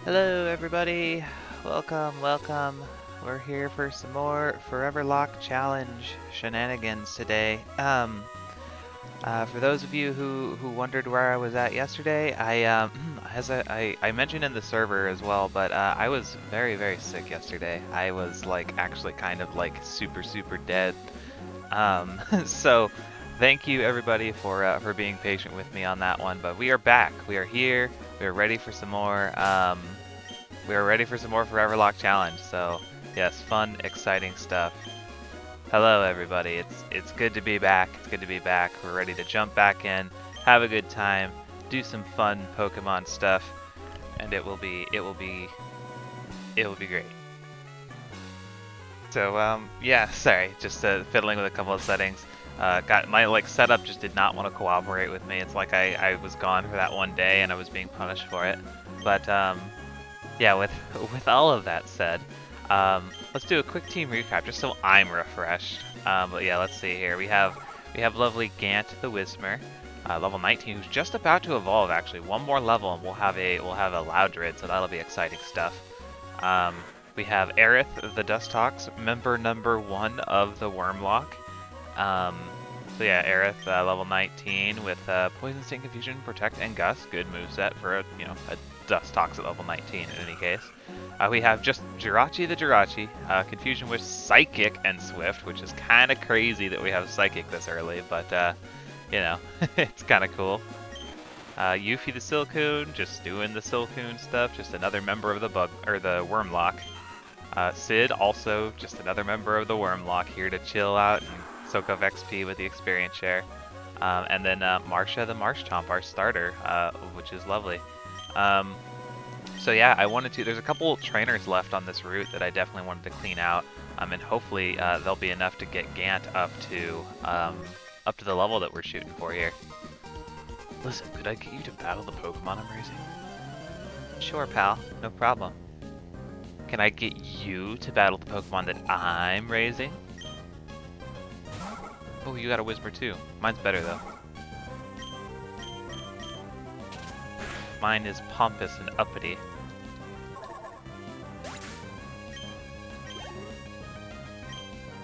Hello everybody, welcome. We're here for some more Foreverlocke challenge shenanigans today. For those of you who wondered where I was at yesterday, as I mentioned in the server as well, but I was very sick yesterday. I was like actually kind of like super dead. So thank you everybody for being patient with me on that one. But we are back. We are here. We are ready for some more. We are ready for some more Foreverlocke challenge. So yes, fun, exciting stuff. Hello everybody. It's good to be back. It's good to be back. We're ready to jump back in, have a good time, do some fun Pokemon stuff, and it will be great. So yeah, sorry, just fiddling with a couple of settings. Got my setup just did not want to cooperate with me. It's like I was gone for that one day and I was being punished for it. But yeah, with all of that said, let's do a quick team recap just so I'm refreshed. But yeah, let's see here. We have lovely Gant the Whismur, level 19, who's just about to evolve actually. One more level and we'll have a Loudred, so that'll be exciting stuff. We have Aerith the Dustox, member number 1 of the Wormlock. So yeah, Aerith, level 19 with Poison, Sting, Confusion, Protect, and Gust. Good moveset for a Dustox at level 19 in any case. We have just Jirachi the Jirachi, Confusion with Psychic and Swift, which is kind of crazy that we have Psychic this early, but you know, it's kind of cool. Yuffie the Silcoon, just doing the Silcoon stuff, just another member of the Wormlock. Sid, also just another member of the Wormlock, here to chill out and soak up XP with the experience share. And then Marsha the Marshtomp, our starter, which is lovely. So yeah, there's a couple trainers left on this route that I definitely wanted to clean out, and hopefully they'll be enough to get Gant up to the level that we're shooting for here. Listen, could I get you to battle the Pokemon I'm raising? Sure, pal, no problem. Can I get you to battle the Pokemon that I'm raising? Oh, you got a Whismur too. Mine's better though. Mine is pompous and uppity.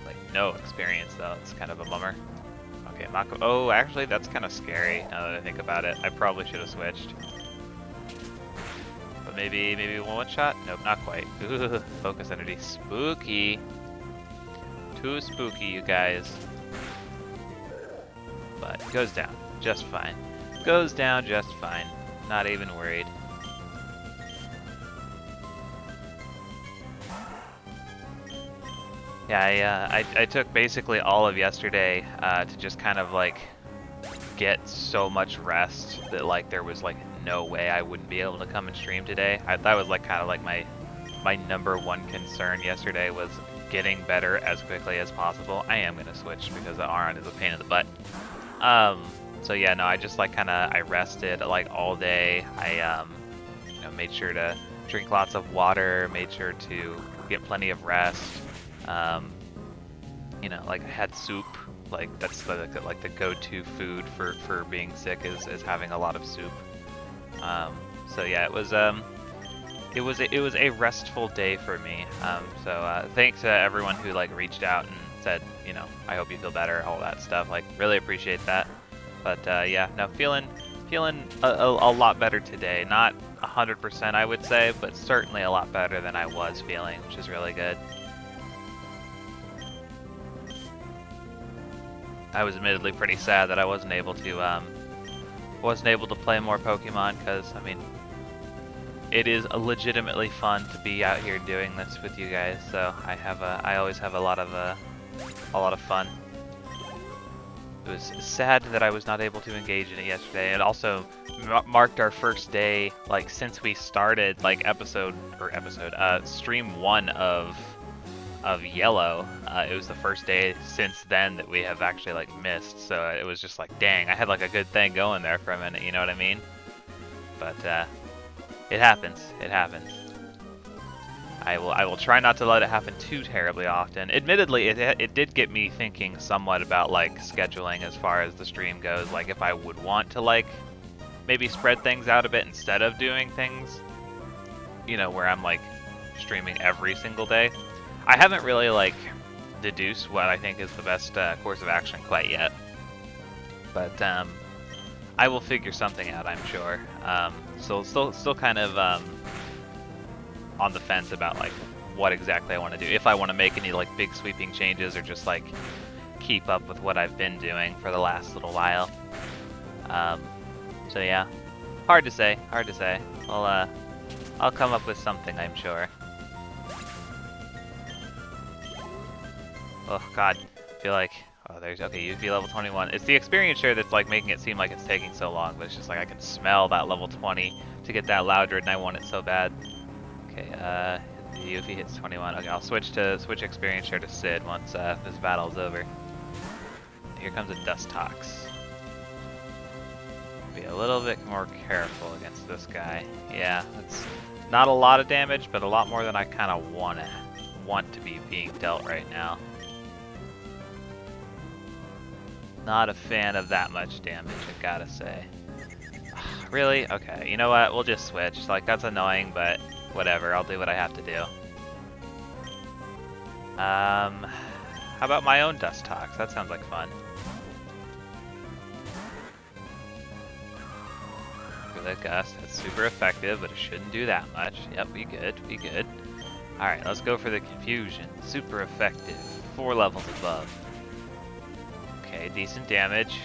Like, no experience though, it's kind of a bummer. Okay, Mako. Oh, actually, that's kind of scary now that I think about it. I probably should have switched. But maybe one shot? Nope, not quite. Ooh, focus energy. Spooky. Too spooky, you guys. But it goes down just fine. Goes down just fine. Not even worried. Yeah, I took basically all of yesterday to just kind of like get so much rest that like there was like no way I wouldn't be able to come and stream today. That was like kind of like my number one concern yesterday was getting better as quickly as possible. I am gonna switch because the Aron is a pain in the butt. So yeah, no, I just like I rested like all day. I made sure to drink lots of water, made sure to get plenty of rest. Like I had soup. Like that's the go-to food for being sick is having a lot of soup. So yeah, it was a restful day for me. So thanks to everyone who like reached out and said, I hope you feel better, all that stuff. Like really appreciate that. But yeah, no, feeling a lot better today. Not 100% I would say, but certainly a lot better than I was feeling, which is really good. I was admittedly pretty sad that I wasn't able to play more Pokemon because I mean it is legitimately fun to be out here doing this with you guys. So I always have a lot of fun. It was sad that I was not able to engage in it yesterday. It also marked our first day like since we started like stream 1 of Yellow. It was the first day since then that we have actually like missed, so it was just like, dang, I had like a good thing going there for a minute, you know what I mean? But it happens. I will try not to let it happen too terribly often. Admittedly, it did get me thinking somewhat about like scheduling as far as the stream goes, like if I would want to like maybe spread things out a bit instead of doing things you know, where I'm like streaming every single day. I haven't really like deduced what I think is the best course of action quite yet, but I will figure something out, I'm sure. So still kind of on the fence about like what exactly I want to do. If I want to make any like big sweeping changes or just like keep up with what I've been doing for the last little while. So yeah, hard to say. Hard to say. I'll come up with something, I'm sure. Oh god, I feel like, oh there's, okay, UV level 21. It's the experience share that's like making it seem like it's taking so long, but it's just like I can smell that level 20 to get that Loudred and I want it so bad. Okay, the UV hits 21. Okay, I'll switch experience share to Sid once this battle's over. Here comes a Dust Tox. Be a little bit more careful against this guy. Yeah, it's not a lot of damage, but a lot more than I kind of want to be being dealt right now. Not a fan of that much damage, I gotta say. Really? Okay, you know what? We'll just switch. Like, that's annoying, but whatever. I'll do what I have to do. How about my own Dust Tox? That sounds like fun. The Gust, that's super effective, but it shouldn't do that much. Yep, we good, we good. Alright, let's go for the Confusion. Super effective, 4 levels above. Okay, decent damage.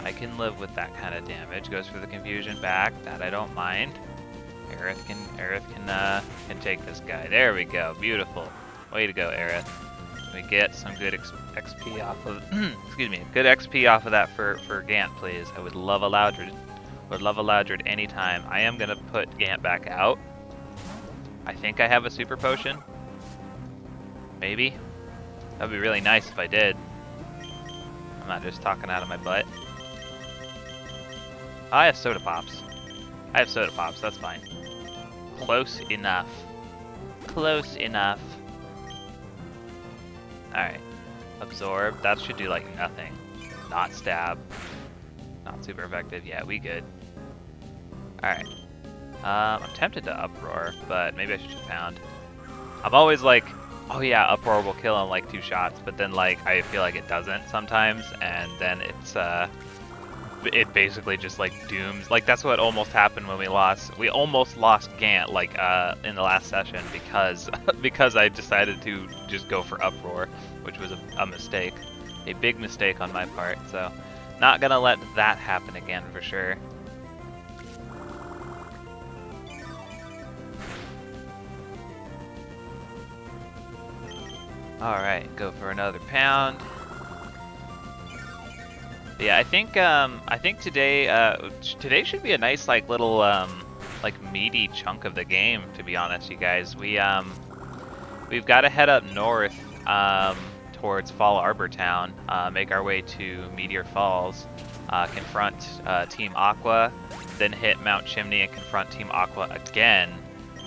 I can live with that kind of damage. Goes for the Confusion back, that I don't mind. Aerith can take this guy. There we go, beautiful. Way to go, Aerith. We get some good XP off of, excuse me, good XP off of that for Gant, please. I would love a Loudred. Would love a Loudred anytime. I am gonna put Gant back out. I think I have a super potion. Maybe. That'd be really nice if I did. I'm not just talking out of my butt. I have Soda Pops. I have Soda Pops, that's fine. Close enough. Close enough. Alright. Absorb. That should do like nothing. Not stab. Not super effective. Yeah, we good. Alright. I'm tempted to Uproar, but maybe I should just Pound. I'm always like, oh yeah, Uproar will kill in like 2 shots, but then like I feel like it doesn't sometimes, and then it's it basically just like dooms. Like that's what almost happened when we lost. We almost lost Gant like in the last session because because I decided to just go for Uproar, which was a mistake, a big mistake on my part. So not gonna let that happen again for sure. All right, go for another pound. Yeah, I think today should be a nice like little like meaty chunk of the game, to be honest, you guys. We've got to head up north towards Fallarbor town, make our way to Meteor Falls, confront Team Aqua, then hit Mount Chimney and confront Team Aqua again,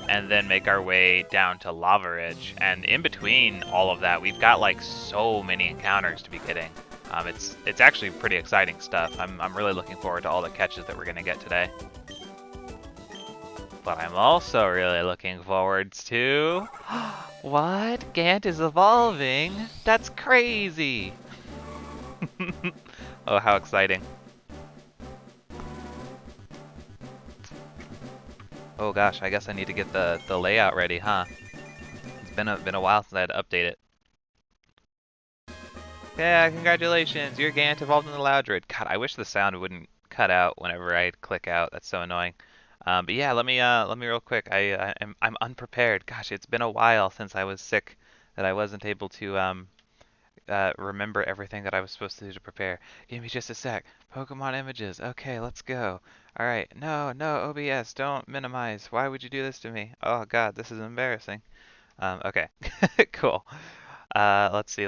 and then make our way down to Lava Ridge. And in between all of that, we've got like so many encounters to be getting. It's actually pretty exciting stuff. I'm really looking forward to all the catches that we're gonna get today. But I'm also really looking forward to what? Gant is evolving? That's crazy! Oh, how exciting. Oh gosh, I guess I need to get the layout ready, huh? It's been a while since I had to update it. Yeah, congratulations, your Gant evolved into Loudred. God, I wish the sound wouldn't cut out whenever I click out. That's so annoying. But yeah, let me real quick. I'm unprepared. Gosh, it's been a while since I was sick that I wasn't able to remember everything that I was supposed to do to prepare. Give me just a sec. Pokemon images. Okay, let's go. All right. No, OBS, don't minimize. Why would you do this to me? Oh God, this is embarrassing. Okay, cool. Let's see.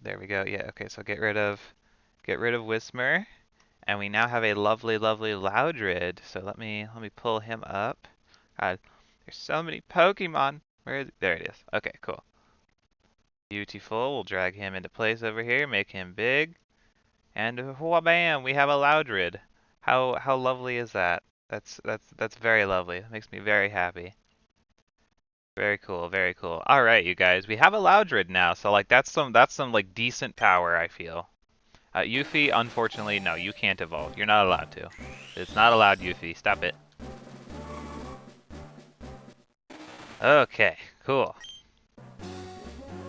There we go. Yeah, okay, so get rid of Whismur. And we now have a lovely Loudred. So let me pull him up. God, there's so many Pokemon. Where is it? There it is. Okay, cool. Beautiful. We'll drag him into place over here, make him big. And wha-bam, we have a Loudred. How lovely is that? That's very lovely. That makes me very happy. Very cool, very cool. All right, you guys, we have a Loudred now, so like that's some like decent power, I feel. Yuffie, unfortunately, no, you can't evolve. You're not allowed to. It's not allowed, Yuffie. Stop it. Okay, cool.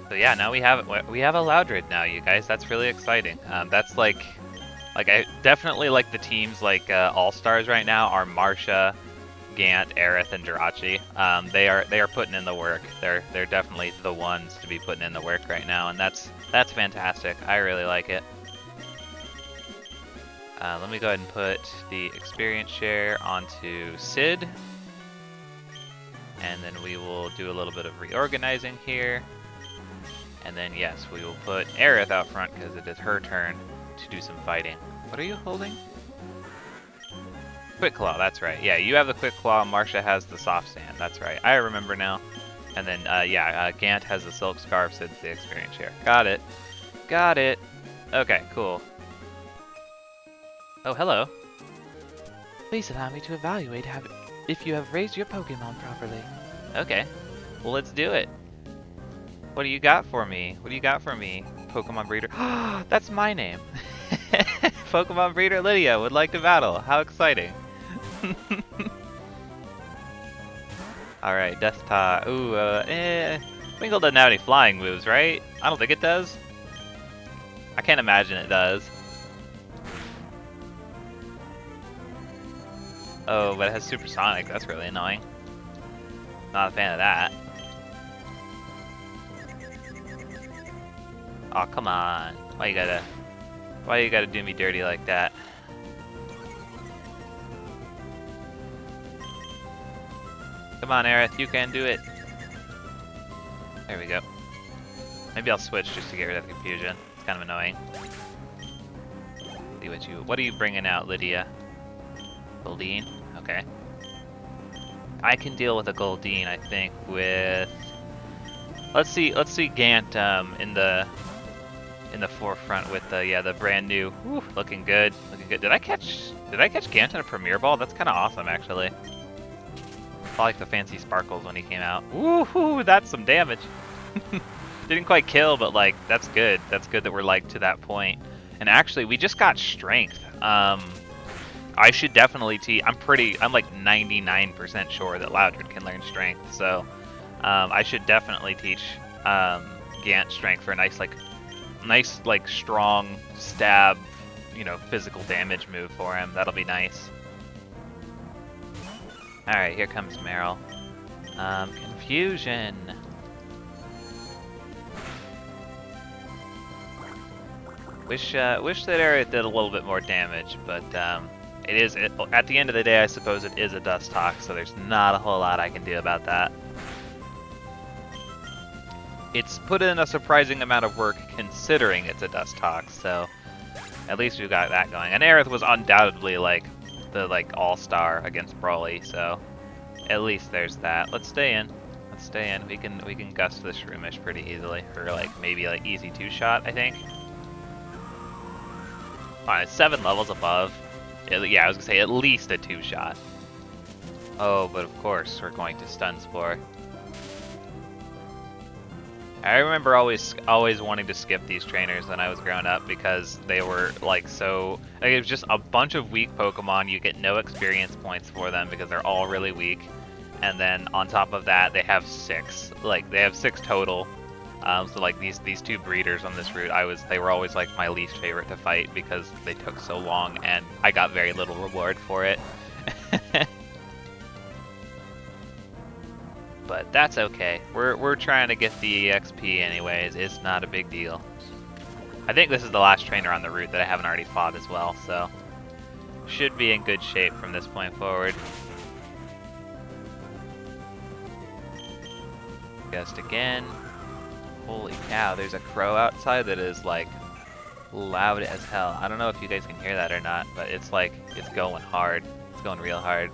So yeah, now we have a Loudred now, you guys. That's really exciting. That's like I definitely like the teams like All Stars right now are Marsha, Gant, Aerith, and Jirachi. They are putting in the work. They're definitely the ones to be putting in the work right now, and that's fantastic. I really like it. Let me go ahead and put the experience share onto Sid, and then we will do a little bit of reorganizing here. And then yes, we will put Aerith out front because it is her turn to do some fighting. What are you holding? Quick Claw, that's right. Yeah, you have the Quick Claw, Marsha has the Soft Sand, that's right. I remember now. And then, Gant has the Silk Scarf, Sid's the experience share. Got it. Got it. Okay, cool. Oh, hello. Please allow me to evaluate if you have raised your Pokemon properly. Okay. Well, let's do it. What do you got for me? What do you got for me, Pokemon Breeder? That's my name. Pokemon Breeder Lydia would like to battle. How exciting. Alright, Desktop. Ooh, Wingull doesn't have any flying moves, right? I don't think it does. I can't imagine it does. Oh, but it has Supersonic. That's really annoying. Not a fan of that. Oh, come on. Why you gotta do me dirty like that? Come on, Aerith, you can do it. There we go. Maybe I'll switch just to get rid of the confusion. It's kind of annoying. See what are you bringing out, Lydia? Goldeen? Okay. I can deal with a Goldeen, I think, with... Let's see Gant in the forefront with the brand new. Whew, looking good. Did I catch Gant in a Premier Ball? That's kind of awesome, actually. I like the fancy sparkles when he came out. Woohoo! That's some damage. Didn't quite kill, but like that's good. That's good that we're like to that point. And actually, we just got strength. I should definitely teach. I'm like 99% sure that Loudred can learn strength. So I should definitely teach Gant strength for a nice strong stab, physical damage move for him. That'll be nice. Alright, here comes Meryl. Confusion. Wish that Aerith did a little bit more damage, but at the end of the day, I suppose it is a Dust Talk, so there's not a whole lot I can do about that. It's put in a surprising amount of work considering it's a Dust Talk, so at least we got that going. And Aerith was undoubtedly the all-star against Brawly, so at least there's that. Let's stay in. We can gust this Shroomish pretty easily for maybe easy 2-shot, I think. Alright, 7 levels above. Yeah, I was gonna say at least a 2-shot. Oh, but of course we're going to Stun Spore. I remember always wanting to skip these trainers when I was growing up because they were it was just a bunch of weak Pokemon. You get no experience points for them because they're all really weak, and then on top of that they have 6. They have 6 total. So these 2 breeders on this route, they were always my least favorite to fight because they took so long and I got very little reward for it. But that's okay. We're trying to get the XP anyways. It's not a big deal. I think this is the last trainer on the route that I haven't already fought as well, so should be in good shape from this point forward. Gust again. Holy cow, there's a crow outside that is loud as hell. I don't know if you guys can hear that or not, but it's going hard. It's going real hard.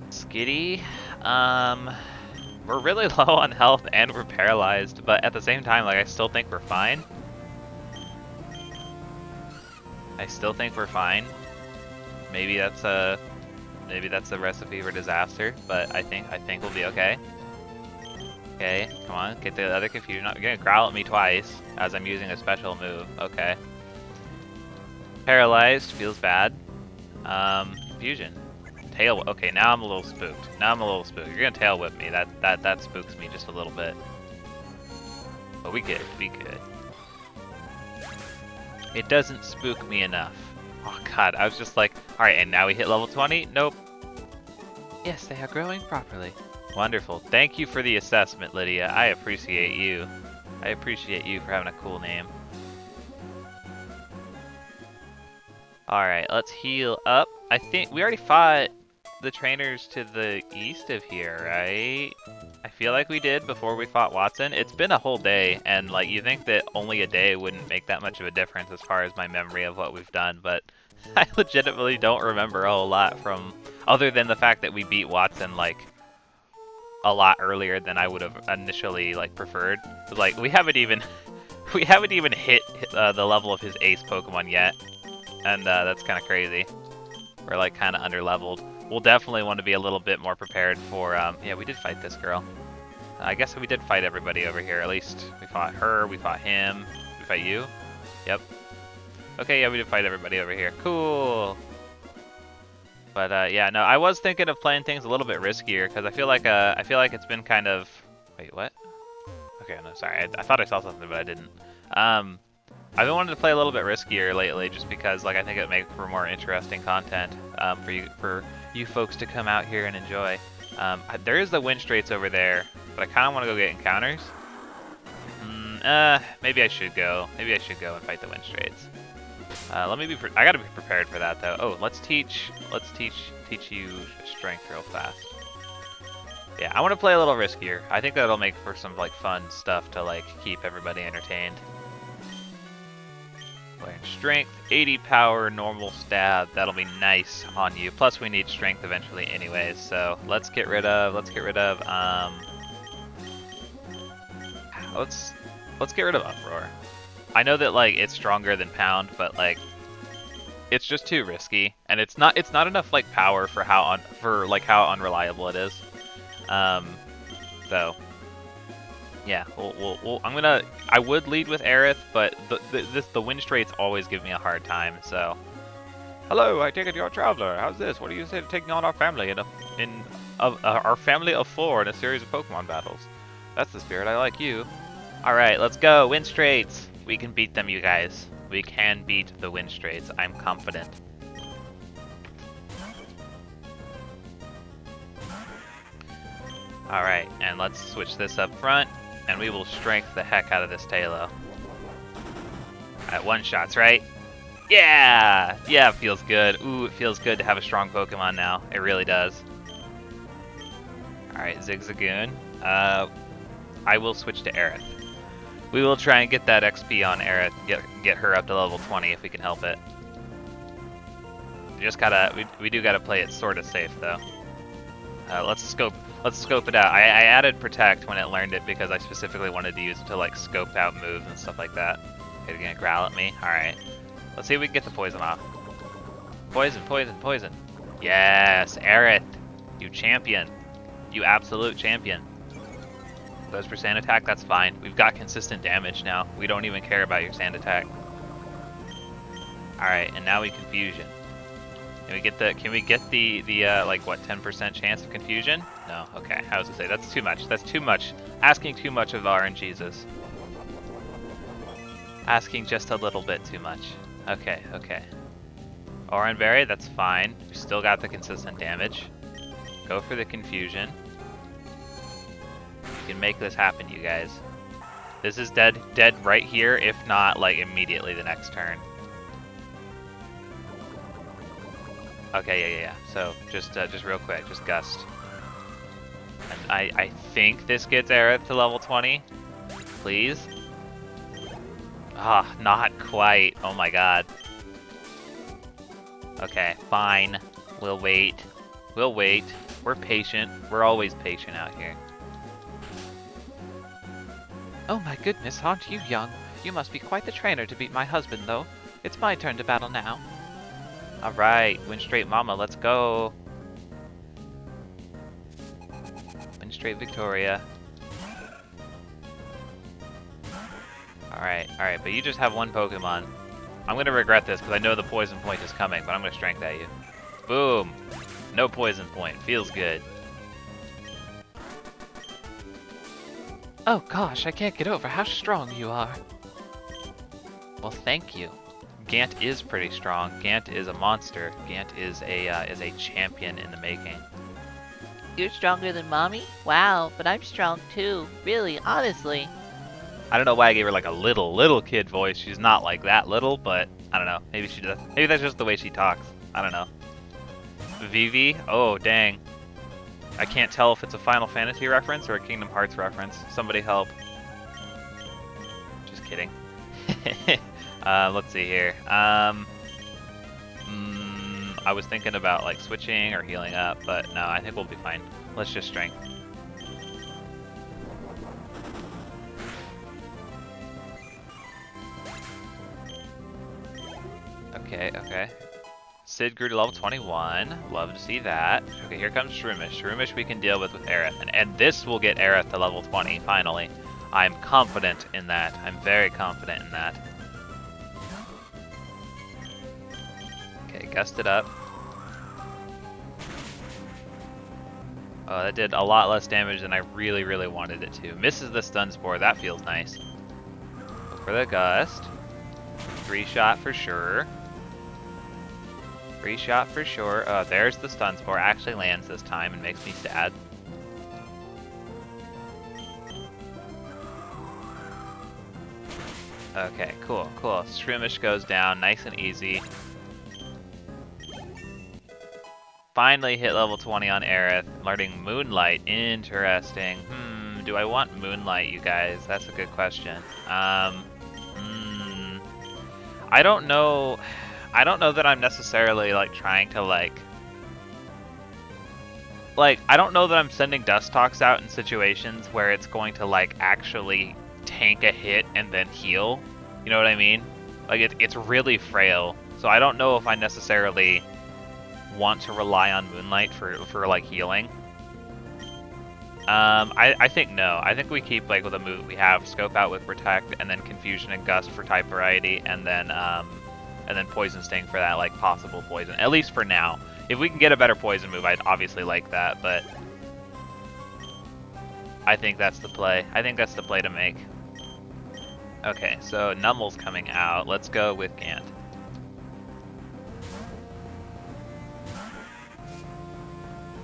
Skitty, we're really low on health and we're paralyzed, but at the same time, I still think we're fine. I still think we're fine. Maybe that's a recipe for disaster, but I think we'll be okay. Okay, come on, get the other confusion. You're gonna growl at me twice as I'm using a special move. Okay. Paralyzed feels bad. Confusion. Tail. Okay, now I'm a little spooked. You're gonna tail whip me. That spooks me just a little bit. But we good. It doesn't spook me enough. Oh god, I was just like, all right, and now we hit level 20. Nope. Yes, they are growing properly. Wonderful. Thank you for the assessment, Lydia. I appreciate you. I appreciate you for having a cool name. Alright, let's heal up. I think we already fought the trainers to the east of here, right? I feel like we did before we fought Watson. It's been a whole day, and like you think that only a day wouldn't make that much of a difference as far as my memory of what we've done, but I legitimately don't remember a whole lot from, other than the fact that we beat Watson like a lot earlier than I would have initially like preferred. Like we haven't even hit the level of his ace Pokemon yet, and that's kind of crazy. We're like kind of under-leveled. We'll definitely want to be a little bit more prepared for. Yeah, we did fight this girl. I guess we did fight everybody over here. At least we fought her. We fought him. We fight you. Yep. Okay, yeah, we did fight everybody over here. Cool. But yeah, no, I was thinking of playing things a little bit riskier because I feel like it's been kind of. Wait, what? Okay, no, sorry. I thought I saw something, but I didn't. I've been wanting to play a little bit riskier lately, just because like I think it would make for more interesting content for you folks to come out here and enjoy. There is the Winstrates over there, but I kind of want to go get encounters. Maybe I should go. Maybe I should go and fight the Winstrates. Let me be. I gotta be prepared for that though. Oh, let's teach you strength real fast. Yeah, I want to play a little riskier. I think that'll make for some like fun stuff to like keep everybody entertained. Playing strength, 80 power, normal stab. That'll be nice on you. Plus, we need strength eventually, anyways. So let's get rid of. Let's get rid of Uproar. I know that like it's stronger than Pound, but like it's just too risky, and it's not enough like power for how unreliable it is. So yeah, I would lead with Aerith, but the Winstrates always give me a hard time. So hello, I take it you're a traveler. How's this? What do you say to taking on our family our family of 4 in a series of Pokemon battles? That's the spirit. I like you. All right, let's go, Winstrates. We can beat them, you guys. We can beat the Winstrates. I'm confident. Alright, and let's switch this up front, and we will strength the heck out of this Tailo. Alright, one-shots, right? Yeah! Yeah, it feels good. Ooh, it feels good to have a strong Pokemon now. It really does. Alright, Zigzagoon. I will switch to Aerith. We will try and get that XP on Aerith, get her up to level 20 if we can help it. We do gotta play it sort of safe though. Let's scope it out. I added Protect when it learned it because I specifically wanted to use it to like scope out moves and stuff like that. Okay, you're gonna growl at me? Alright. Let's see if we can get the poison off. Poison, poison, poison. Yes, Aerith. You champion. You absolute champion. Goes for sand attack, that's fine. We've got consistent damage now. We don't even care about your sand attack. Alright, and now we confusion. Can we get the like what, 10% chance of confusion? No, okay. I was gonna say that's too much. That's too much. Asking too much of RNGesus. Asking just a little bit too much. Okay, okay. Oran Berry, that's fine. We still got the consistent damage. Go for the confusion. We can make this happen, you guys. This is dead right here, if not like immediately the next turn. Okay, yeah. So just real quick, just Gust. And I think this gets Aerith to level 20. Please. Ah, not quite. Oh my god. Okay, fine. We'll wait. We'll wait. We're patient. We're always patient out here. Oh my goodness, aren't you young? You must be quite the trainer to beat my husband, though. It's my turn to battle now. Alright, Winstrate Mama, let's go. Winstrate Victoria. Alright, but you just have one Pokemon. I'm gonna regret this because I know the poison point is coming, but I'm gonna strength at you. Boom! No poison point. Feels good. Oh gosh, I can't get over how strong you are. Well, thank you. Gant is pretty strong. Gant is a monster. Gant is a champion in the making. You're stronger than Mommy? Wow, but I'm strong too. Really, honestly. I don't know why I gave her like a little kid voice. She's not like that little, but I don't know. Maybe she does. Maybe that's just the way she talks. I don't know. Vivi? Oh, dang. I can't tell if it's a Final Fantasy reference or a Kingdom Hearts reference. Somebody help. Just kidding. Let's see here. I was thinking about like switching or healing up, but no, I think we'll be fine. Let's just strength. Okay. Sid grew to level 21. Love to see that. Okay, here comes Shroomish. Shroomish we can deal with Aerith. And this will get Aerith to level 20, finally. I'm confident in that. I'm very confident in that. Okay, gusted up. Oh, that did a lot less damage than I really wanted it to. Misses the stun spore. That feels nice. Look for the gust. 3-shot for sure. 3-shot for sure. Oh, there's the stun spore. Actually lands this time and makes me sad. Okay, cool. Shroomish goes down, nice and easy. Finally hit level 20 on Aerith, learning Moonlight. Interesting. Do I want Moonlight, you guys? That's a good question. I don't know. I don't know that I'm necessarily like trying to like I don't know that I'm sending Dust Talks out in situations where it's going to like actually tank a hit and then heal. You know what I mean? Like it's really frail. So I don't know if I necessarily want to rely on Moonlight for like healing. I think no. I think we keep like with a move we have Scope Out with Protect, and then Confusion and Gust for type variety, and then Poison Sting for that like possible poison. At least for now. If we can get a better poison move, I'd obviously like that, but I think that's the play. I think that's the play to make. Okay, so Nummel's coming out. Let's go with Gant.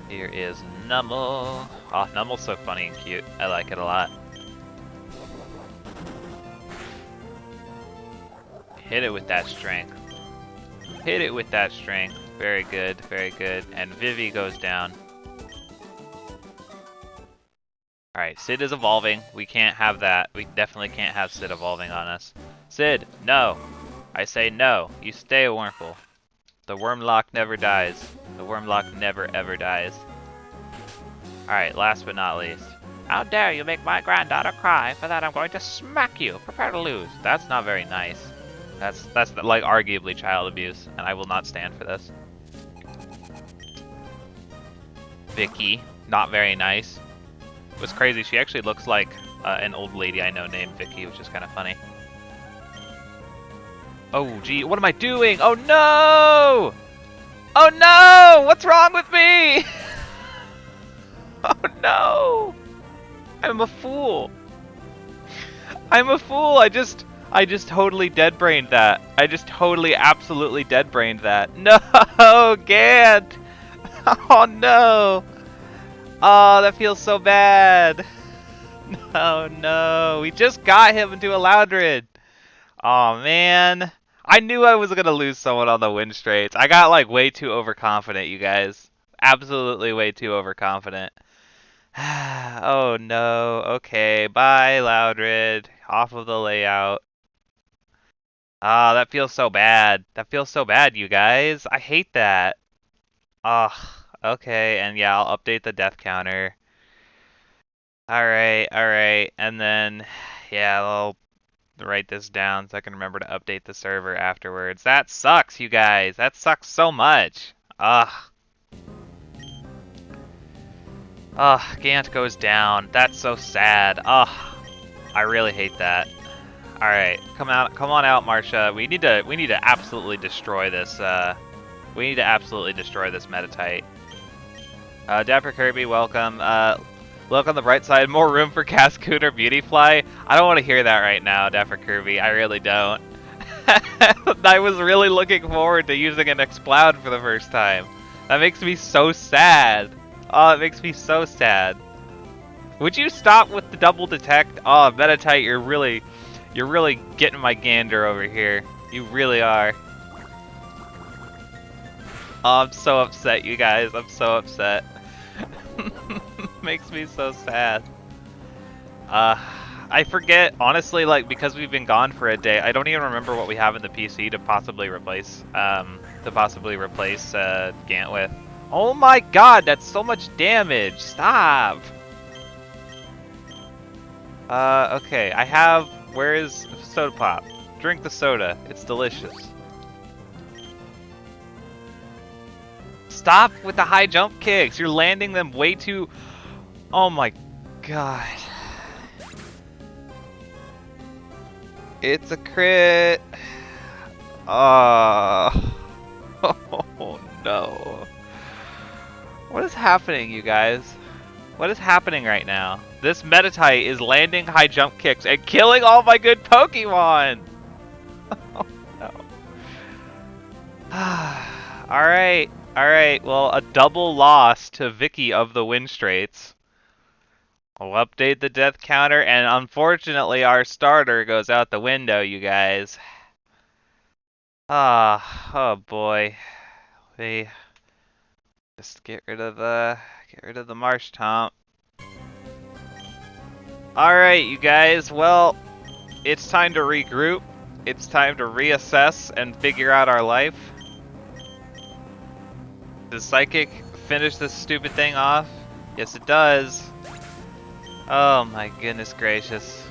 Here is Nummel. Oh, Nummel's so funny and cute. I like it a lot. Hit it with that strength. Hit it with that strength. Very good. And Vivi goes down. Alright, Sid is evolving. We can't have that. We definitely can't have Sid evolving on us. Sid, no! I say no. You stay a Wurmple. The Wormlock never dies. The Wormlock never ever dies. Alright, last but not least. How dare you make my granddaughter cry? For that I'm going to smack you. Prepare to lose. That's not very nice. That's like arguably child abuse, and I will not stand for this. Vicky, not very nice. What's crazy, she actually looks like an old lady I know named Vicky, which is kind of funny. Oh, gee, what am I doing? Oh, no! Oh, no! What's wrong with me? Oh, no! I'm a fool. I'm a fool. I just totally dead-brained that. I just totally, absolutely dead-brained that. No, Gant! Oh, no! Oh, that feels so bad. No. We just got him into a Loudred. Oh, man. I knew I was going to lose someone on the Winstrates. I got, like, way too overconfident, you guys. Absolutely way too overconfident. Oh, no. Okay, bye, Loudred. Off of the layout. Ah, that feels so bad. That feels so bad, you guys. I hate that. Ugh. Okay, and yeah, I'll update the death counter. Alright. And then, yeah, write this down so I can remember to update the server afterwards. That sucks, you guys. That sucks so much. Ugh. Ugh, Gant goes down. That's so sad. Ugh. I really hate that. Alright, come on out, Marcia. We need to absolutely destroy this, we need to absolutely destroy this Metatite. Dapper Kirby, welcome. Look on the bright side, more room for Cascoon or Beautyfly. I don't want to hear that right now, Dapper Kirby. I really don't. I was really looking forward to using an Exploud for the first time. That makes me so sad. Oh, it makes me so sad. Would you stop with the double detect? Oh, Metatite, you're really getting my gander over here. You really are. Oh, I'm so upset, you guys. I'm so upset. Makes me so sad. I forget, honestly, like, because we've been gone for a day, I don't even remember what we have in the PC to possibly replace, Gant with. Oh my god, that's so much damage! Stop! Okay, I have, where is Soda Pop? Drink the soda, it's delicious. Stop with the high jump kicks, you're landing them way too... Oh my god. It's a crit! Oh no. What is happening, you guys? What is happening right now? This Metatite is landing high jump kicks and killing all my good Pokemon! Oh no. Alright, well, a double loss to Vicky of the Winstrates. We'll update the death counter, and unfortunately our starter goes out the window, you guys. Oh boy. We just get rid of the Marsh Tomp. Alright, you guys, well, it's time to regroup. It's time to reassess and figure out our life. Does Psychic finish this stupid thing off? Yes, it does. Oh my goodness gracious.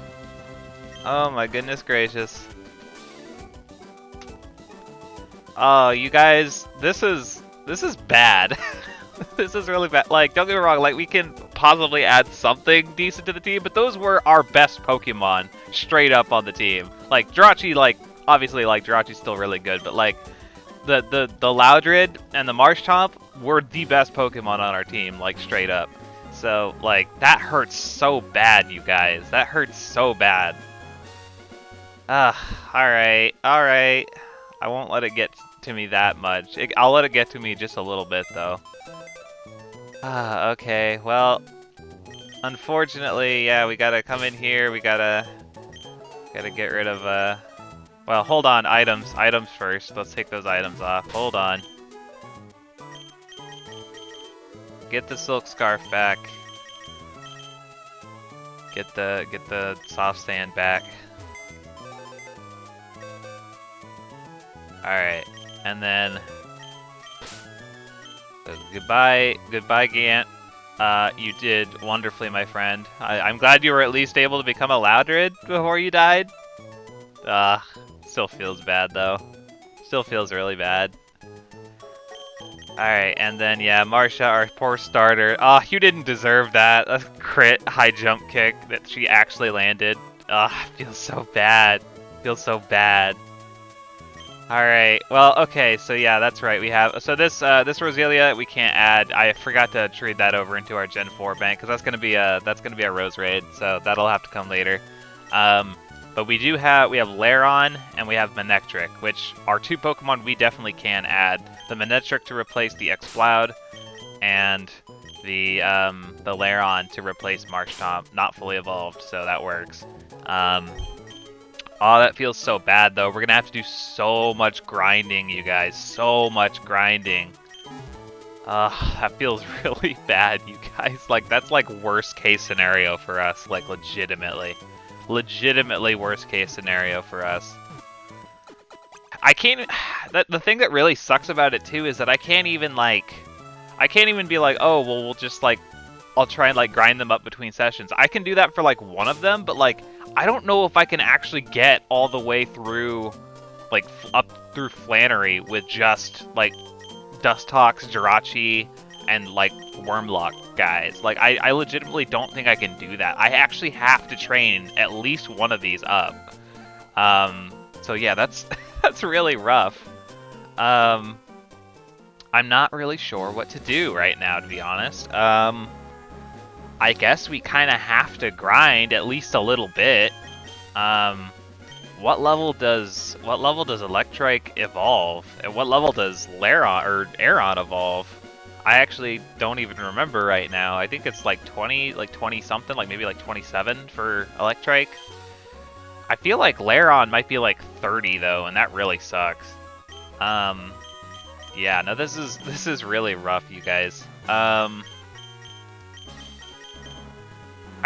Oh my goodness gracious. Oh, you guys, this is bad. This is really bad. Like, don't get me wrong, like, we can possibly add something decent to the team, but those were our best Pokemon straight up on the team. Like, Jirachi, like, obviously, like, Jirachi's still really good, but, like, the Loudred and the Marshtomp were the best Pokemon on our team, like, straight up. So, like, that hurts so bad, you guys. That hurts so bad. Alright. I won't let it get to me that much. I'll let it get to me just a little bit, though. Okay, well, unfortunately, yeah, we gotta come in here, we gotta get rid of, well, hold on, items first. Let's take those items off. Hold on. Get the silk scarf back. Get the soft sand back. Alright, and then goodbye Gant. You did wonderfully, my friend. I'm glad you were at least able to become a Loudred before you died. Still feels bad though. Still feels really bad. Alright, and then yeah, Marcia, our poor starter. You didn't deserve that. A crit high jump kick that she actually landed. Feels so bad. Feels so bad. Alright, well, okay, so yeah, that's right, we have, so this Roselia we can't add. I forgot to trade that over into our Gen 4 bank, because that's gonna be a Rose Raid, so that'll have to come later. But we have Lairon and we have Manectric, which are two Pokemon we definitely can add. The Manectric to replace the Exploud, and the Lairon to replace Marshtomp, not fully evolved, so that works. Oh, that feels so bad, though. We're gonna have to do so much grinding, you guys. So much grinding. That feels really bad, you guys. Like, that's like worst case scenario for us. Like, legitimately. Legitimately worst case scenario for us. I can't... The thing that really sucks about it, too, is that I can't even, like... I can't even be like, oh, well, we'll just, like... I'll try and, like, grind them up between sessions. I can do that for, like, one of them, but, like... I don't know if I can actually get all the way through, like, up through Flannery with just, like, Dustox, Jirachi, and, like, Wormlock guys. Like, I legitimately don't think I can do that. I actually have to train at least one of these up. So yeah, that's that's really rough. I'm not really sure what to do right now, to be honest. I guess we kind of have to grind at least a little bit. What level does Electrike evolve? And what level does Laron or Aeron evolve? I actually don't even remember right now. I think it's like 20 something, like maybe like 27 for Electrike. I feel like Laron might be like 30 though, and that really sucks. Yeah, no, this is really rough, you guys. I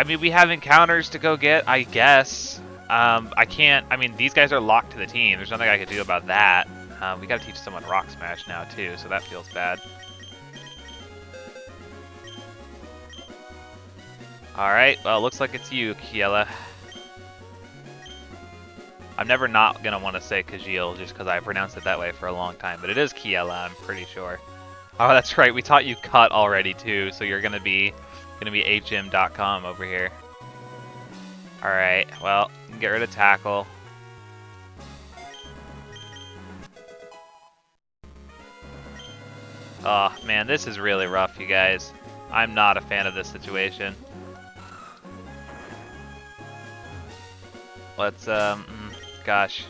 mean, we have encounters to go get, I guess. I can't. I mean, these guys are locked to the team. There's nothing I can do about that. We gotta teach someone Rock Smash now too, so that feels bad. All right. Well, it looks like it's you, Kiela. I'm never not gonna want to say Kajil just because I pronounced it that way for a long time, but it is Kiela, I'm pretty sure. Oh, that's right. We taught you cut already too, so you're gonna be HM.com over here. All right. Well, get rid of tackle. Oh man, this is really rough, you guys. I'm not a fan of this situation. Let's gosh,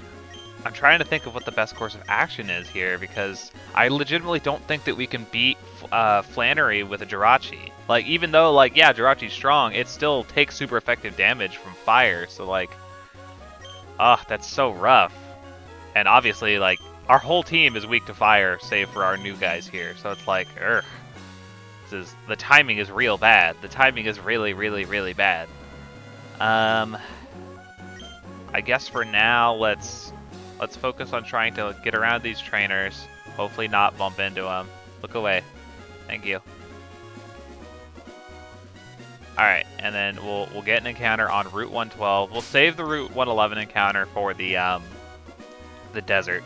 I'm trying to think of what the best course of action is here because I legitimately don't think that we can beat Flannery with a Jirachi. Like, even though, like, yeah, Jirachi's strong, it still takes super effective damage from fire. So, like, that's so rough. And obviously, like, our whole team is weak to fire, save for our new guys here. So it's like, ugh. The timing is real bad. The timing is really, really, really bad. I guess for now, let's focus on trying to get around these trainers. Hopefully not bump into them. Look away. Thank you. All right, and then we'll get an encounter on Route 112. We'll save the Route 111 encounter for the desert.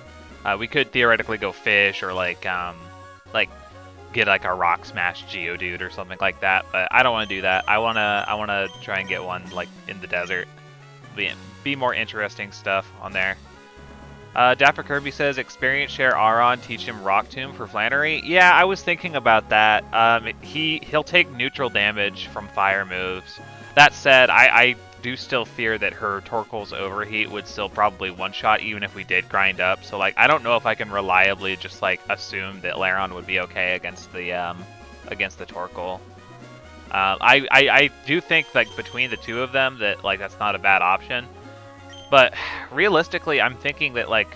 We could theoretically go fish or like get like a Rock Smash Geodude or something like that, but I don't want to do that. I wanna try and get one like in the desert. Be more interesting stuff on there. Dapper Kirby says, experience share Aron, teach him Rock Tomb for Flannery. Yeah, I was thinking about that. He'll take neutral damage from fire moves. That said, I do still fear that her Torkoal's Overheat would still probably one-shot even if we did grind up. So, like, I don't know if I can reliably just, like, assume that Laron would be okay against the Torkoal. I do think, like, between the two of them that, like, that's not a bad option. But realistically, I'm thinking that like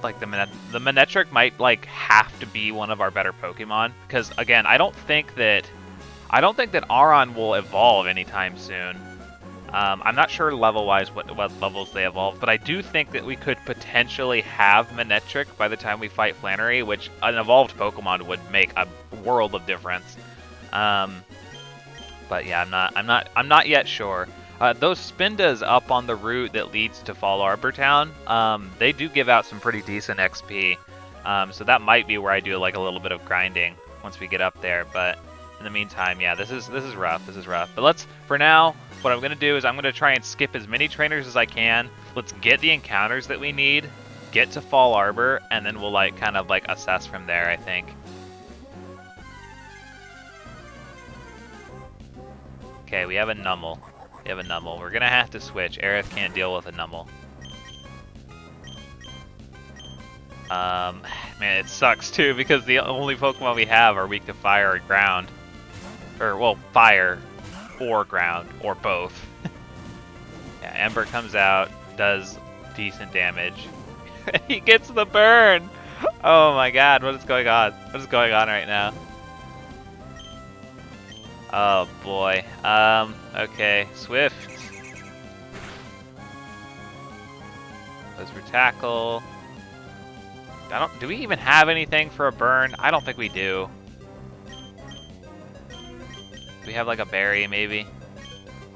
the Manectric might like have to be one of our better Pokemon because again, I don't think that Aron will evolve anytime soon. I'm not sure level-wise what levels they evolve, but I do think that we could potentially have Manectric by the time we fight Flannery, which an evolved Pokemon would make a world of difference. But yeah, I'm not yet sure. Those Spindas up on the route that leads to Fallarbor Town, they do give out some pretty decent XP. So that might be where I do like a little bit of grinding once we get up there. But in the meantime, yeah, this is rough. This is rough. But for now, what I'm gonna do is I'm gonna try and skip as many trainers as I can. Let's get the encounters that we need, get to Fallarbor, and then we'll like kind of like assess from there, I think. Okay, we have a Numel. We're gonna have to switch. Aerith can't deal with a Numel. Man, it sucks too because the only Pokemon we have are weak to fire or ground. Or, well, fire or ground, or both. Yeah, Ember comes out, does decent damage. He gets the burn! Oh my god, what is going on? What is going on right now? Oh boy. Okay, Swift. Goes for tackle. Do we even have anything for a burn? I don't think we do. We have like a berry maybe.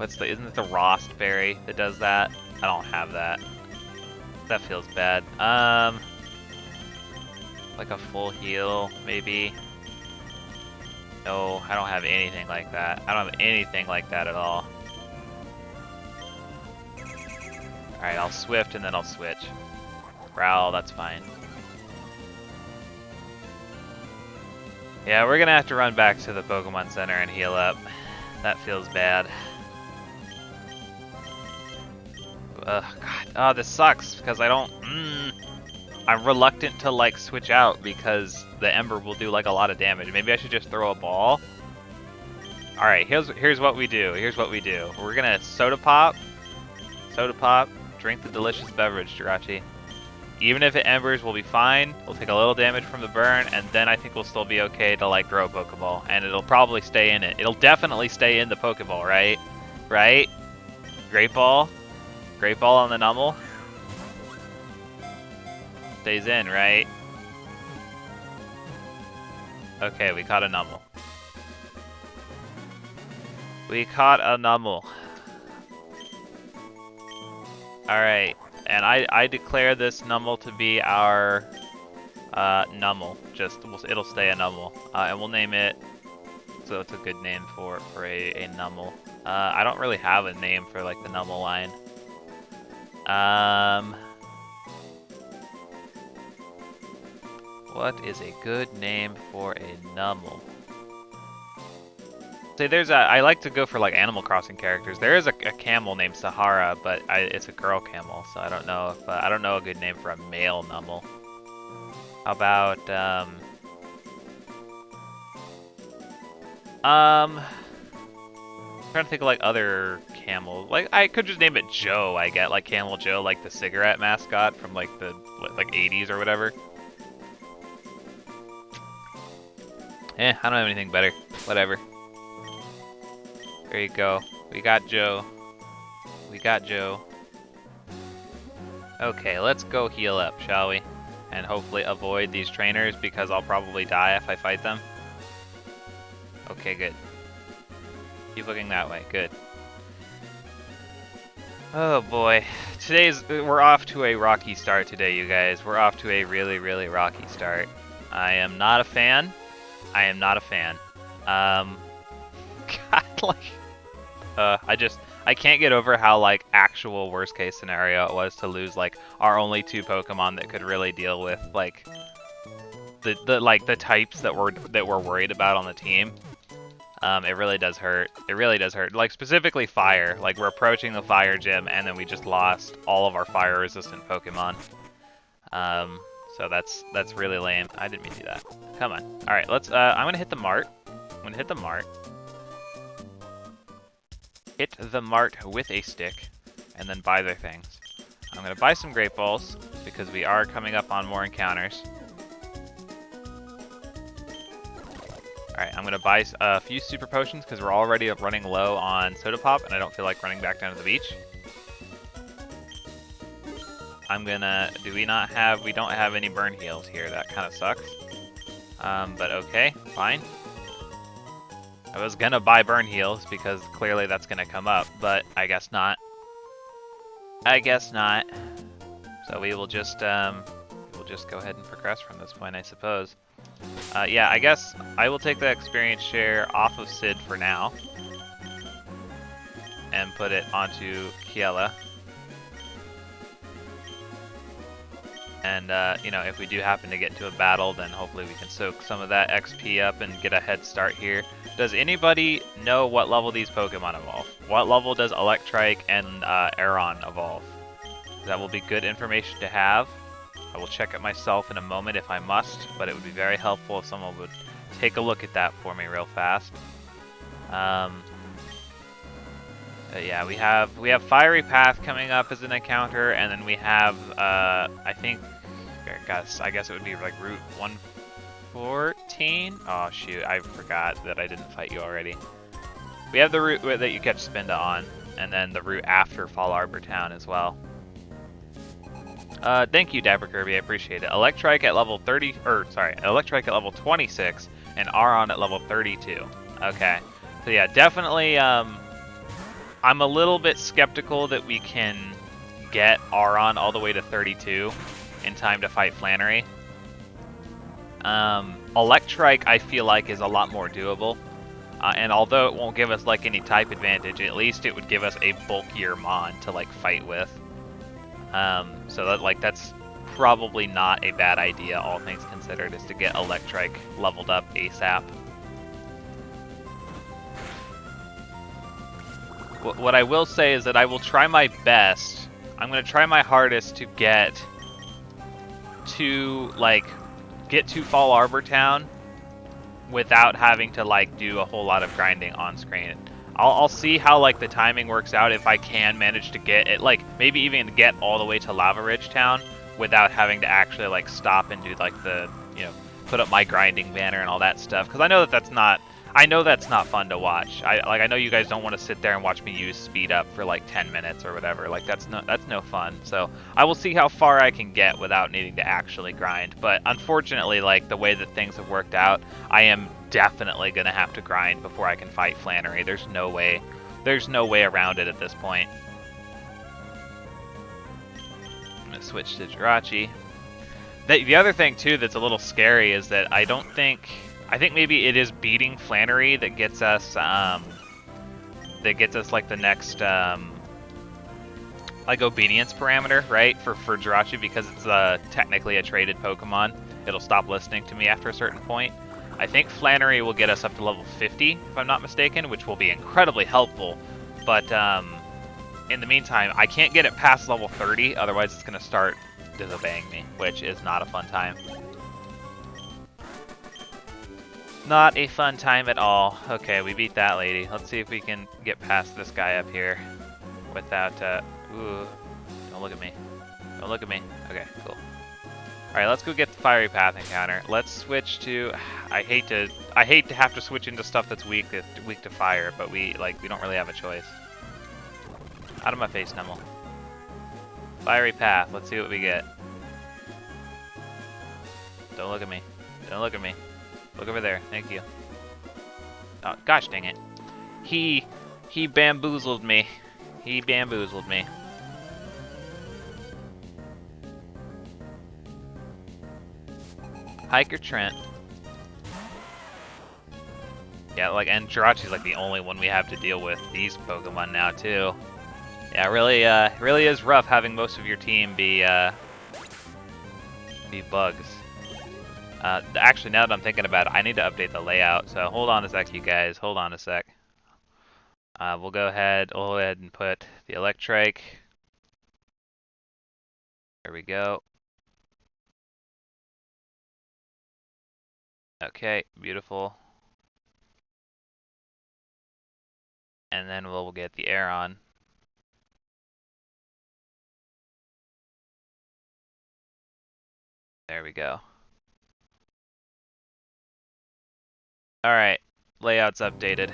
isn't it the Rost berry that does that? I don't have that. That feels bad. Like a full heal, maybe? No, I don't have anything like that. I don't have anything like that at all. Alright, I'll Swift and then I'll switch. Growl, that's fine. Yeah, we're gonna have to run back to the Pokemon Center and heal up. That feels bad. Ugh, God. Oh, this sucks because I don't... I'm reluctant to, like, switch out because the Ember will do, like, a lot of damage. Maybe I should just throw a ball? Alright, here's what we do. Here's what we do. We're gonna Soda Pop. Soda Pop. Drink the delicious beverage, Jirachi. Even if it embers, we'll be fine. We'll take a little damage from the burn, and then I think we'll still be okay to, like, throw a Pokeball. And it'll probably stay in it. It'll definitely stay in the Pokeball, right? Right? Great Ball? Great Ball on the Numel? Stays in, right? Okay, we caught a Numel. We caught a Numel. Alright, and I declare this Numel to be our Numel. It'll stay a Numel. And we'll name it, so it's a good name for a Numel. I don't really have a name for, like, the Numel line. What is a good name for a Numel? See, I like to go for, like, Animal Crossing characters. There is a camel named Sahara, but it's a girl camel, so I don't know if I don't know a good name for a male Numel. How about I'm trying to think of, like, other camels. Like, I could just name it Joe. I get, like, Camel Joe, like the cigarette mascot from, like, the 80s or whatever. I don't have anything better. Whatever. There you go. We got Joe. We got Joe. Okay, let's go heal up, shall we? And hopefully avoid these trainers because I'll probably die if I fight them. Okay, good. Keep looking that way. Good. Oh boy. We're off to a rocky start today, you guys. We're off to a really, really rocky start. I am not a fan. I am not a fan. God, like, I can't get over how, like, actual worst case scenario it was to lose, like, our only two Pokemon that could really deal with, like, the types that we're worried about on the team. It really does hurt. It really does hurt. Like, specifically Fire. Like, we're approaching the Fire Gym, and then we just lost all of our fire-resistant Pokemon. So that's really lame. I didn't mean to do that. Come on. All right, let's. I'm gonna hit the Mart. I'm gonna hit the Mart. Hit the Mart with a stick, and then buy their things. I'm gonna buy some Great Balls because we are coming up on more encounters. Alright, I'm gonna buy a few Super Potions because we're already running low on Soda Pop, and I don't feel like running back down to the beach. I'm gonna... we don't have any burn heals here. That kind of sucks. But okay, fine. I was gonna buy burn heals because clearly that's gonna come up, but I guess not. I guess not. So we will just go ahead and progress from this point, I suppose. Yeah, I guess I will take the experience share off of Sid for now and put it onto Kiela. And, you know, if we do happen to get into a battle, then hopefully we can soak some of that XP up and get a head start here. Does anybody know what level these Pokemon evolve? What level does Electrike and Aeron evolve? That will be good information to have. I will check it myself in a moment if I must, but it would be very helpful if someone would take a look at that for me real fast. Yeah, we have Fiery Path coming up as an encounter, and then we have I guess it would be like Route 114. Oh shoot, I forgot that I didn't fight you already. We have the route that you catch Spinda on, and then the route after Fallarbor Town as well. Thank you, Dapper Kirby, I appreciate it. Electrike at level Electrike at level 26, and Aron at level 32. Okay, so yeah, definitely I'm a little bit skeptical that we can get Auron all the way to 32 in time to fight Flannery. Electrike, I feel like, is a lot more doable. And although it won't give us like any type advantage, at least it would give us a bulkier mon to like fight with. So that that's probably not a bad idea, all things considered, is to get Electrike leveled up ASAP. What I will say is that I will try my best. I'm gonna try my hardest to get to Fallarbor Town without having to do a whole lot of grinding on screen. I'll see how the timing works out if I can manage to get it, maybe even get all the way to Lava Ridge Town without having to actually stop and do the put up my grinding banner and all that stuff, because I know that's not fun to watch. I know you guys don't want to sit there and watch me use speed up for 10 minutes or whatever. That's no fun. So I will see how far I can get without needing to actually grind. But unfortunately, the way that things have worked out, I am definitely gonna have to grind before I can fight Flannery. There's no way around it at this point. I'm gonna switch to Jirachi. The other thing too that's a little scary is that I think maybe it is beating Flannery that gets us the next obedience parameter, right? For Jirachi, because it's technically a traded Pokemon. It'll stop listening to me after a certain point. I think Flannery will get us up to level 50, if I'm not mistaken, which will be incredibly helpful. But in the meantime, I can't get it past level 30, otherwise it's gonna start disobeying me, which is not a fun time. Not a fun time at all. Okay, we beat that lady. Let's see if we can get past this guy up here without, ooh, don't look at me. Don't look at me. Okay, cool. Alright, let's go get the Fiery Path encounter. Let's switch to, I hate to have to switch into stuff that's weak to fire, but we don't really have a choice. Out of my face, Nummel. Fiery Path, let's see what we get. Don't look at me. Don't look at me. Look over there. Thank you. Oh, gosh dang it. He bamboozled me. He bamboozled me. Hiker Trent. Yeah, and Jirachi's the only one we have to deal with these Pokemon now too. Yeah, really is rough having most of your team be bugs. Actually, now that I'm thinking about it, I need to update the layout. So hold on a sec, you guys. Hold on a sec. We'll go ahead and put the Electrike. There we go. Okay, beautiful. And then we'll get the Aeron. There we go. Alright, layout's updated.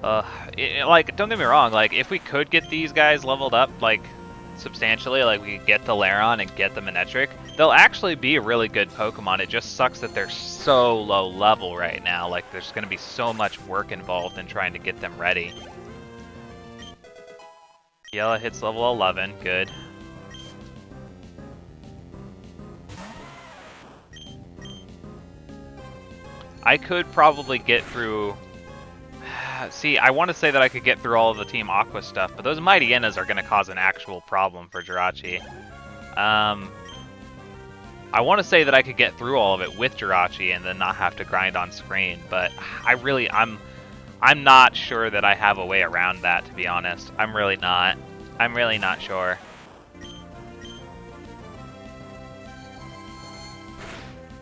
Don't get me wrong, if we could get these guys leveled up, substantially, we could get the Lairon and get the Manectric, they'll actually be a really good Pokemon. It just sucks that they're so low level right now. There's gonna be so much work involved in trying to get them ready. Yellow hits level 11, good. I could probably get through... See, I want to say that I could get through all of the Team Aqua stuff, but those Mighty Hyenas are going to cause an actual problem for Jirachi. I want to say that I could get through all of it with Jirachi and then not have to grind on screen, but I'm not sure that I have a way around that, to be honest. I'm really not sure.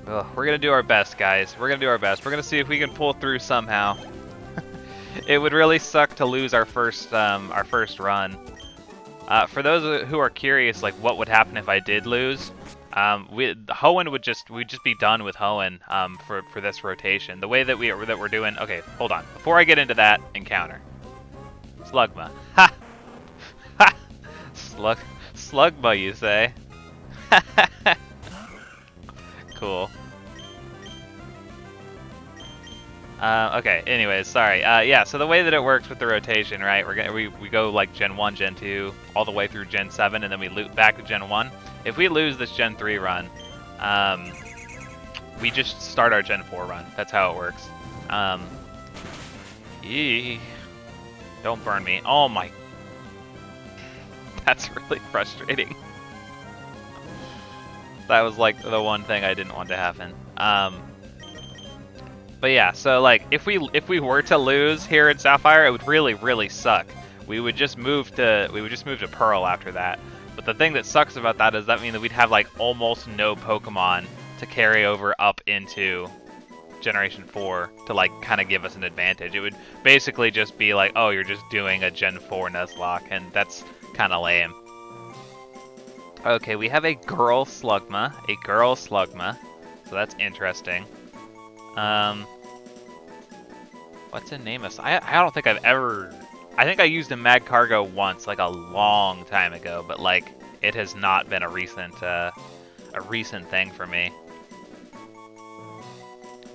Ugh, we're gonna do our best, guys. We're gonna do our best. We're gonna see if we can pull through somehow. It would really suck to lose our first run. For those who are curious, what would happen if I did lose? Hoenn would just be done with Hoenn for this rotation. The way that we're doing. Okay, hold on. Before I get into that encounter, Slugma. Ha! Ha! Slugma, you say? Cool. Okay, anyways, sorry. Yeah, so the way that it works with the rotation, right, we go like Gen 1, Gen 2, all the way through Gen 7, and then we loop back to Gen 1. If we lose this Gen 3 run, we just start our Gen 4 run. That's how it works. Don't burn me. Oh my... That's really frustrating. That was like the one thing I didn't want to happen. But yeah, so like if we were to lose here at Sapphire, it would really suck. We would just move to Pearl after that. But the thing that sucks about that is that means that we'd have like almost no Pokemon to carry over up into Generation 4 to like kind of give us an advantage. It would basically just be like, oh, you're just doing a Gen 4 Nuzlocke, and that's kind of lame. Okay, we have a girl Slugma, so that's interesting. What's a name of? I don't think I've ever. I think I used a Mag Cargo once, like a long time ago, but like it has not been a recent thing for me.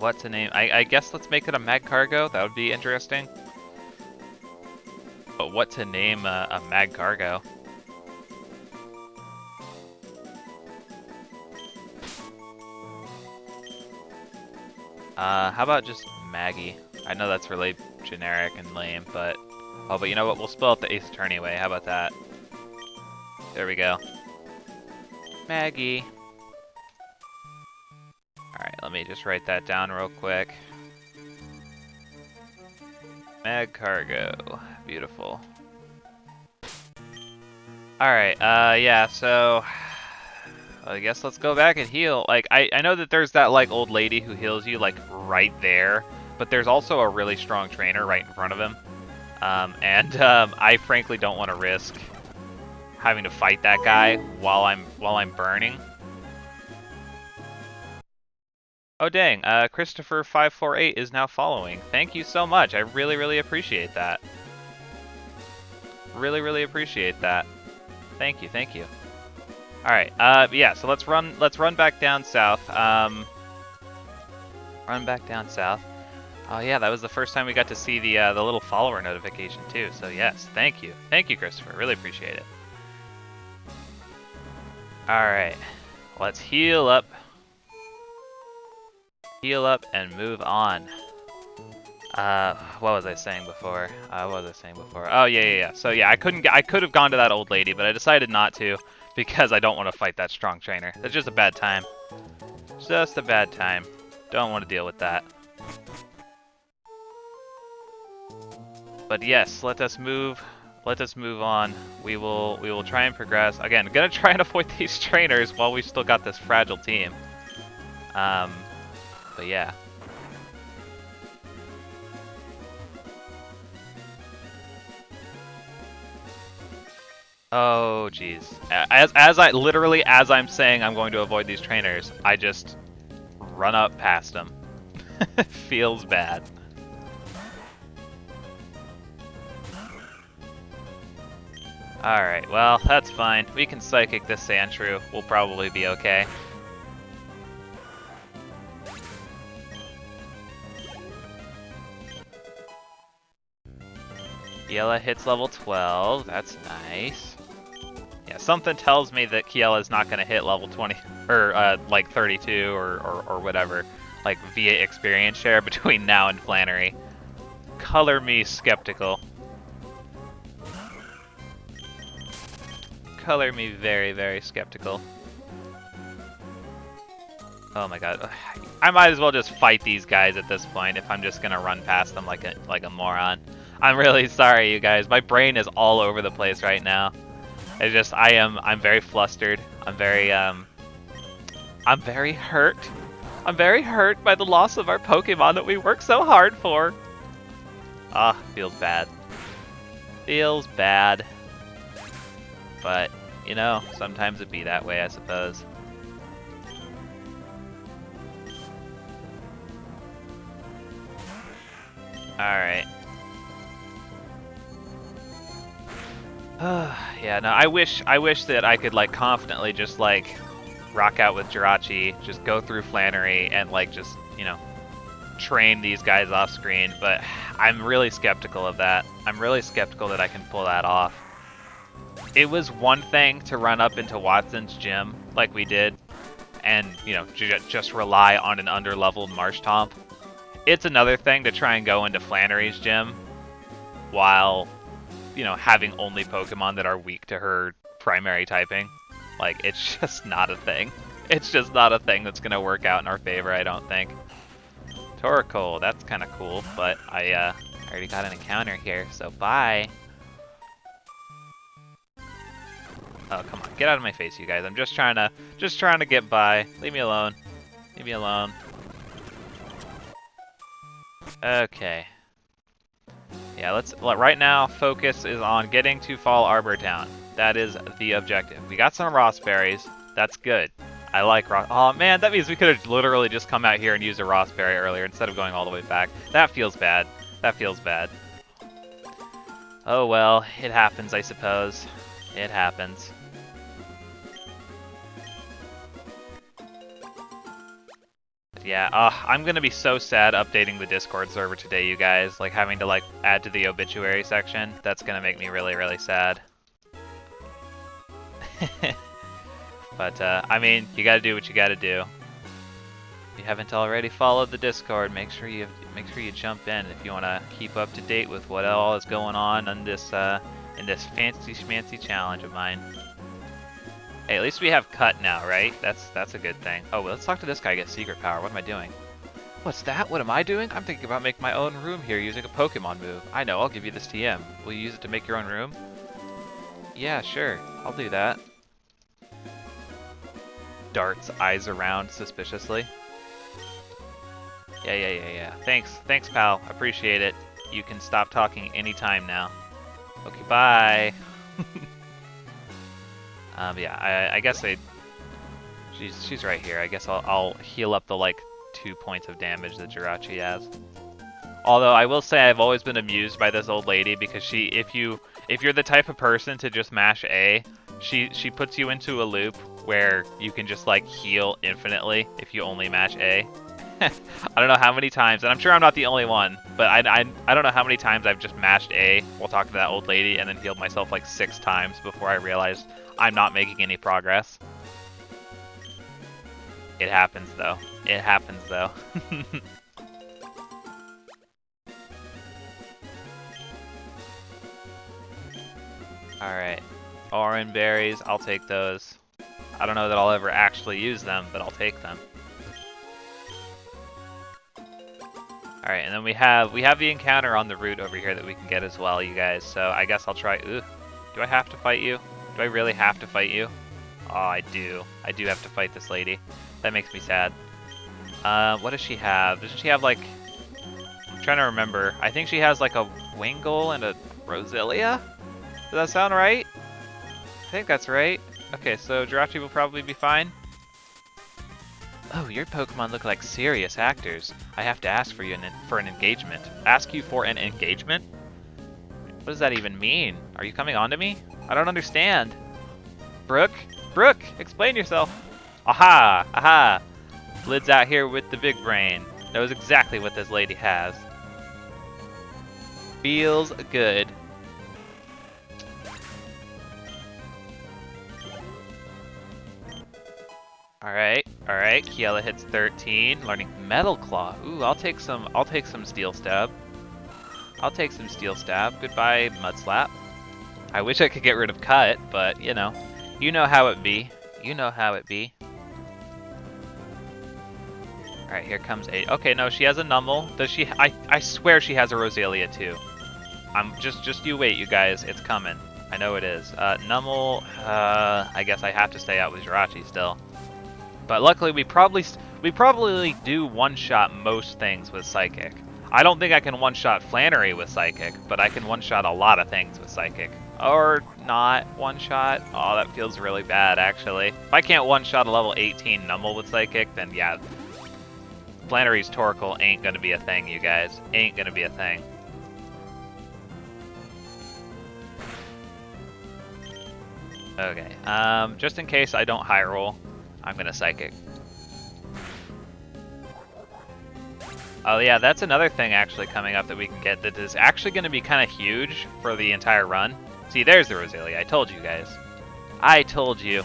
What's a name? I guess let's make it a Mag Cargo. That would be interesting. But what to name a Mag Cargo? How about just Maggie? I know that's really generic and lame, but... Oh, but you know what? We'll spell it the Ace Attorney way. How about that? There we go. Maggie. Alright, let me just write that down real quick. Mag Cargo. Beautiful. Alright, yeah, so... I guess let's go back and heal. Like, I know that there's that, like, old lady who heals you, like, right there. But there's also a really strong trainer right in front of him. I frankly don't want to risk having to fight that guy while I'm burning. Oh dang, Christopher548 is now following. Thank you so much. I really appreciate that. Really appreciate that. Thank you. All right. Yeah. So let's run back down south. Run back down south. Oh yeah, that was the first time we got to see the little follower notification too. So yes, thank you, Christopher. Really appreciate it. All right, let's heal up. Heal up and move on. What was I saying before? Oh yeah. So yeah, I could have gone to that old lady, but I decided not to because I don't want to fight that strong trainer. That's just a bad time. Just a bad time. Don't want to deal with that. But yes, let us move on. We will try and progress. Again, gonna try and avoid these trainers while we still got this fragile team. But yeah. Oh jeez. As I'm saying I'm going to avoid these trainers, I just run up past them. Feels bad. Alright, well, that's fine. We can Psychic this Sandshrew. We'll probably be okay. Kiela hits level 12. That's nice. Yeah, something tells me that Kiela's not going to hit level 20, or like 32 or whatever, like via experience share between now and Flannery. Color me skeptical. Color me very skeptical. Oh my god. I might as well just fight these guys at this point if I'm just gonna run past them like a moron. I'm really sorry, you guys. My brain is all over the place right now. It's just I'm very flustered. I'm very hurt. I'm very hurt by the loss of our Pokemon that we worked so hard for. Ah, feels bad. Feels bad. But, you know, sometimes it be that way, I suppose. Alright. Yeah, no, I wish that I could, like, confidently just, like, rock out with Jirachi, just go through Flannery, and, like, just, you know, train these guys off screen, but I'm really skeptical of that. I'm really skeptical that I can pull that off. It was one thing to run up into Watson's gym like we did, and, you know, just rely on an under-leveled Marshtomp. It's another thing to try and go into Flannery's gym while, you know, having only Pokemon that are weak to her primary typing. Like, it's just not a thing. It's just not a thing that's gonna work out in our favor, I don't think. Torkoal, that's kind of cool, but I already got an encounter here, so bye. Oh, come on, get out of my face, you guys. I'm just trying to get by. Leave me alone. Leave me alone. Okay. Yeah, right now, focus is on getting to Fallarbor Town. That is the objective. We got some Ross berries. That's good. I like Ross. Oh man, that means we could have literally just come out here and used a Ross berry earlier instead of going all the way back. That feels bad. That feels bad. Oh well, it happens, I suppose. It happens. Yeah, I'm gonna be so sad updating the Discord server today, you guys. Like, having to, like, add to the obituary section. That's gonna make me really, really sad. But, I mean, you gotta do what you gotta do. If you haven't already followed the Discord, make sure you jump in if you wanna keep up to date with what all is going on in this fancy schmancy challenge of mine. Hey, at least we have cut now, right? That's a good thing. Oh, well, let's talk to this guy, get secret power. What am I doing? What's that? What am I doing? I'm thinking about making my own room here using a Pokemon move. I know, I'll give you this TM. Will you use it to make your own room? Yeah, sure. I'll do that. Darts eyes around suspiciously. Yeah. Thanks, pal. Appreciate it. You can stop talking anytime now. Okay, bye. Yeah, I guess she's right here. I guess I'll heal up the, like, 2 points of damage that Jirachi has. Although I will say I've always been amused by this old lady because if you're the type of person to just mash A, she puts you into a loop where you can just, like, heal infinitely if you only mash A. I don't know how many times, and I'm sure I'm not the only one, but I don't know how many times I've just mashed A while talking to that old lady and then healed myself like 6 times before I realized I'm not making any progress. It happens though. It happens though. Alright. Orange berries, I'll take those. I don't know that I'll ever actually use them, but I'll take them. Alright, and then we have the encounter on the route over here that we can get as well, you guys. So I guess I'll try. Ooh, do I have to fight you? Do I really have to fight you? Oh, I do. I do have to fight this lady. That makes me sad. What does she have? Doesn't she have, like... I'm trying to remember. I think she has, like, a Wingull and a Roselia? Does that sound right? I think that's right. Okay, so Jirachi will probably be fine. Oh, your Pokemon look like serious actors. I have to ask for you for an engagement. Ask you for an engagement? What does that even mean? Are you coming on to me? I don't understand. Brooke? Brooke, explain yourself. Aha! Aha! Lid's out here with the big brain. Knows exactly what this lady has. Feels good. Alright, Kiela hits 13, learning Metal Claw. Ooh, I'll take some Steel Stab. I'll take some Steel Stab. Goodbye, Mud Slap. I wish I could get rid of Cut, but you know how it be. You know how it be. Alright, here comes a... Okay, no, she has a Numble. Does she... I swear she has a Roselia too. Just you wait, you guys. It's coming. I know it is. Numble, I guess I have to stay out with Jirachi still. But luckily, we probably do one-shot most things with Psychic. I don't think I can one-shot Flannery with Psychic, but I can one-shot a lot of things with Psychic. Or not one-shot. Oh, that feels really bad, actually. If I can't one-shot a level 18 Numble with Psychic, then yeah. Flannery's Torkoal ain't gonna be a thing, you guys. Ain't gonna be a thing. Okay, just in case I don't high roll, I'm gonna Psychic. Oh yeah, that's another thing actually coming up that we can get that is actually going to be kind of huge for the entire run. See, there's the Roselia. I told you guys. I told you.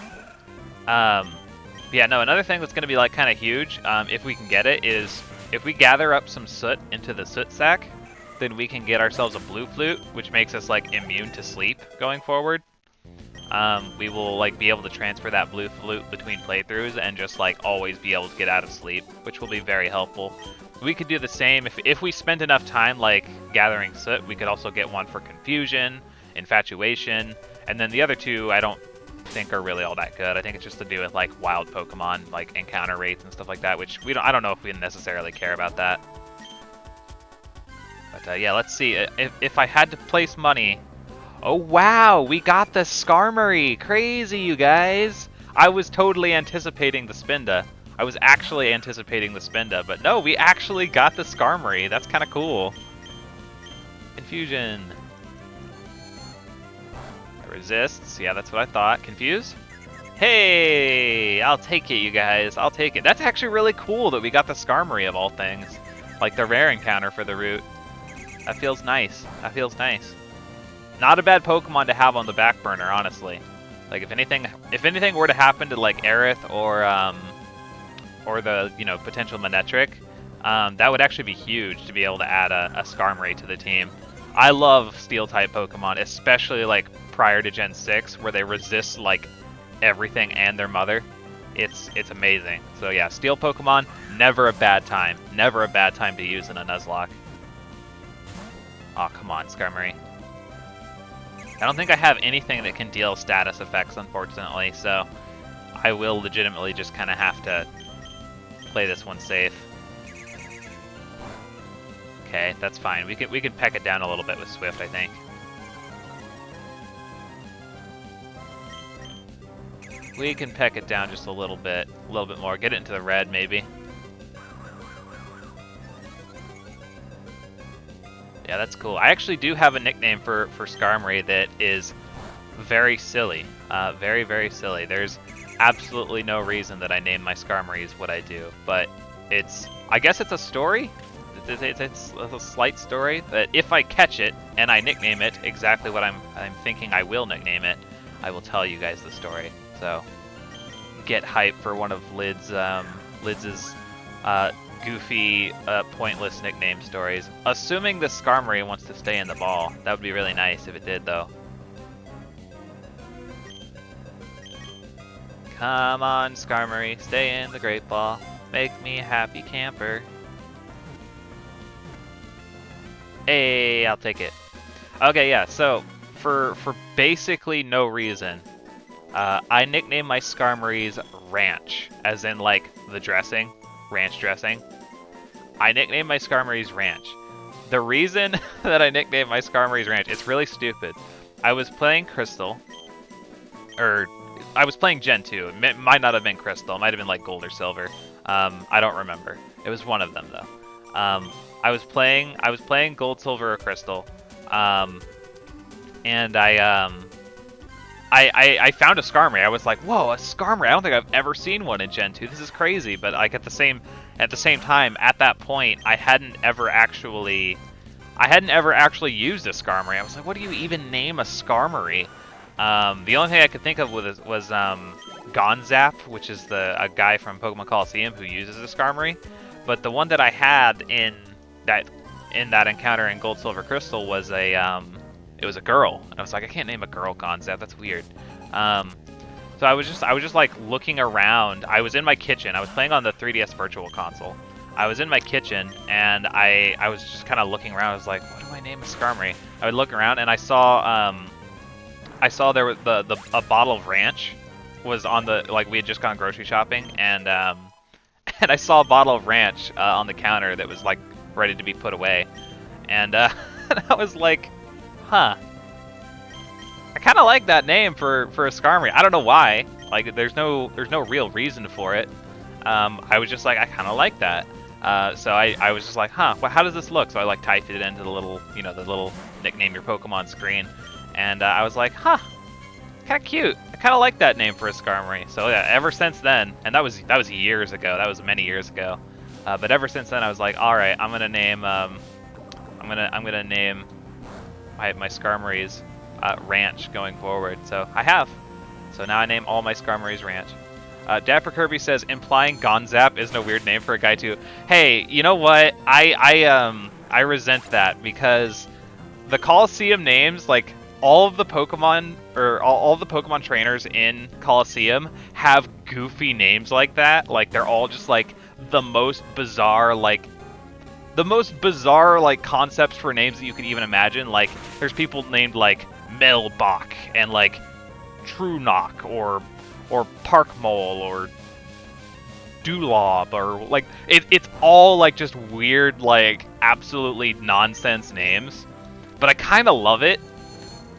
Yeah, no, another thing that's going to be like kind of huge, if we can get it, is if we gather up some soot into the soot sack, then we can get ourselves a blue flute, which makes us like immune to sleep going forward. We will like be able to transfer that blue flute between playthroughs and just like always be able to get out of sleep, which will be very helpful. We could do the same if we spend enough time like gathering soot. We could also get one for confusion, infatuation, and then the other two I don't think are really all that good. I think it's just to do with like wild Pokemon, like encounter rates and stuff like that, which I don't know if we necessarily care about that. But yeah, let's see. If I had to place money, oh wow, we got the Skarmory! Crazy, you guys! I was totally anticipating the Spinda. I was actually anticipating the Spinda, but no, we actually got the Skarmory. That's kind of cool. Confusion. Resists. Yeah, that's what I thought. Confuse? Hey! I'll take it, you guys. I'll take it. That's actually really cool that we got the Skarmory of all things. Like the rare encounter for the route. That feels nice. That feels nice. Not a bad Pokemon to have on the back burner, honestly. Like if anything were to happen to like Aerith or the, you know, potential Manectric, that would actually be huge to be able to add a Skarmory to the team. I love Steel-type Pokemon, especially like prior to Gen 6, where they resist like everything and their mother. It's amazing. So yeah, Steel Pokemon, never a bad time. Never a bad time to use in a Nuzlocke. Oh, come on, Skarmory. I don't think I have anything that can deal status effects, unfortunately, so I will legitimately just kind of have to play this one safe. Okay, that's fine. We can peck it down a little bit with Swift, I think. We can peck it down just a little bit more. Get it into the red, maybe. Yeah, that's cool. I actually do have a nickname for Skarmory that is very silly. Very, very silly. There's absolutely no reason that I name my Skarmories what I do, but I guess it's a story. It's a slight story that if I catch it and I nickname it exactly what I'm thinking I will nickname it, I will tell you guys the story. So get hype for one of Lidz's goofy, pointless nickname stories. Assuming the Skarmory wants to stay in the ball. That would be really nice if it did, though. Come on, Skarmory, stay in the Great Ball. Make me a happy camper. Hey, I'll take it. Okay, yeah, so for basically no reason, I nicknamed my Skarmories Ranch, as in like the dressing, ranch dressing. I nicknamed my Skarmories Ranch. The reason that I nicknamed my Skarmories Ranch, it's really stupid. I was playing Crystal, or I was playing Gen 2. It might not have been Crystal. It might have been like Gold or Silver. I don't remember. It was one of them though. I was playing Gold, Silver, or Crystal, and I found a Skarmory. I was like, whoa, a Skarmory! I don't think I've ever seen one in Gen 2. This is crazy. But like at the same time, at that point, I hadn't ever actually used a Skarmory. I was like, what do you even name a Skarmory? The only thing I could think of was Gonzap, which is a guy from Pokemon Coliseum who uses a Skarmory. But the one that I had in that encounter in Gold, Silver, Crystal was it was a girl. And I was like, I can't name a girl Gonzap. That's weird. So I was just like looking around. I was in my kitchen. I was playing on the 3DS Virtual Console. I was in my kitchen and I was just kind of looking around. I was like, what do I name a Skarmory? I would look around and I saw there was a bottle of Ranch was on we had just gone grocery shopping and I saw a bottle of Ranch on the counter that was like ready to be put away, and I was like, huh. I kind of like that name for a Skarmory. I don't know why. Like, there's no real reason for it. I was just like, I kind of like that. So I was just like, huh. Well, how does this look? So I like typed it into the little nickname your Pokemon screen, and I was like, huh. Kind of cute. I kind of like that name for a Skarmory. So yeah, ever since then, and that was years ago. That was many years ago. But ever since then, I was like, all right, I'm gonna name my Skarmory's ranch going forward. So I have. So now I name all my Skarmory's ranch. Dapper Kirby says implying Gonzap isn't a weird name for a guy too. Hey, you know what? I resent that because the Coliseum names, like all of the Pokemon or all of the Pokemon trainers in Coliseum have goofy names like that. Like they're all just like the most bizarre concepts for names that you could even imagine. Like there's people named like Melbach and like Trunok or Park Mole or Dulob or like it's all like just weird, like absolutely nonsense names. But I kind of love it.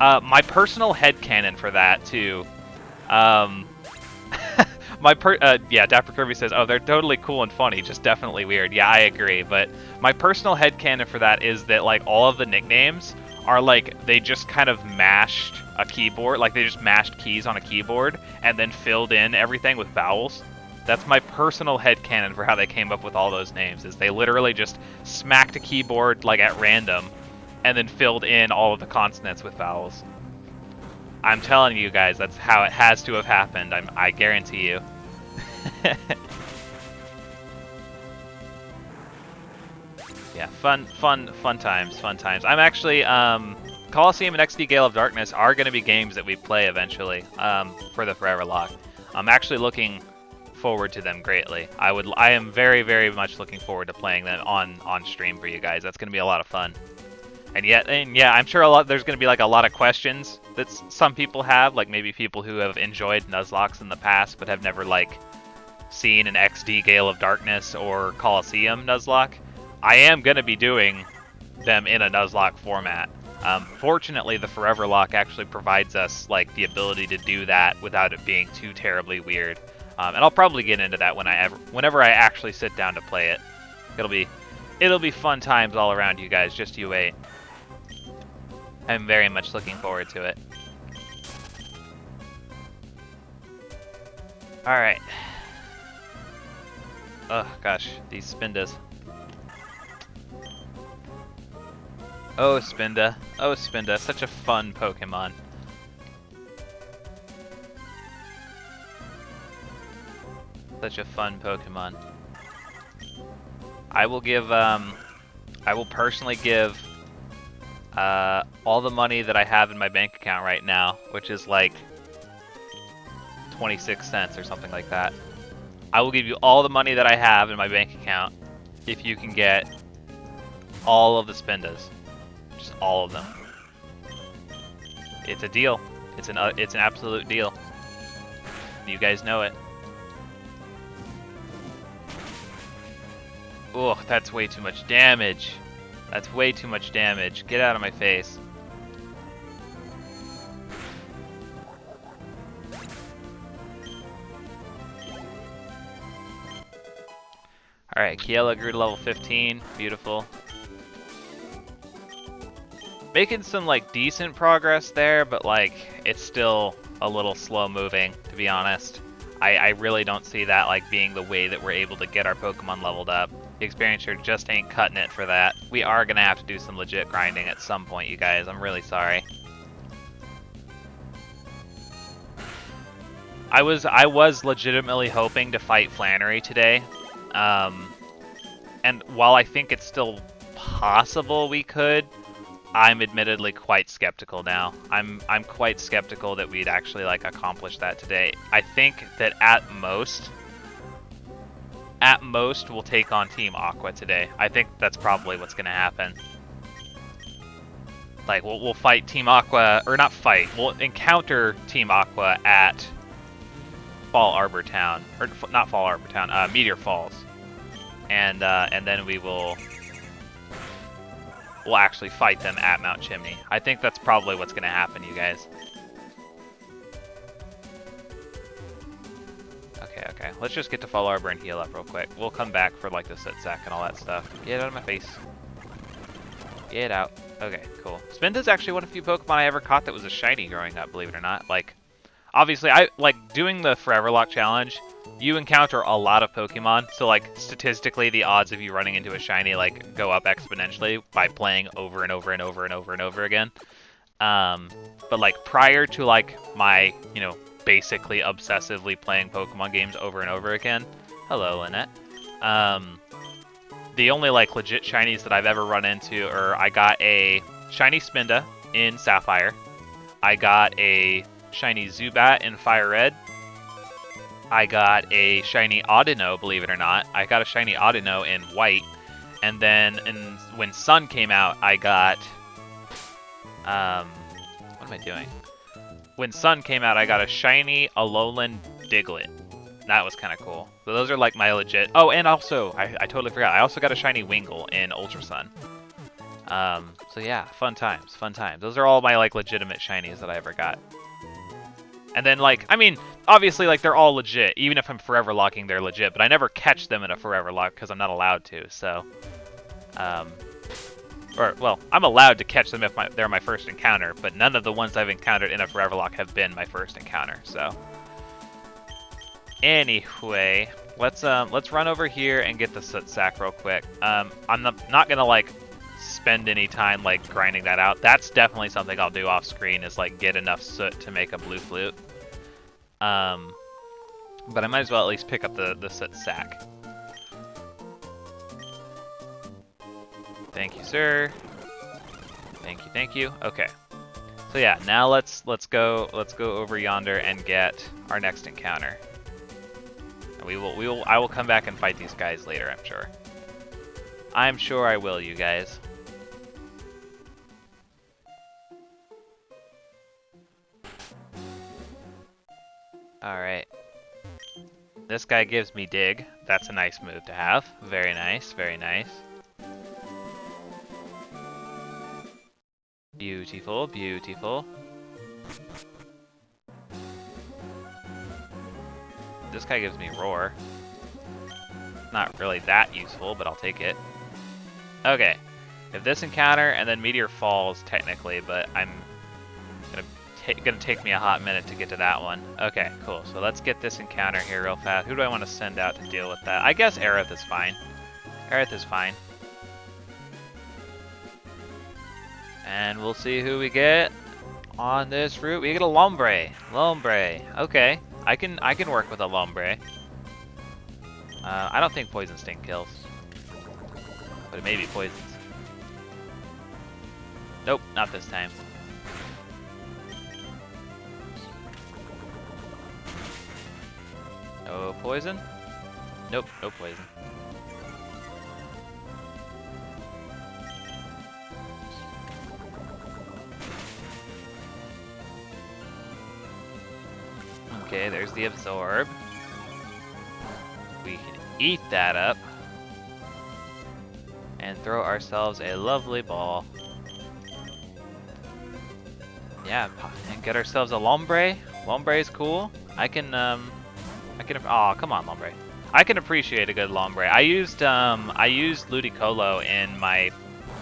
My personal headcanon for that too. Yeah, Dapper Kirby says, oh, they're totally cool and funny, just definitely weird. Yeah, I agree. But my personal headcanon for that is that like all of the nicknames are like they just kind of mashed a keyboard, like they just mashed keys on a keyboard and then filled in everything with vowels. That's my personal headcanon for how they came up with all those names, is they literally just smacked a keyboard like at random and then filled in all of the consonants with vowels. I'm telling you guys, that's how it has to have happened. I guarantee you. Yeah, fun times. I'm actually, Coliseum and XD Gale of Darkness are going to be games that we play eventually, for the Foreverlocke. I'm actually looking forward to them greatly. I am very, very much looking forward to playing them on stream for you guys. That's going to be a lot of fun. And yeah, I'm sure there's going to be like a lot of questions that some people have, like maybe people who have enjoyed Nuzlocke in the past but have never like seen an XD Gale of Darkness or Coliseum Nuzlocke. I am going to be doing them in a Nuzlocke format. Fortunately, the Foreverlocke actually provides us like the ability to do that without it being too terribly weird. And I'll probably get into that whenever I actually sit down to play it. It'll be fun times all around, you guys. Just you wait. I'm very much looking forward to it. Alright. Oh gosh, these Spindas. Oh Spinda, such a fun Pokemon. Such a fun Pokemon. I will personally give all the money that I have in my bank account right now, which is like 26 cents or something like that. I will give you all the money that I have in my bank account if you can get all of the Spindas. Just all of them. It's a deal. It's an absolute deal. You guys know it. Oh, that's way too much damage. That's way too much damage. Get out of my face. Alright, Kiela grew to level 15. Beautiful. Making some, like, decent progress there, but, like, it's still a little slow moving, to be honest. I really don't see that, like, being the way that we're able to get our Pokemon leveled up. The experience here just ain't cutting it for that. We are gonna have to do some legit grinding at some point, you guys. I'm really sorry. I was legitimately hoping to fight Flannery today. And while I think it's still possible we could, I'm admittedly quite skeptical now. I'm quite skeptical that we'd actually like accomplish that today. I think that at most we'll take on Team Aqua today. I think that's probably what's gonna happen. Like we'll fight Team Aqua, or not fight. We'll encounter Team Aqua at Fallarbor Town, or not Fallarbor Town, Meteor Falls, and then we'll actually fight them at Mount Chimney. I think that's probably what's gonna happen, you guys. Okay. Let's just get to Fallarbor and heal up real quick. We'll come back for like the sit sack and all that stuff. Get out of my face. Get out. Okay, cool. Spinda's actually one of the few Pokemon I ever caught that was a shiny growing up, believe it or not. Like, obviously, I like doing the Foreverlocke challenge you encounter a lot of Pokemon, so like statistically the odds of you running into a shiny like go up exponentially by playing over and over and over and over and over again. But like prior to like my, you know, basically obsessively playing Pokemon games over and over again. Hello, Lynette. The only like legit shinies that I've ever run into are I got a shiny Spinda in Sapphire. I got a shiny Zubat in Fire Red. I got a shiny Audino, believe it or not. I got a shiny Audino in White. And then when Sun came out, I got... what am I doing? When Sun came out, I got a shiny Alolan Diglett. That was kind of cool. So those are like my legit... Oh, and also, I totally forgot. I also got a shiny Wingull in Ultra Sun. So yeah, fun times, fun times. Those are all my like legitimate shinies that I ever got. And then like, I mean, obviously like they're all legit. Even if I'm forever locking, they're legit. But I never catch them in a forever lock because I'm not allowed to. So, or well, I'm allowed to catch them if they're my first encounter. But none of the ones I've encountered in a forever lock have been my first encounter. So, anyway, let's run over here and get the soot sack real quick. I'm not gonna like spend any time like grinding that out. That's definitely something I'll do off screen, is like get enough soot to make a blue flute. But I might as well at least pick up the soot sack. Thank you, sir. Thank you. Okay. So yeah, now let's go over yonder and get our next encounter. And I will come back and fight these guys later, I'm sure. I'm sure I will, you guys. Alright. This guy gives me dig. That's a nice move to have. Very nice, very nice. Beautiful, beautiful. This guy gives me roar. Not really that useful, but I'll take it. Okay. If this encounter and then Meteor Falls, technically, but I'm gonna take me a hot minute to get to that one. Okay, cool. So let's get this encounter here real fast. Who do I want to send out to deal with that? I guess Aerith is fine. Aerith is fine. And we'll see who we get on this route. We get a Lombre. Lombre. Okay. I can work with a Lombre. I don't think Poison Sting kills. But it may be poisons. Nope, not this time. No poison? Nope, no poison. Okay, there's the absorb. We can eat that up. And throw ourselves a lovely ball. Yeah, and get ourselves a Lombre. Lombre is cool. I can, oh, come on, Lombre. I can appreciate a good Lombre. I used Ludicolo in my,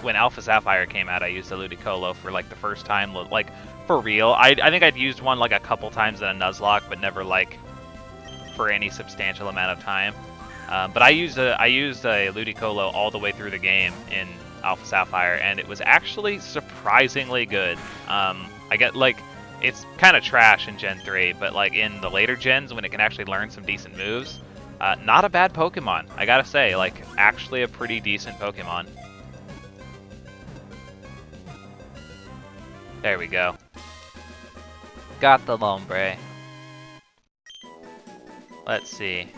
when Alpha Sapphire came out, I used a Ludicolo for like the first time, like for real. I think I'd used one like a couple times in a Nuzlocke, but never like for any substantial amount of time. But I used a Ludicolo all the way through the game in Alpha Sapphire, and it was actually surprisingly good. I get like, it's kind of trash in Gen 3, but like in the later gens when it can actually learn some decent moves, not a bad Pokemon. I gotta say, like actually a pretty decent Pokemon. There we go. Got the Lombre. Let's see.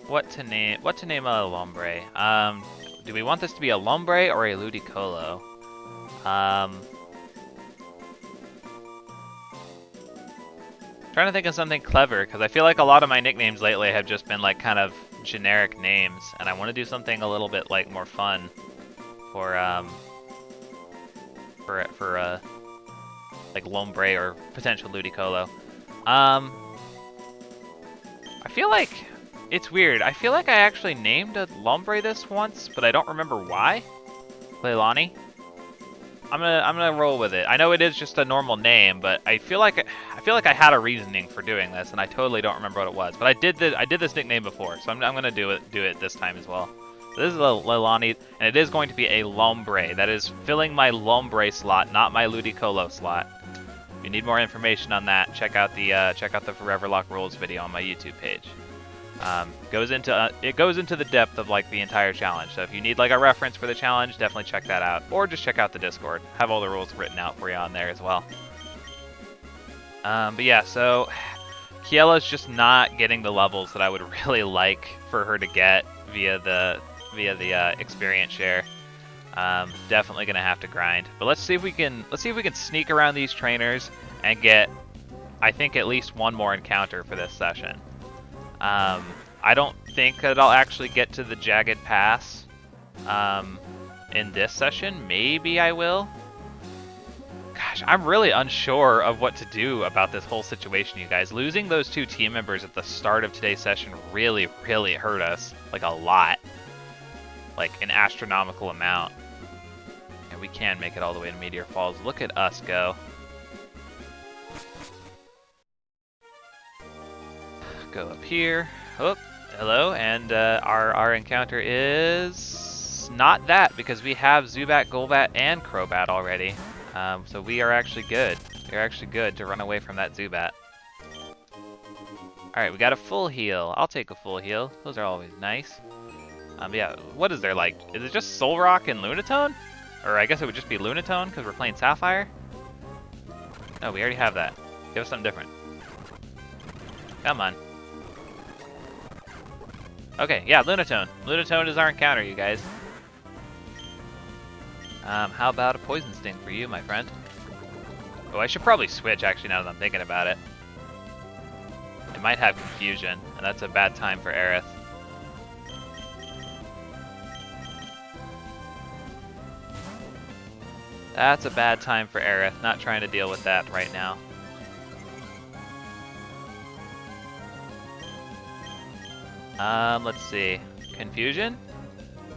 What to name a Lombre? Do we want this to be a Lombre or a Ludicolo? Trying to think of something clever, because I feel like a lot of my nicknames lately have just been like kind of generic names, and I want to do something a little bit like more fun for like Lombre or potential Ludicolo. I feel like it's weird. I feel like I actually named a Lombre this once, but I don't remember why. Leilani? I'm gonna roll with it. I know it is just a normal name, but I feel like I had a reasoning for doing this, and I totally don't remember what it was. But I did this nickname before, so I'm gonna do it this time as well. So this is Leilani, and it is going to be a Lombre. That is filling my Lombre slot, not my Ludicolo slot. If you need more information on that, check out the Foreverlocke rules video on my YouTube page. It goes into the depth of like the entire challenge. So if you need like a reference for the challenge, definitely check that out, or just check out the Discord. Have all the rules written out for you on there as well. But yeah, so Kiela's just not getting the levels that I would really like for her to get via the experience share. Definitely gonna have to grind. But let's see if we can sneak around these trainers and get, I think, at least one more encounter for this session. I don't think that I'll actually get to the Jagged Pass in this session. Maybe I will. Gosh, I'm really unsure of what to do about this whole situation, you guys. Losing those 2 team members at the start of today's session really, really hurt us. Like, a lot. Like, an astronomical amount. And we can make it all the way to Meteor Falls. Look at us go. Go up here. Oh, hello. And our encounter is not that, because we have Zubat, Golbat, and Crobat already. So we are actually good. We are actually good to run away from that Zubat. Alright, we got a full heal. I'll take a full heal. Those are always nice. Yeah, what is there like? Is it just Solrock and Lunatone? Or I guess it would just be Lunatone because we're playing Sapphire? No, we already have that. Give us something different. Come on. Okay, yeah, Lunatone. Lunatone is our encounter, you guys. How about a Poison Sting for you, my friend? Oh, I should probably switch, actually, now that I'm thinking about it. It might have Confusion, and that's a bad time for Aerith. That's a bad time for Aerith. Not trying to deal with that right now. Let's see. Confusion?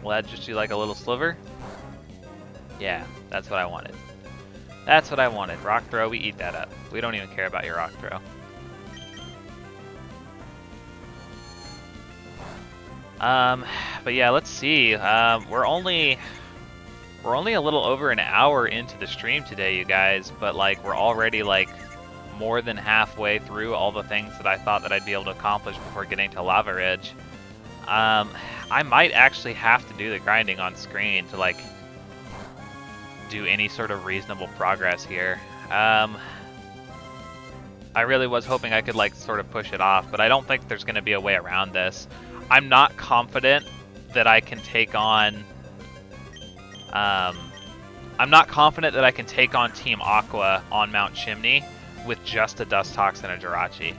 Will that just do like a little sliver? Yeah, that's what I wanted. That's what I wanted. Rock Throw, we eat that up. We don't even care about your Rock Throw. But yeah, let's see. We're only a little over an hour into the stream today, you guys, but like we're already like more than halfway through all the things that I thought that I'd be able to accomplish before getting to Lava Ridge. I might actually have to do the grinding on screen to like do any sort of reasonable progress here. I really was hoping I could like sort of push it off, but I don't think there's going to be a way around this. I'm not confident that I can take on Team Aqua on Mount Chimney with just a Dust Toxin and a Jirachi.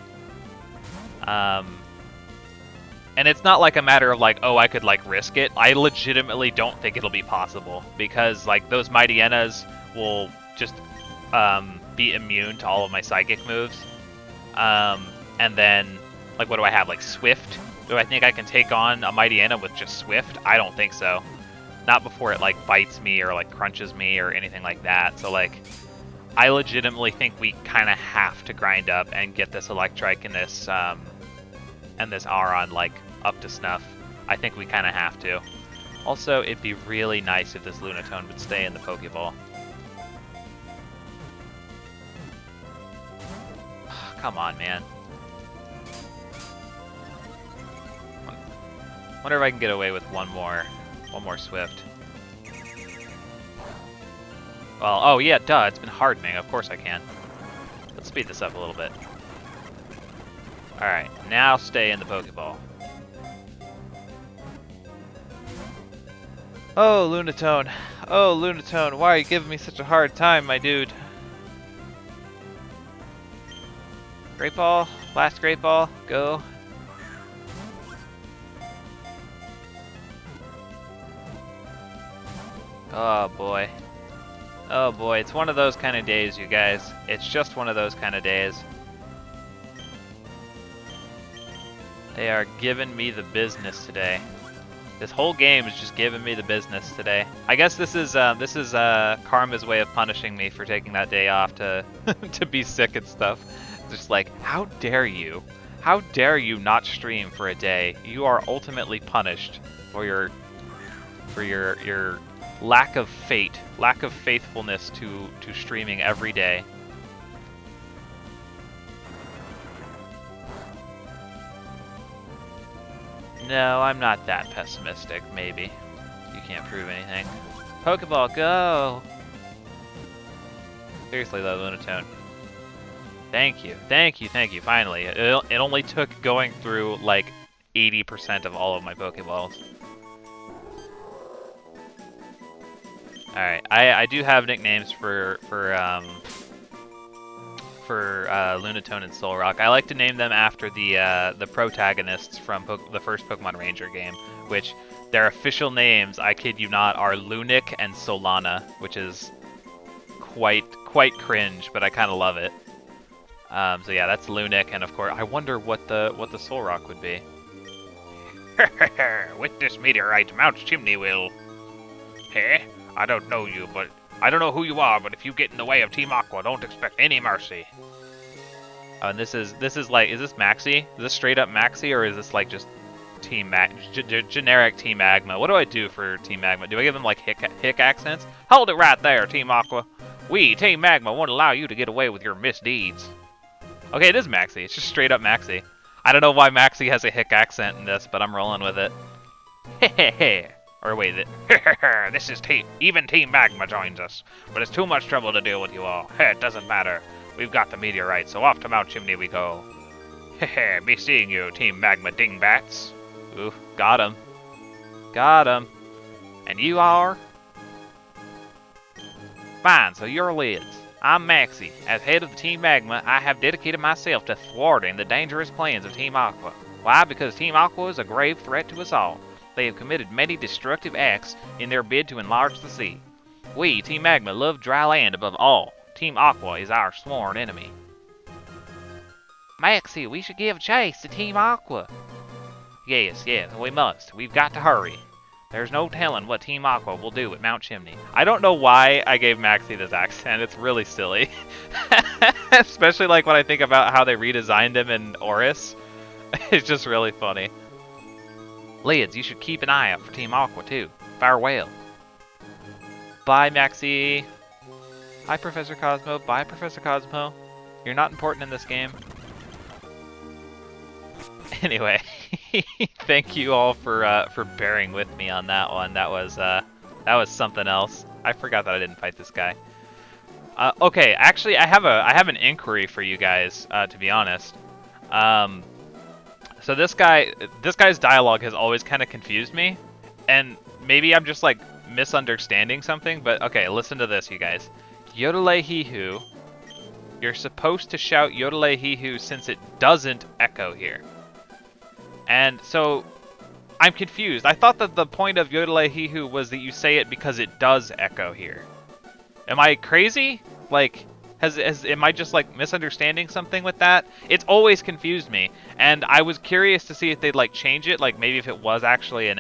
And it's not like a matter of like, oh, I could like risk it. I legitimately don't think it'll be possible because like those Mightyenas will just be immune to all of my psychic moves. And then like what do I have? Like Swift? Do I think I can take on a Mightyena with just Swift? I don't think so. Not before it like bites me or like crunches me or anything like that. So like I legitimately think we kind of have to grind up and get this Electrike and this Aron like up to snuff. I think we kind of have to. Also, it'd be really nice if this Lunatone would stay in the Pokeball. Come on, man. Wonder if I can get away with one more Swift. Well, oh yeah, duh, it's been hardening. Of course I can. Let's speed this up a little bit. Alright, now stay in the Pokeball. Oh, Lunatone. Oh, Lunatone, why are you giving me such a hard time, my dude? Great Ball, last Great Ball, go. Oh boy. Oh boy, it's one of those kind of days, you guys. It's just one of those kind of days. They are giving me the business today. This whole game is just giving me the business today. I guess this is Karma's way of punishing me for taking that day off to to be sick and stuff. Just like, how dare you? How dare you not stream for a day? You are ultimately punished for your lack of faithfulness to streaming every day. No, I'm not that pessimistic, maybe. You can't prove anything. Pokeball, go! Seriously though, Lunatone. Thank you, finally. It only took going through, like, 80% of all of my Pokeballs. Alright, I do have nicknames for Lunatone and Solrock. I like to name them after the protagonists from the first Pokemon Ranger game, which their official names, I kid you not, are Lunar and Solana, which is quite cringe, but I kind of love it. So yeah, that's Lunar, and of course, I wonder what the Solrock would be. With this meteorite, Mount Chimney will. Hey, I don't know you, but I don't know who you are, but if you get in the way of Team Aqua, don't expect any mercy. Oh, and this is like, is this Maxi? Is this straight up Maxi, or is this like just generic Team Magma? What do I do for Team Magma? Do I give them like hick accents? Hold it right there, Team Aqua. We, Team Magma, won't allow you to get away with your misdeeds. Okay, it is Maxi. It's just straight up Maxi. I don't know why Maxi has a hick accent in this, but I'm rolling with it. Hehehe. Or wait, this is even Team Magma joins us, but it's too much trouble to deal with you all. It doesn't matter. We've got the meteorite, so off to Mount Chimney we go. Hehe, be seeing you, Team Magma dingbats. Ooh, got him. Got him. And you are? Fine, so you're Lids. I'm Maxi. As head of the Team Magma, I have dedicated myself to thwarting the dangerous plans of Team Aqua. Why? Because Team Aqua is a grave threat to us all. They have committed many destructive acts in their bid to enlarge the sea. We, Team Magma, love dry land above all. Team Aqua is our sworn enemy. Maxi, we should give chase to Team Aqua. Yes, we must. We've got to hurry. There's no telling what Team Aqua will do at Mount Chimney. I don't know why I gave Maxi this accent. It's really silly. Especially like when I think about how they redesigned him in Oris. It's just really funny. Lids, you should keep an eye out for Team Aqua too. Farewell. Bye, Maxi. Hi, Professor Cosmo. Bye, Professor Cosmo. You're not important in this game. Anyway, thank you all for bearing with me on that one. That was something else. I forgot that I didn't fight this guy. Okay, actually, I have an inquiry for you guys. To be honest, so this guy's dialogue has always kind of confused me, and maybe I'm just like misunderstanding something. But okay, listen to this, you guys. Yodelay hee hoo. You're supposed to shout Yodelay hee hoo since it doesn't echo here. And so, I'm confused. I thought that the point of Yodelay hee hoo was that you say it because it does echo here. Am I crazy? Like, am I just like misunderstanding something with that? It's always confused me, and I was curious to see if they'd like change it, like maybe if it was actually an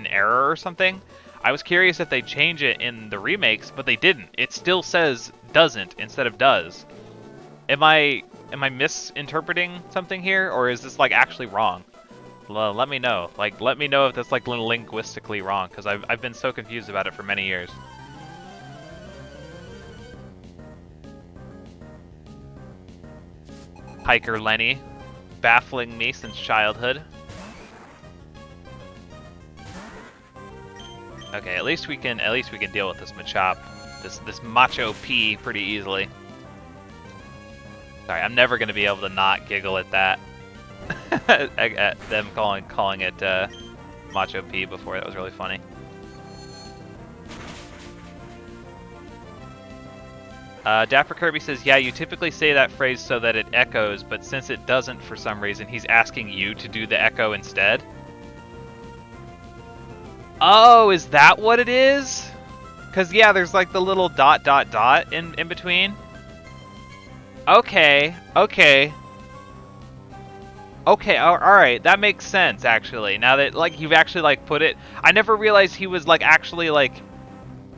error or something. I was curious if they'd change it in the remakes, but they didn't. It still says doesn't instead of does. Am I misinterpreting something here, or is this like actually wrong? Let me know. Like, let me know if that's like linguistically wrong, because I've been so confused about it for many years. Hiker Lenny, baffling me since childhood. Okay, at least we can deal with this Machop, this Macho P pretty easily. Sorry, I'm never gonna be able to not giggle at that. At them calling it Macho P before. That was really funny. Dapper Kirby says, yeah, you typically say that phrase so that it echoes, but since it doesn't for some reason, he's asking you to do the echo instead. Oh, is that what it is? Because, yeah, there's like the little ... in between. Okay. Okay, alright, that makes sense, actually. Now that, like, you've actually, like, put it... I never realized he was, like, actually, like...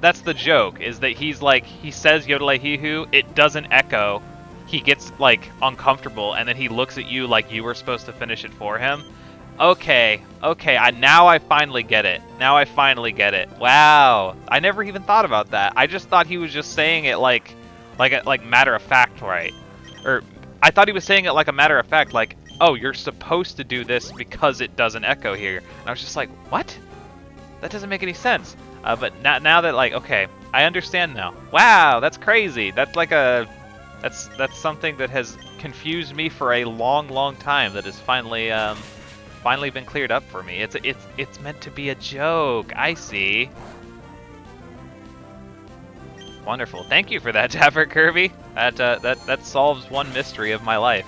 That's the joke, is that he's, like, he says Yodelehihu, it doesn't echo, he gets, like, uncomfortable, and then he looks at you like you were supposed to finish it for him. Okay, now I finally get it. Now I finally get it. Wow, I never even thought about that. I just thought he was just saying it, like matter of fact, right? Or, I thought he was saying it like a matter of fact, like, oh, you're supposed to do this because it doesn't echo here. And I was just like, what? That doesn't make any sense. But now that, like, okay, I understand now. Wow, that's crazy. That's like that's something that has confused me for a long time that has finally been cleared up for me. It's meant to be a joke. I see. Wonderful. Thank you for that, Dapper Kirby. That solves one mystery of my life.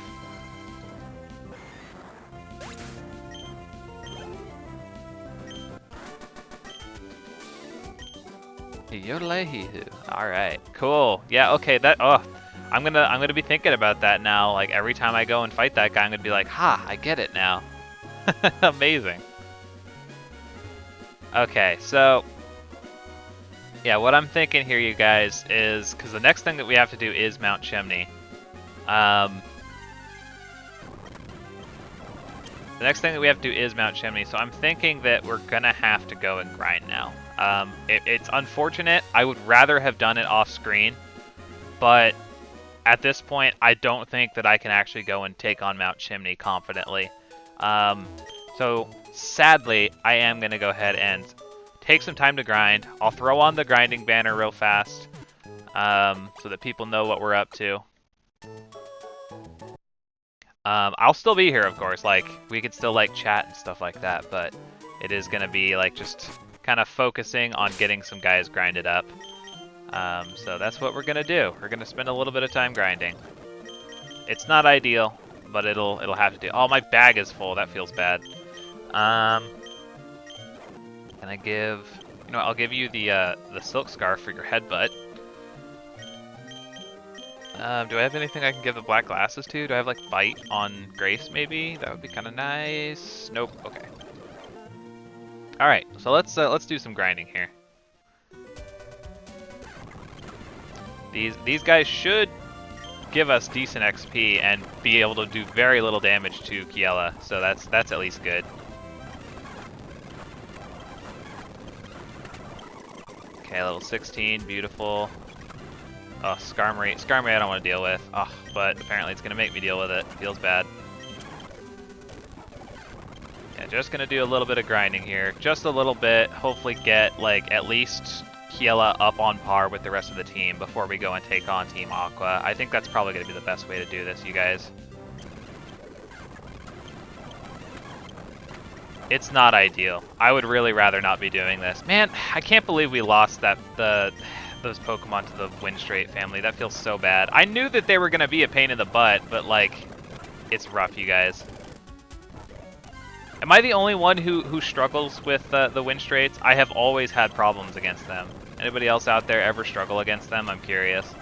Yodelehihu. All right, cool. Yeah, okay. I'm gonna be thinking about that now. Like every time I go and fight that guy, I'm gonna be like, ha, I get it now. Amazing. Okay, so yeah, what I'm thinking here, you guys, is because the next thing that we have to do is Mount Chimney. The next thing that we have to do is Mount Chimney, so I'm thinking that we're gonna have to go and grind now. It's unfortunate. I would rather have done it off screen, but at this point, I don't think that I can actually go and take on Mount Chimney confidently. So sadly, I am gonna go ahead and take some time to grind. I'll throw on the grinding banner real fast, so that people know what we're up to. I'll still be here, of course. Like, we could still, like, chat and stuff like that, but it is gonna be, like, just kind of focusing on getting some guys grinded up. So that's what we're gonna do. We're gonna spend a little bit of time grinding. It's not ideal, but it'll have to do. Oh, my bag is full. That feels bad. Can I give... You know what, I'll give you the silk scarf for your headbutt. Do I have anything I can give the black glasses to? Do I have, like, bite on Grace, maybe? That would be kind of nice. Nope. Okay. All right. So let's do some grinding here. These guys should give us decent XP and be able to do very little damage to Kiela. So that's at least good. Okay, level 16, beautiful. Oh, Skarmory I don't want to deal with. Oh, but apparently it's gonna make me deal with it. Feels bad. Yeah, just gonna do a little bit of grinding here. Just a little bit. Hopefully get, like, at least Kiela up on par with the rest of the team before we go and take on Team Aqua. I think that's probably gonna be the best way to do this, you guys. It's not ideal. I would really rather not be doing this. Man, I can't believe we lost those Pokemon to the Winstrate family. That feels so bad. I knew that they were going to be a pain in the butt, but, like, it's rough, you guys. Am I the only one who struggles with the Winstrates? I have always had problems against them. Anybody else out there ever struggle against them? I'm curious.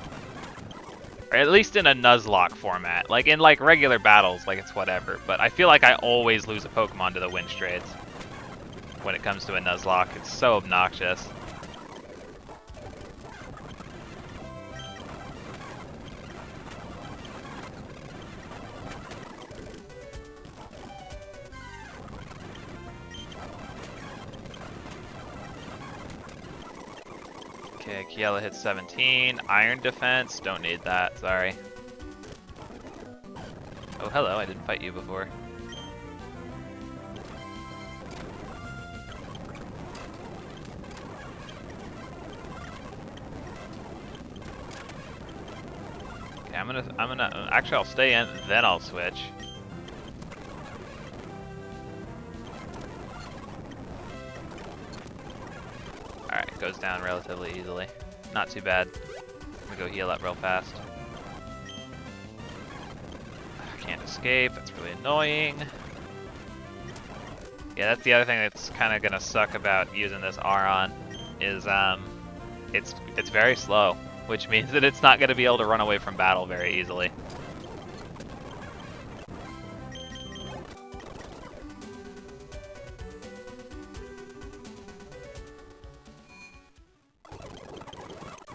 Or at least in a Nuzlocke format. Like, in, like, regular battles, like, it's whatever. But I feel like I always lose a Pokemon to the Winstrates when it comes to a Nuzlocke. It's so obnoxious. Okay, Kiela hits 17. Iron defense, don't need that, sorry. Oh, hello, I didn't fight you before. Okay, I'm gonna, actually I'll stay in, then I'll switch. Alright, goes down relatively easily. Not too bad. I'm gonna go heal up real fast. Can't escape, that's really annoying. Yeah, that's the other thing that's kind of gonna suck about using this Aron, is it's very slow, which means that it's not gonna be able to run away from battle very easily.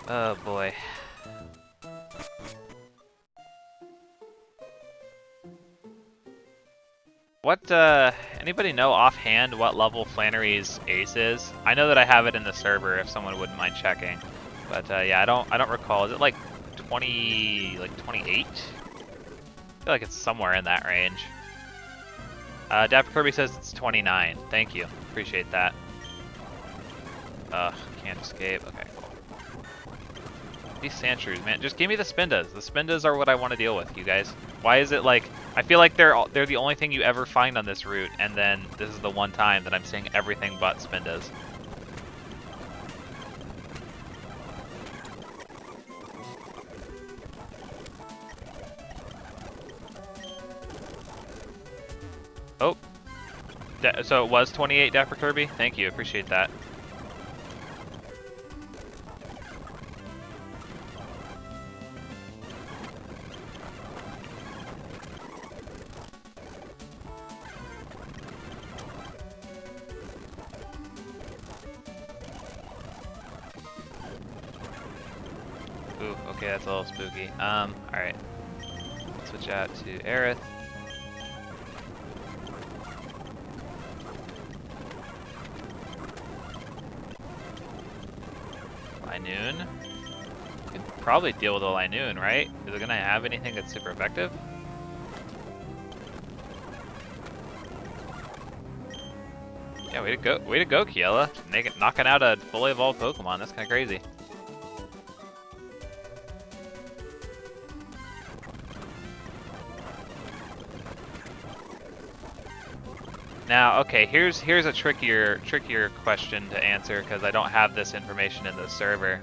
Oh boy. What, anybody know offhand what level Flannery's ace is? I know that I have it in the server if someone wouldn't mind checking. But, yeah, I don't recall. Is it like 20, like 28? I feel like it's somewhere in that range. Dapper Kirby says it's 29. Thank you. Appreciate that. Ugh, can't escape. Okay, cool. These Sandshrews, man. Just give me the Spindas. The Spindas are what I want to deal with, you guys. Why is it like... I feel like they're the only thing you ever find on this route, and then this is the one time that I'm seeing everything but Spindas. Oh. So it was 28, Dapper Kirby? Thank you, appreciate that. Ooh, okay, that's a little spooky. Alright. Switch out to Aerith. Linoon. You can probably deal with a Linoon, right? Is it gonna have anything that's super effective? Yeah, way to go, Kiela. Knocking out a fully evolved Pokemon, that's kinda crazy. Now, okay, here's a trickier question to answer because I don't have this information in the server.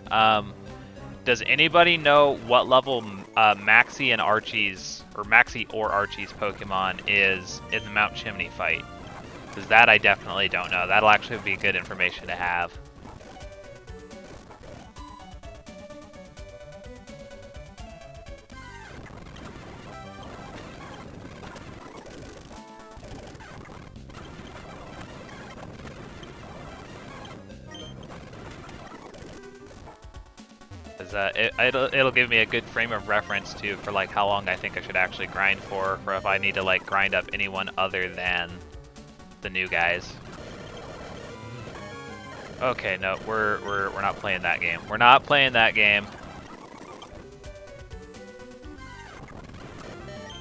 Does anybody know what level Maxie and Archie's, or Maxie or Archie's Pokemon is in the Mount Chimney fight? Because that I definitely don't know. That'll actually be good information to have. It'll give me a good frame of reference too for like how long I think I should actually grind for if I need to like grind up anyone other than the new guys. Okay, no, we're not playing that game. We're not playing that game.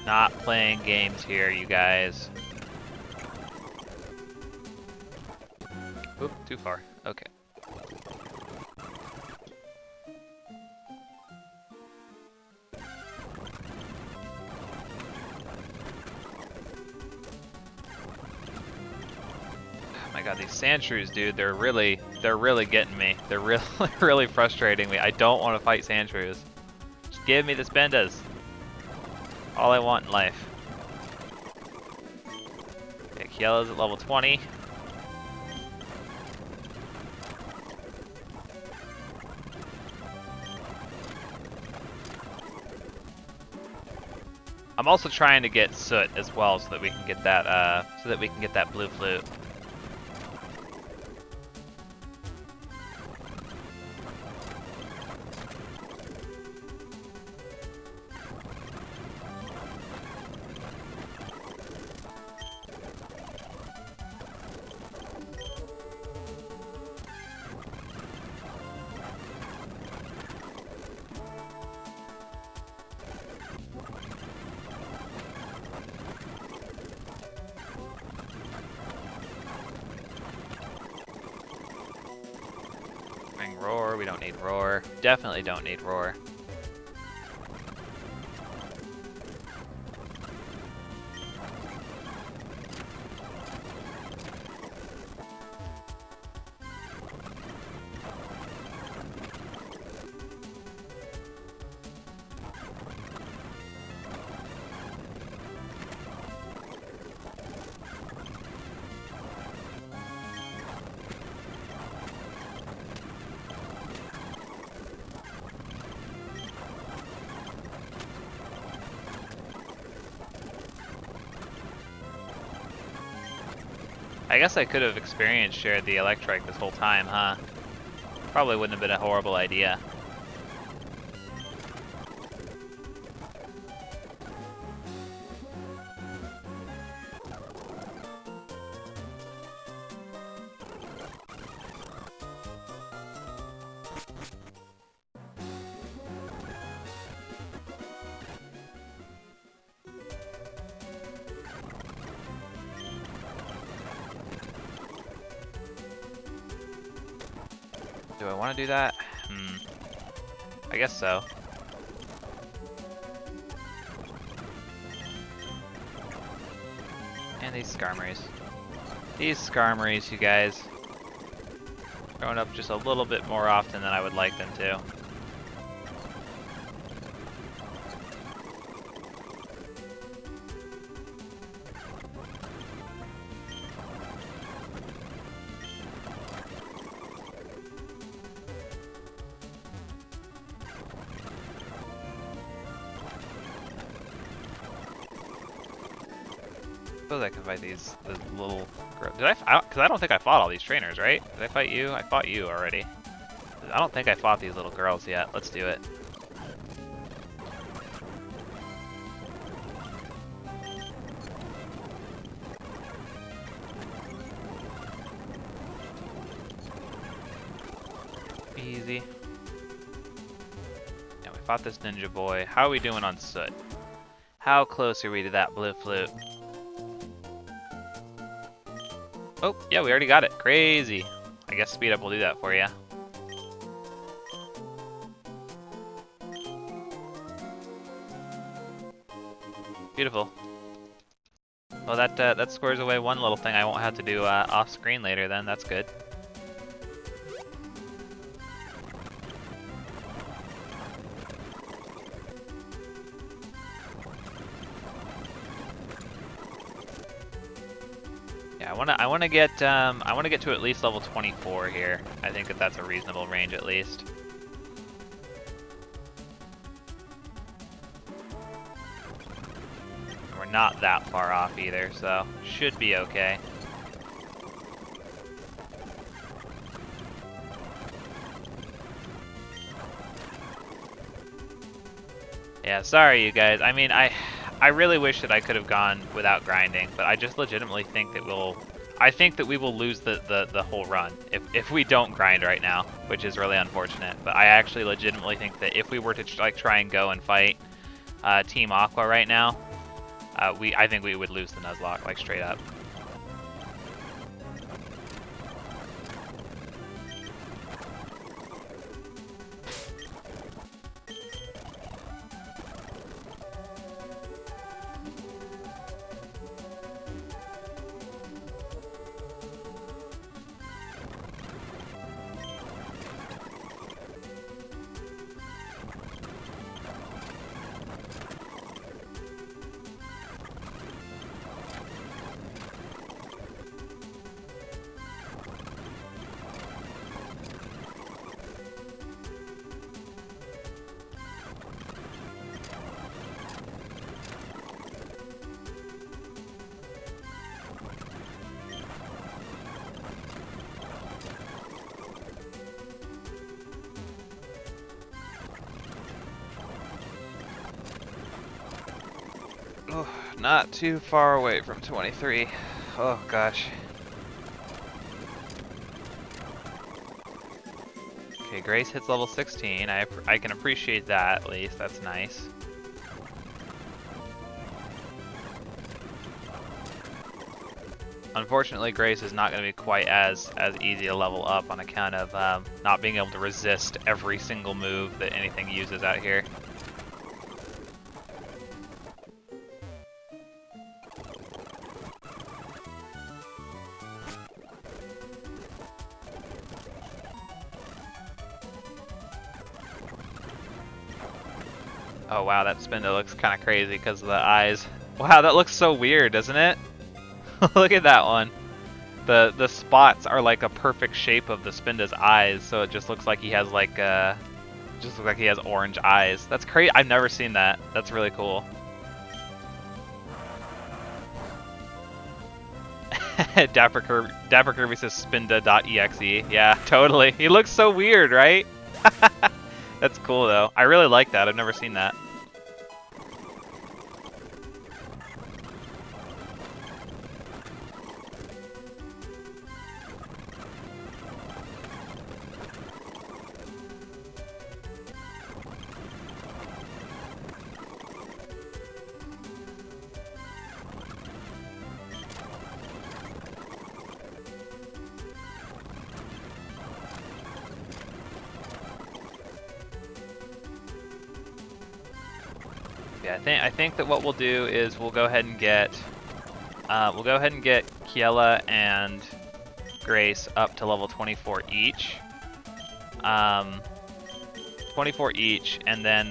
Not playing games here, you guys. Oop, too far. Okay. My god, these Sandshrews, dude, they're really getting me. They're really frustrating me. I don't want to fight Sandshrews. Just give me the Spendas. All I want in life. Okay, Kiela's at level 20. I'm also trying to get Soot as well so that we can get that blue flute. Roar, we don't need Roar. Definitely don't need Roar. I guess I could have experienced shared the Electrike this whole time, huh? Probably wouldn't have been a horrible idea. do I want to do that? I guess so. And these Skarmories. These Skarmories, you guys. Growing up just a little bit more often than I would like them to. I suppose I can fight these little... Did I? Because I don't think I fought all these trainers, right? Did I fight you? I fought you already. I don't think I fought these little girls yet. Let's do it. Easy. Yeah, we fought this ninja boy. How are we doing on soot? How close are we to that blue flute? Oh, yeah, we already got it. Crazy. I guess speed up will do that for you. Beautiful. Well, that squares away one little thing I won't have to do off screen later then. That's good. I want to get to at least level 24 here. I think that's a reasonable range at least. And we're not that far off either, so should be okay. Yeah, sorry you guys. I mean, I really wish that I could have gone without grinding, but I just legitimately think that we will lose the whole run if we don't grind right now, which is really unfortunate. But I actually legitimately think that if we were to try and go and fight Team Aqua right now, I think we would lose the Nuzlocke, like straight up. Oh, not too far away from 23. Oh gosh. Okay, Grace hits level 16. I can appreciate that at least. That's nice. Unfortunately, Grace is not going to be quite as easy to level up on account of not being able to resist every single move that anything uses out here. Oh wow, that Spinda looks kind of crazy because of the eyes. Wow, that looks so weird, doesn't it? Look at that one. The spots are like a perfect shape of the Spinda's eyes, so it just looks like he has like just looks like he has orange eyes. That's crazy. I've never seen that. That's really cool. Dapper Kirby says Spinda.exe. Yeah, totally. He looks so weird, right? That's cool though. I really like that. I've never seen that. Okay, I think that what we'll do is we'll go ahead and get Kiela and Grace up to level 24 each. 24 each, and then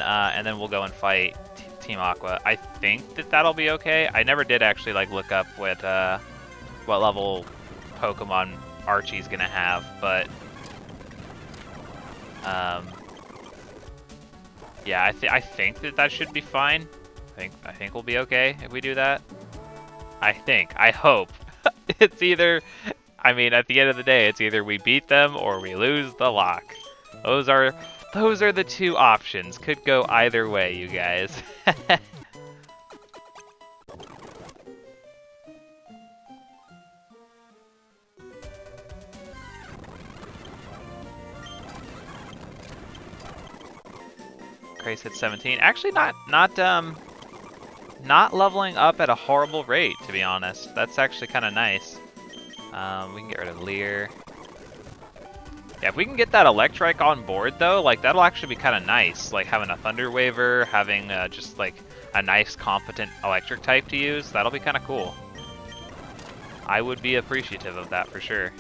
we'll go and fight Team Aqua. I think that that'll be okay. I never did actually like look up what level Pokemon Archie's gonna have, but yeah, I think that should be fine. I think we'll be okay if we do that. I hope. It's either, I mean, at the end of the day, it's either we beat them or we lose the lock. Those are the two options. Could go either way, you guys. Grace hit 17. Actually, not leveling up at a horrible rate, to be honest. That's actually kind of nice. We can get rid of Leer. Yeah, if we can get that Electrike on board, though, like, that'll actually be kind of nice. Like, having a Thunder Waver, having just, like, a nice, competent Electric type to use, that'll be kind of cool. I would be appreciative of that, for sure.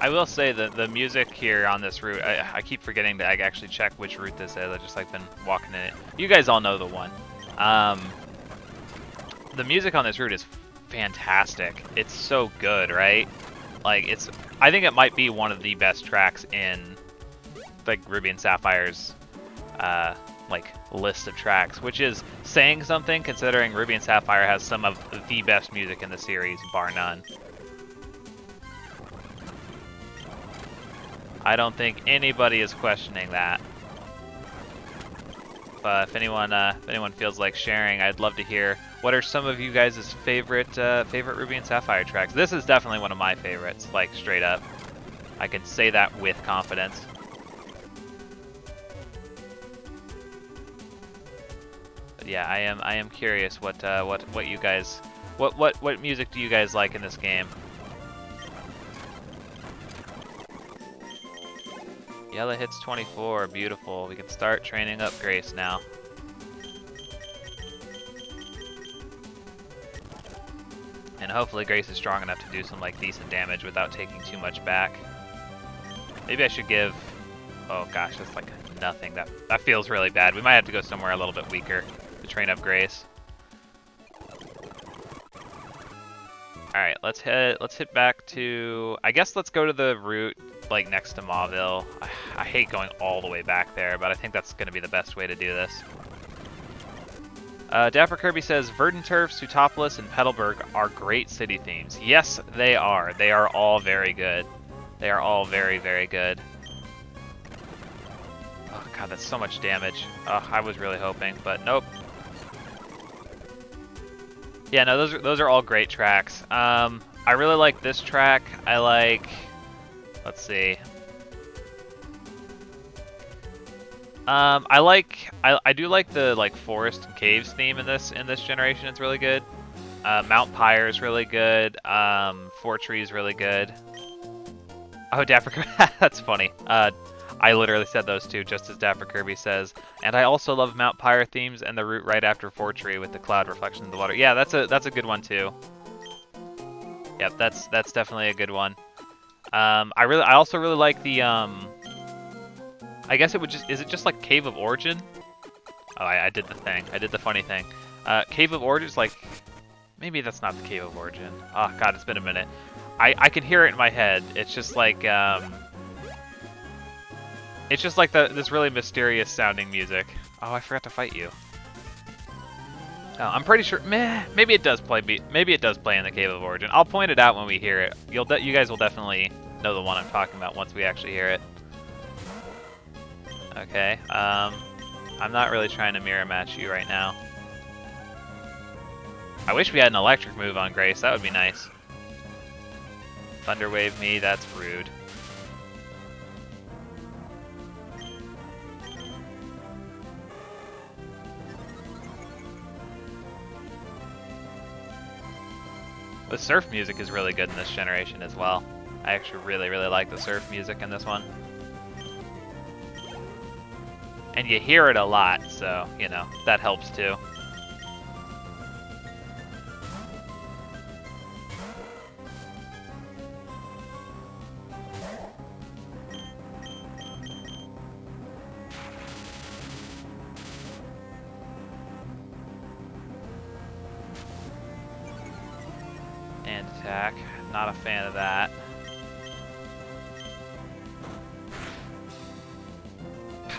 I will say that the music here on this route, I keep forgetting to actually check which route this is. I just like been walking in it. You guys all know the one. The music on this route is fantastic. It's so good, right? Like, I think it might be one of the best tracks in like Ruby and Sapphire's like list of tracks, which is saying something considering Ruby and Sapphire has some of the best music in the series, bar none. I don't think anybody is questioning that. But if anyone feels like sharing, I'd love to hear what are some of you guys' favorite Ruby and Sapphire tracks. This is definitely one of my favorites, like straight up. I can say that with confidence. But yeah, I am curious what you guys what music do you guys like in this game? Yella hits 24, beautiful. We can start training up Grace now. And hopefully Grace is strong enough to do some like decent damage without taking too much back. Maybe I should give, oh gosh, that's like nothing. That feels really bad. We might have to go somewhere a little bit weaker to train up Grace. Alright, let's hit back to, I guess let's go to the route like next to Mauville. I hate going all the way back there, but I think that's going to be the best way to do this. Dapper Kirby says, Verdanturf, Sutopolis, and Petalburg are great city themes. Yes, they are. They are all very good. They are all very, very good. Oh god, that's so much damage. Oh, I was really hoping, but nope. Yeah, no, those are all great tracks. I really like this track. I like, let's see. I do like the like forest and caves theme in this generation. It's really good. Mount Pyre is really good. Fortree is really good. Oh, Dapper Kirby, that's funny. I literally said those two just as Dapper Kirby says. And I also love Mount Pyre themes and the route right after Fortree with the cloud reflection in the water. Yeah, that's a good one too. Yep, that's definitely a good one. I also really like the I guess is it just like Cave of Origin? Oh, I did the thing. I did the funny thing. Cave of Origin is like, maybe that's not the Cave of Origin. Oh god, it's been a minute. I can hear it in my head. It's just like this really mysterious sounding music. Oh, I forgot to fight you. Oh, I'm pretty sure. Maybe it does play. Maybe it does play in the Cave of Origin. I'll point it out when we hear it. You guys will definitely know the one I'm talking about once we actually hear it. Okay, I'm not really trying to mirror match you right now. I wish we had an electric move on Grace, that would be nice. Thunder Wave me, that's rude. The surf music is really good in this generation as well. I actually really like the surf music in this one. And you hear it a lot, so, you know, that helps too. And attack. Not a fan of that.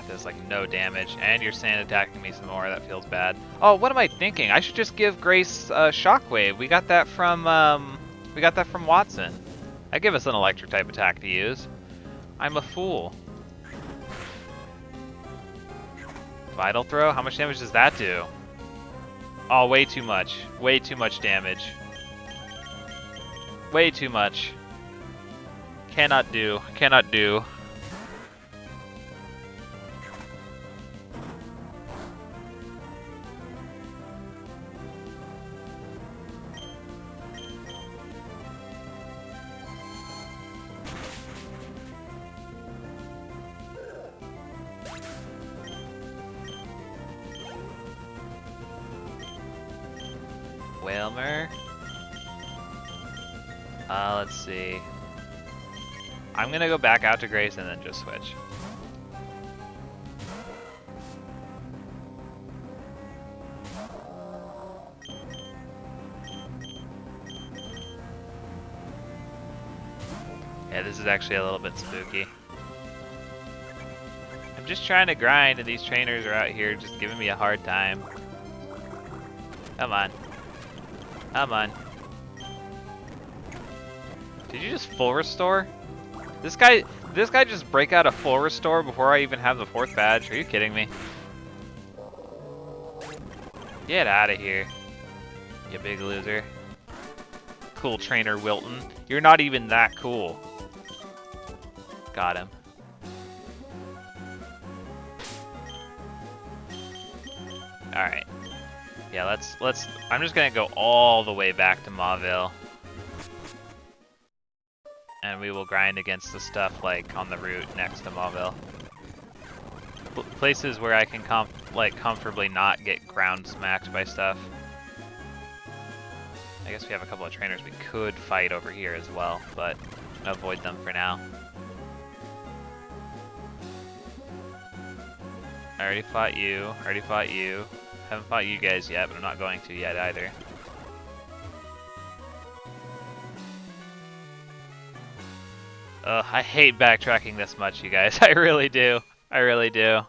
There's like no damage, and you're sand attacking me some more. That feels bad. Oh, what am I thinking? I should just give Grace Shockwave. We got that from Watson. That give us an electric type attack to use. I'm a fool. Vital Throw. How much damage does that do? Oh, way too much. Way too much damage. Way too much. Cannot do. Cannot do. Whismur. Let's see. I'm gonna go back out to Grace and then just switch. Yeah, this is actually a little bit spooky. I'm just trying to grind and these trainers are out here just giving me a hard time. Come on. Come on. Did you just full restore? This guy just break out a full restore before I even have the 4th badge? Are you kidding me? Get out of here, you big loser. Cool trainer Wilton. You're not even that cool. Got him. Alright. Yeah, let's I'm just gonna go all the way back to Mauville. And we will grind against the stuff like on the route next to Mauville. Places where I can comfortably not get ground smacked by stuff. I guess we have a couple of trainers we could fight over here as well, but avoid them for now. I already fought you, already fought you. Haven't fought you guys yet, but I'm not going to yet either. I hate backtracking this much, you guys. I really do. I really do.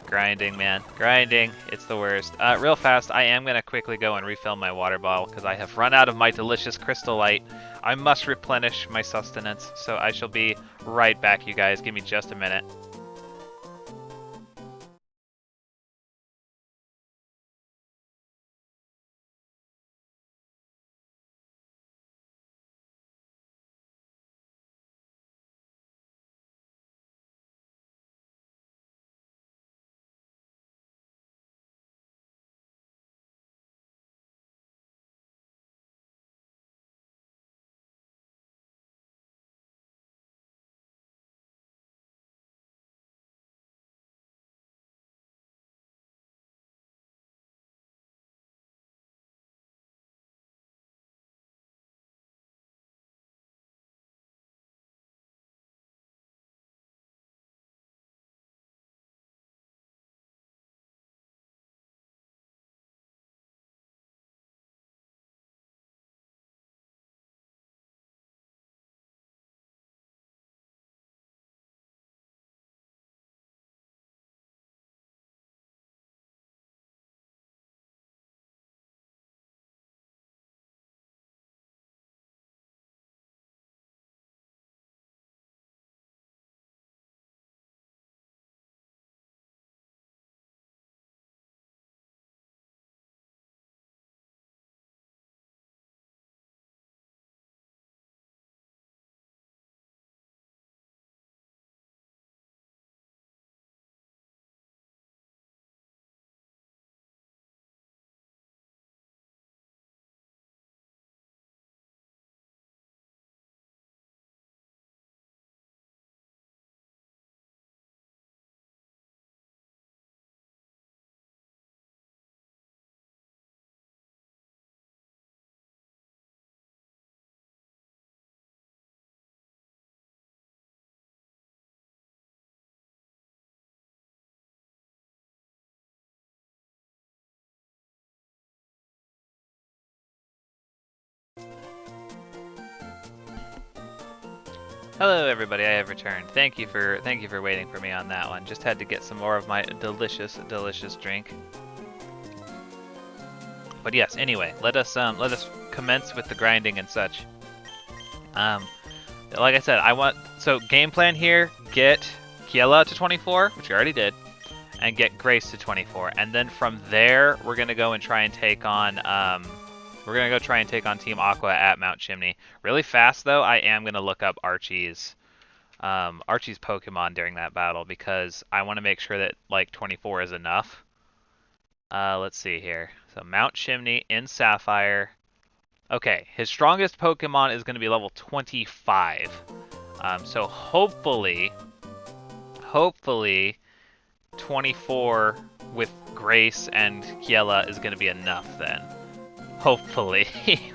Grinding, man. Grinding. It's the worst. Real fast, I am going to quickly go and refill my water bottle because I have run out of my delicious crystal light. I must replenish my sustenance, so I shall be right back, you guys. Give me just a minute. Hello everybody, I have returned. Thank you for waiting for me on that one. Just had to get some more of my delicious drink. But yes, anyway, let us commence with the grinding and such. Like I said, so game plan here, get Kiela to 24, which we already did, and get Grace to 24. And then from there, we're gonna go and try and take on Team Aqua at Mount Chimney. Really fast though, I am gonna look up Archie's Pokemon during that battle because I want to make sure that like 24 is enough. Let's see here. So Mount Chimney in Sapphire. Okay, his strongest Pokemon is going to be level 25. So hopefully 24 with Grace and Kiela is going to be enough then. Hopefully.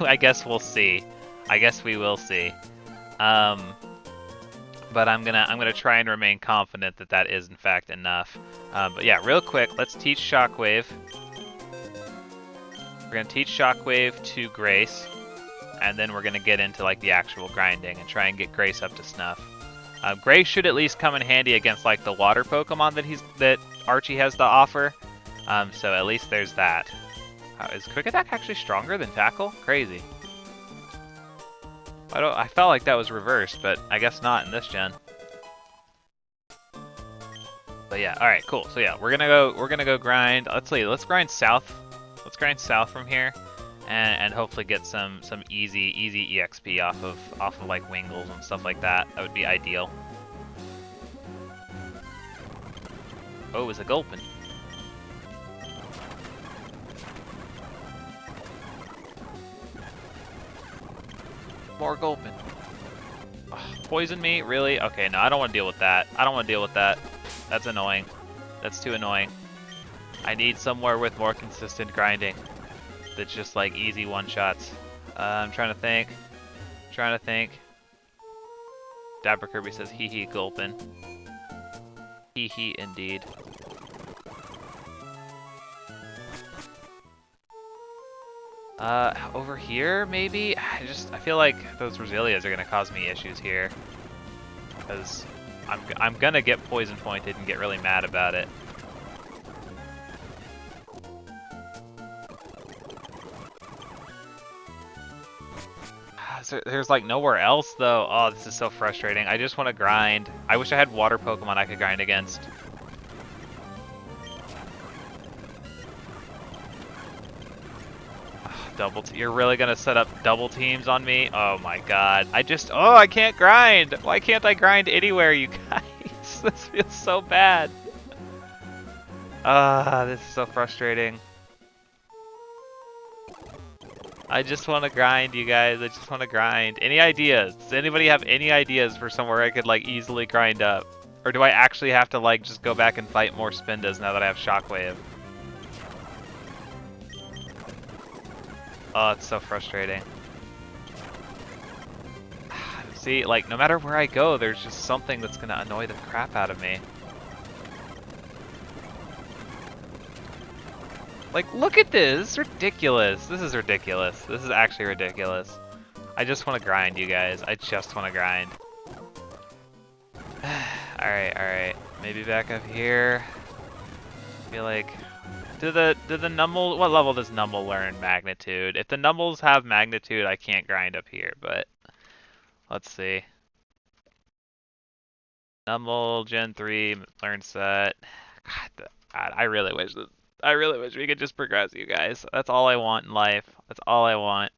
I guess we'll see. I guess we will see. But I'm gonna try and remain confident that that is in fact enough. But yeah, real quick, let's teach Shockwave. We're gonna teach Shockwave to Grace, and then we're gonna get into like the actual grinding and try and get Grace up to snuff. Grace should at least come in handy against like the water Pokemon that Archie has to offer. So at least there's that. Is Quick Attack actually stronger than Tackle? Crazy. I felt like that was reversed, but I guess not in this gen. But yeah, all right, cool. So yeah, we're gonna go grind. Let's see. Let's grind south. Let's grind south from here, and hopefully get some easy EXP off of like Wingles and stuff like that. That would be ideal. Oh, it's a Gulpin. More Gulpin. Ugh, poison me? Really? Okay, no, I don't want to deal with that. I don't want to deal with that. That's annoying. That's too annoying. I need somewhere with more consistent grinding. That's just like easy one-shots. I'm trying to think. Dapper Kirby says hee hee Gulpin. Hee hee indeed. Over here, maybe? I feel like those Roselias are gonna cause me issues here. Because I'm gonna get poison pointed and get really mad about it. There's like nowhere else though. Oh, this is so frustrating. I just want to grind. I wish I had water Pokemon I could grind against. You're really gonna set up double teams on me? Oh my god. I can't grind! Why can't I grind anywhere, you guys? This feels so bad. This is so frustrating. I just want to grind, you guys. I just want to grind. Any ideas? Does anybody have any ideas for somewhere I could like easily grind up? Or do I actually have to like just go back and fight more Spindas now that I have Shockwave? Oh, it's so frustrating. See, like, no matter where I go, there's just something that's gonna annoy the crap out of me. Like, look at this! This is ridiculous! This is ridiculous. This is actually ridiculous. I just want to grind, you guys. I just want to grind. Alright. Maybe back up here. I feel like... Do the Numble, what level does Numble learn Magnitude? If the Numbles have Magnitude, I can't grind up here, but let's see. Numble Gen 3 learn set. God, I really wish we could just progress, you guys. That's all I want in life. That's all I want.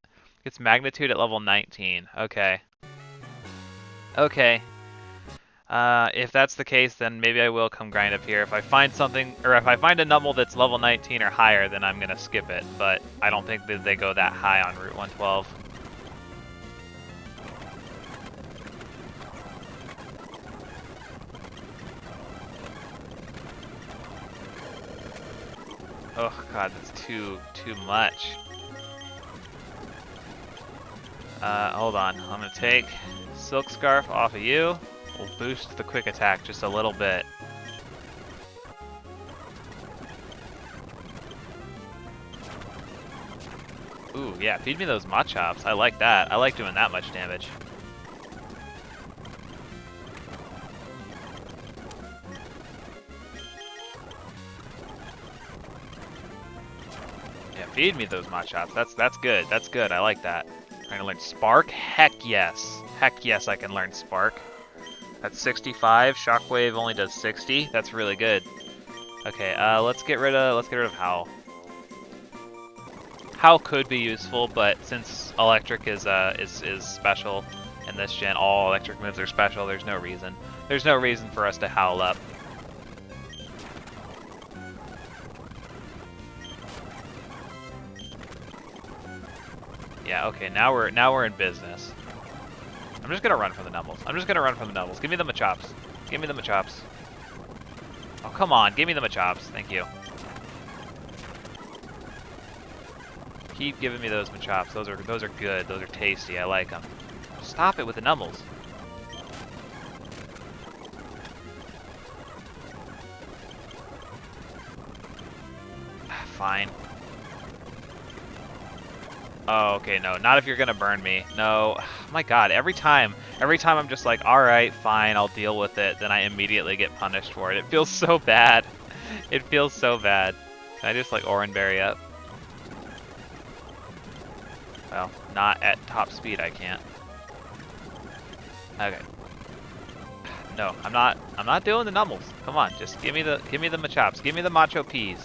It's Magnitude at level 19. Okay. Okay. If that's the case, then maybe I will come grind up here. If I find something, or if I find a Numble that's level 19 or higher, then I'm gonna skip it. But I don't think that they go that high on Route 112. Oh god, that's too much. Hold on. I'm gonna take Silk Scarf off of you. We'll boost the quick attack just a little bit. Ooh, yeah, feed me those Machops. I like that. I like doing that much damage. Yeah, feed me those Machops. That's good. That's good. I like that. Trying to learn Spark? Heck yes. Heck yes, I can learn Spark. That's 65. Shockwave only does 60. That's really good. Okay, let's get rid of Howl. Howl could be useful, but since electric is special in this gen, all electric moves are special. There's no reason. There's no reason for us to Howl up. Yeah, okay, now we're in business. I'm just gonna run for the Numbles. I'm just gonna run for the Numbles. Give me the Machops. Give me the Machops. Oh, come on, give me the Machops. Thank you. Keep giving me those Machops. Those are good. Those are tasty. I like them. Stop it with the Numbles. Fine. Oh, okay, no, not if you're gonna burn me. No, my God, every time I'm just like, all right, fine, I'll deal with it, then I immediately get punished for it. It feels so bad. It feels so bad. Can I just like Oranberry up? Well, not at top speed, I can't. Okay. No, I'm not doing the Numbles. Come on, just give me the Machops. Give me the Macho Peas.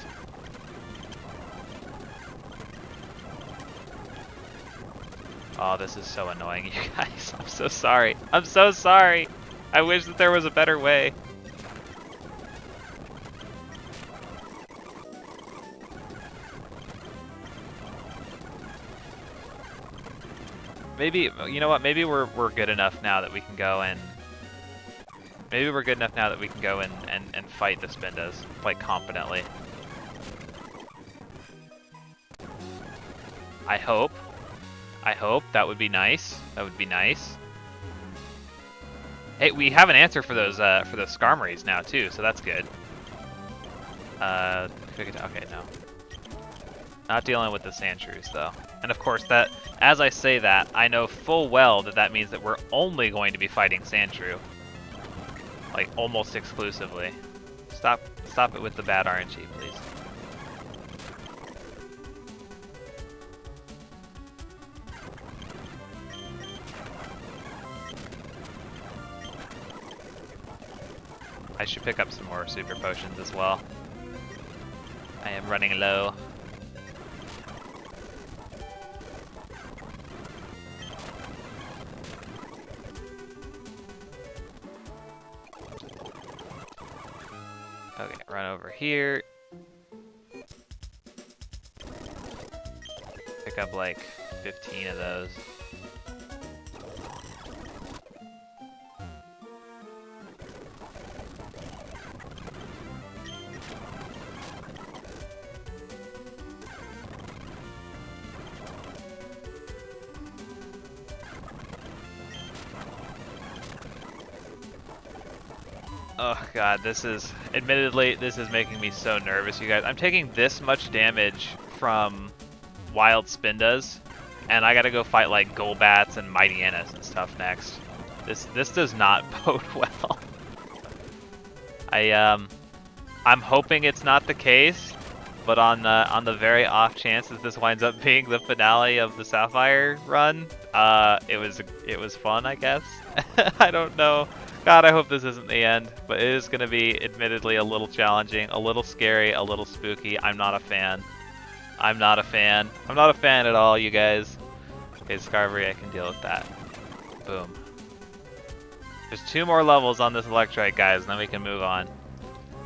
Oh, this is so annoying, you guys. I'm so sorry. I'm so sorry. I wish that there was a better way. Maybe, you know what? Maybe we're good enough now that we can go and fight the Spindas like competently. I hope that would be nice. That would be nice. Hey, we have an answer for those Skarmories now too, so that's good. Okay, no. Not dealing with the Sandshrews though. And of course, that as I say that, I know full well that that means that we're only going to be fighting Sandshrew, like almost exclusively. Stop it with the bad RNG, please. I should pick up some more super potions as well. I am running low. Okay, run over here. Pick up like 15 of those. Oh god, this is making me so nervous, you guys. I'm taking this much damage from wild Spindas, and I gotta go fight like Golbats and Mightyenas and stuff next. This does not bode well. I'm hoping it's not the case, but on the very off chance that this winds up being the finale of the Sapphire run, it was fun, I guess. I don't know. God, I hope this isn't the end, but it is going to be admittedly a little challenging, a little scary, a little spooky. I'm not a fan. I'm not a fan. I'm not a fan at all, you guys. Okay, Skarmory, I can deal with that. Boom. There's 2 more levels on this Electrike, guys, and then we can move on.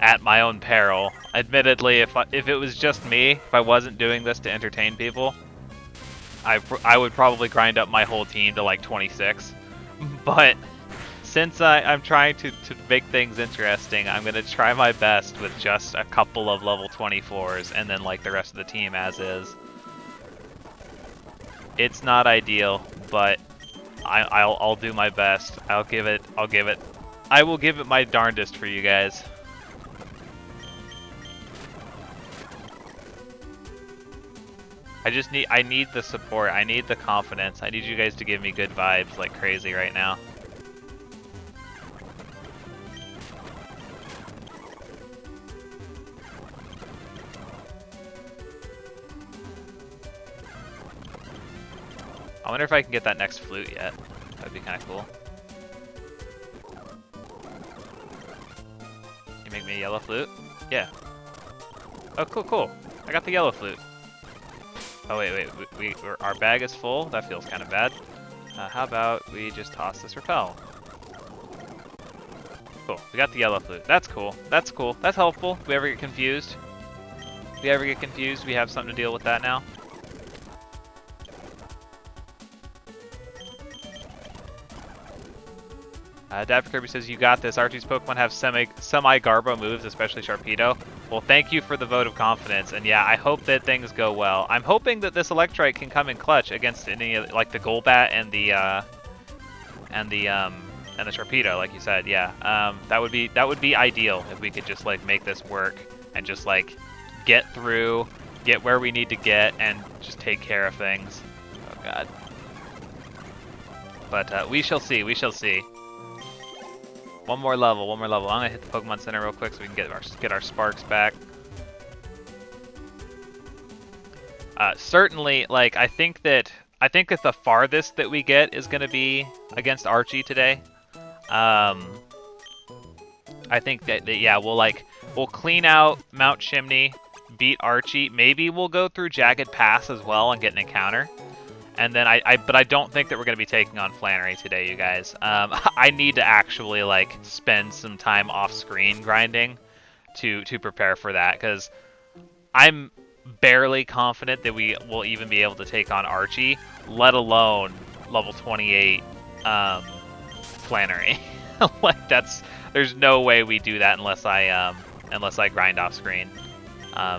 At my own peril. Admittedly, if it was just me, if I wasn't doing this to entertain people, I would probably grind up my whole team to like 26. But since I'm trying to make things interesting, I'm going to try my best with just a couple of level 24s and then like the rest of the team as is. It's not ideal, but I'll do my best. I will give it my darndest for you guys. I need the support. I need the confidence. I need you guys to give me good vibes like crazy right now. I wonder if I can get that next flute yet. That'd be kind of cool. You make me a yellow flute? Yeah. Oh, cool, cool. I got the yellow flute. Oh, wait. Our bag is full? That feels kind of bad. How about we just toss this repel? Cool. We got the yellow flute. That's cool. That's cool. That's helpful. If we ever get confused. If we ever get confused, we have something to deal with that now. Dapper Kirby says, you got this. Archie's Pokemon have semi-Garbo moves, especially Sharpedo. Well, thank you for the vote of confidence. And yeah, I hope that things go well. I'm hoping that this Electrike can come in clutch against any of, like the Golbat and the Sharpedo, like you said. Yeah, that would be ideal if we could just like make this work and just like get through, get where we need to get, and just take care of things. Oh God. But we shall see. We shall see. One more level. I'm gonna hit the Pokemon Center real quick so we can get our sparks back. Certainly, like I think that the farthest that we get is gonna be against Archie today. I think that yeah, we'll clean out Mount Chimney, beat Archie. Maybe we'll go through Jagged Pass as well and get an encounter. And then but I don't think that we're going to be taking on Flannery today, you guys. I need to actually like spend some time off screen grinding to prepare for that, because I'm barely confident that we will even be able to take on Archie, let alone level 28 Flannery. Like there's no way we do that unless I grind off screen.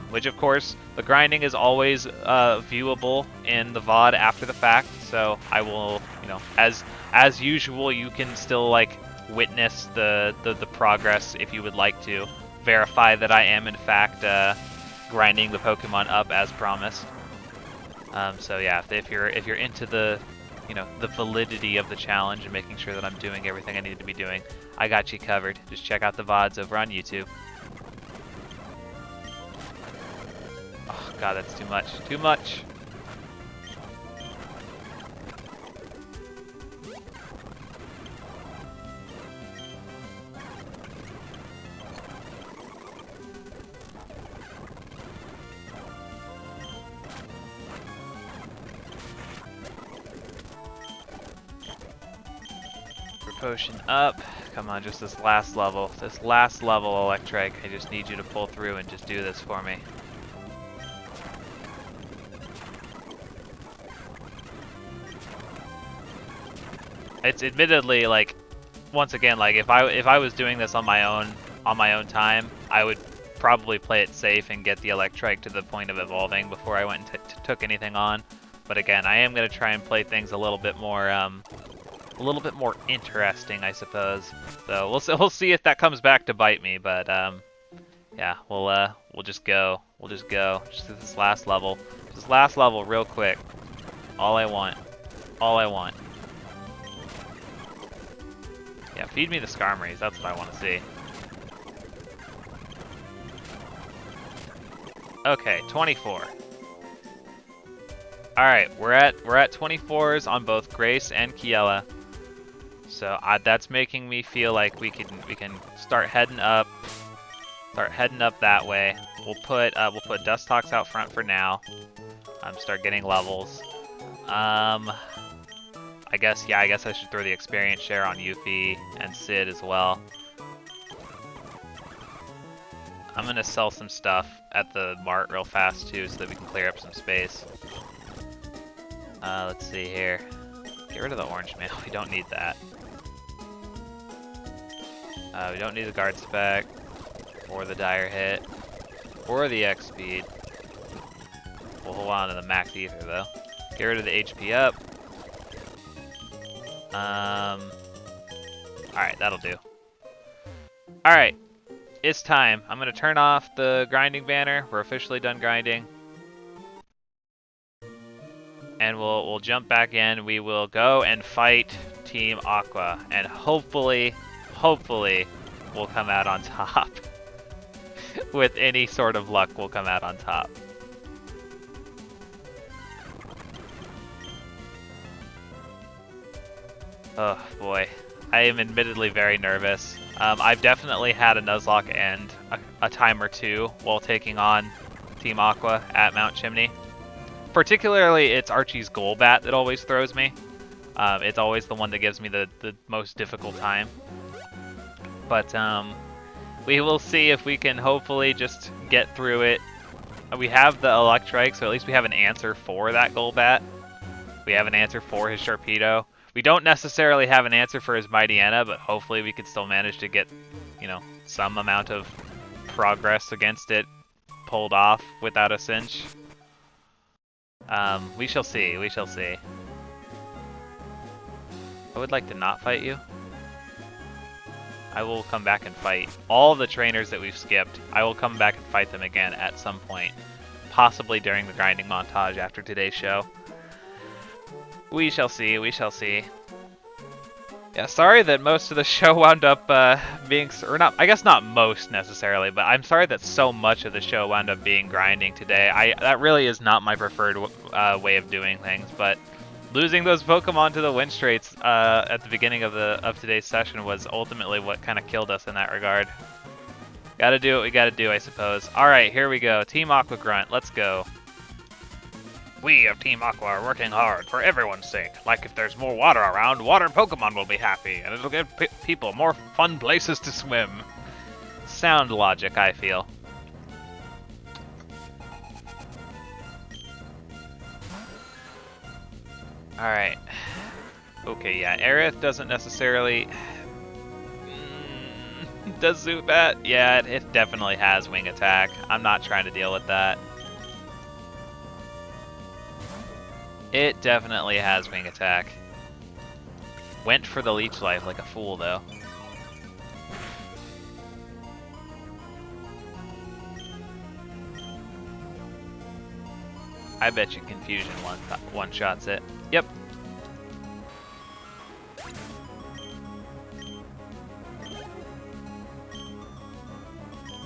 Which of course, the grinding is always viewable in the VOD after the fact, so I will, you know, as usual, you can still like witness the progress if you would like to verify that I am in fact grinding the Pokemon up as promised. So yeah, if you're into the, you know, the validity of the challenge and making sure that I'm doing everything I need to be doing, I got you covered. Just check out the VODs over on YouTube. Oh God, that's too much. Too much. Potion up. Come on, just this last level. This last level, Electrike. I just need you to pull through and just do this for me. It's admittedly like, once again, like if I was doing this on my own time, I would probably play it safe and get the Electrike to the point of evolving before I went and took anything on. But again, I am gonna try and play things a little bit more interesting, I suppose. So we'll see if that comes back to bite me. But yeah, we'll just go. We'll just go. Just this last level. This last level, real quick. All I want. All I want. Yeah, feed me the Skarmories. That's what I want to see. Okay, 24. All right, we're at 24s on both Grace and Kiela. So that's making me feel like we can start heading up. Start heading up that way. We'll put Dustox out front for now. Start getting levels. I guess I should throw the experience share on Yuffie and Sid as well. I'm gonna sell some stuff at the mart real fast too, so that we can clear up some space. Let's see here. Get rid of the orange mail. We don't need that. We don't need the guard spec, or the dire hit, or the X speed. We'll hold on to the max ether though. Get rid of the HP up. Alright, that'll do. Alright, it's time. I'm gonna turn off the grinding banner. We're officially done grinding. And we'll jump back in. We will go and fight Team Aqua, and hopefully we'll come out on top. With any sort of luck, we'll come out on top. Oh boy, I am admittedly very nervous. I've definitely had a Nuzlocke end a time or two while taking on Team Aqua at Mount Chimney. Particularly, it's Archie's Golbat that always throws me. It's always the one that gives me the most difficult time. But we will see if we can hopefully just get through it. We have the Electrike, so at least we have an answer for that Golbat. We have an answer for his Sharpedo. We don't necessarily have an answer for his Mightyena, but hopefully we could still manage to get, you know, some amount of progress against it pulled off without a cinch. We shall see, we shall see. I would like to not fight you. I will come back and fight all the trainers that we've skipped. I will come back and fight them again at some point. Possibly during the grinding montage after today's show. We shall see, we shall see. Yeah, sorry that most of the show wound up being, or not, I guess not most necessarily, but I'm sorry that so much of the show wound up being grinding today. That really is not my preferred way of doing things, but losing those Pokemon to the Winstrates at the beginning of today's session was ultimately what kind of killed us in that regard. Gotta do what we gotta do, I suppose. Alright, here we go. Team Aqua Grunt, let's go. We of Team Aqua are working hard for everyone's sake. Like if there's more water around, water Pokemon will be happy, and it'll give people more fun places to swim. Sound logic, I feel. Alright. Okay, yeah, Aerith doesn't necessarily... Does Zubat? Yeah, it definitely has Wing Attack. I'm not trying to deal with that. It definitely has Wing Attack. Went for the Leech Life like a fool, though. I bet you Confusion one-shots it. Yep.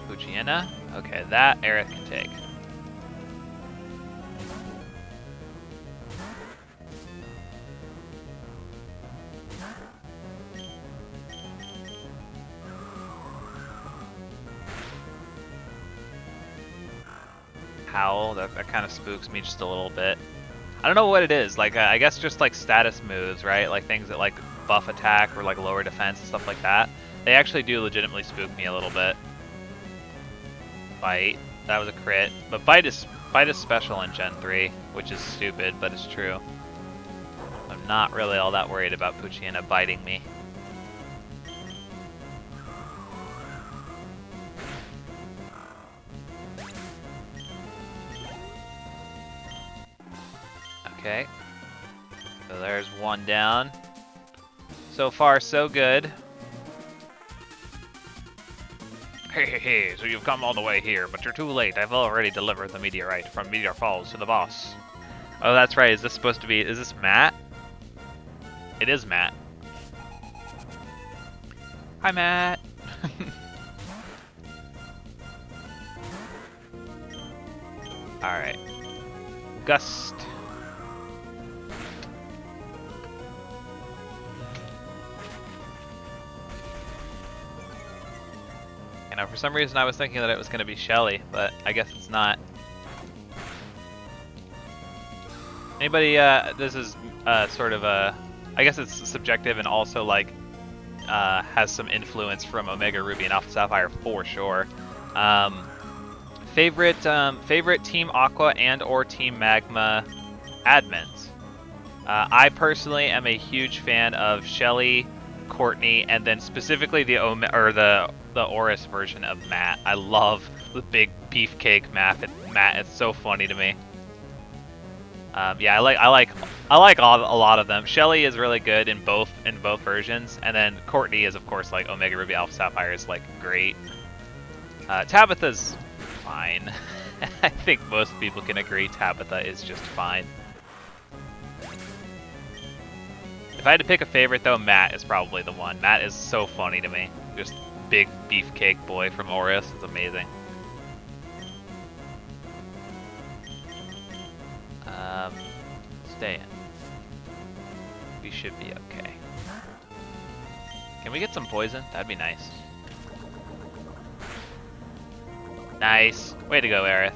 Poochyena? Okay, that Aerith can take. Howl, that kind of spooks me just a little bit. I don't know what it is, like I guess just like status moves, right? Like things that like buff attack or like lower defense and stuff like that. They actually do legitimately spook me a little bit. Bite, that was a crit. But Bite is special in Gen 3, which is stupid, but it's true. I'm not really all that worried about Poochyena biting me. Okay, so there's one down. So far, so good. Hey, so you've come all the way here, but you're too late. I've already delivered the meteorite from Meteor Falls to the boss. Oh, that's right. Is this supposed to be... Is this Matt? It is Matt. Hi, Matt. Alright. Gust. Now, for some reason I was thinking that it was going to be Shelly, but I guess it's not. Anybody, this is sort of a, I guess it's subjective and also like has some influence from Omega Ruby and Alpha Sapphire for sure. Favorite Team Aqua and or Team Magma admins. I personally am a huge fan of Shelly, Courtney, and then specifically the Oris version of Matt. I love the big beefcake Matt. It's so funny to me. Yeah, I like a lot of them. Shelly is really good in both versions, and then Courtney is of course like Omega Ruby Alpha Sapphire is like great. Tabitha's fine. I think most people can agree Tabitha is just fine. If I had to pick a favorite though, Matt is probably the one. Matt is so funny to me. Just big beefcake boy from Oris. It's amazing. Stay in. We should be okay. Can we get some poison? That'd be nice. Nice. Way to go, Aerith.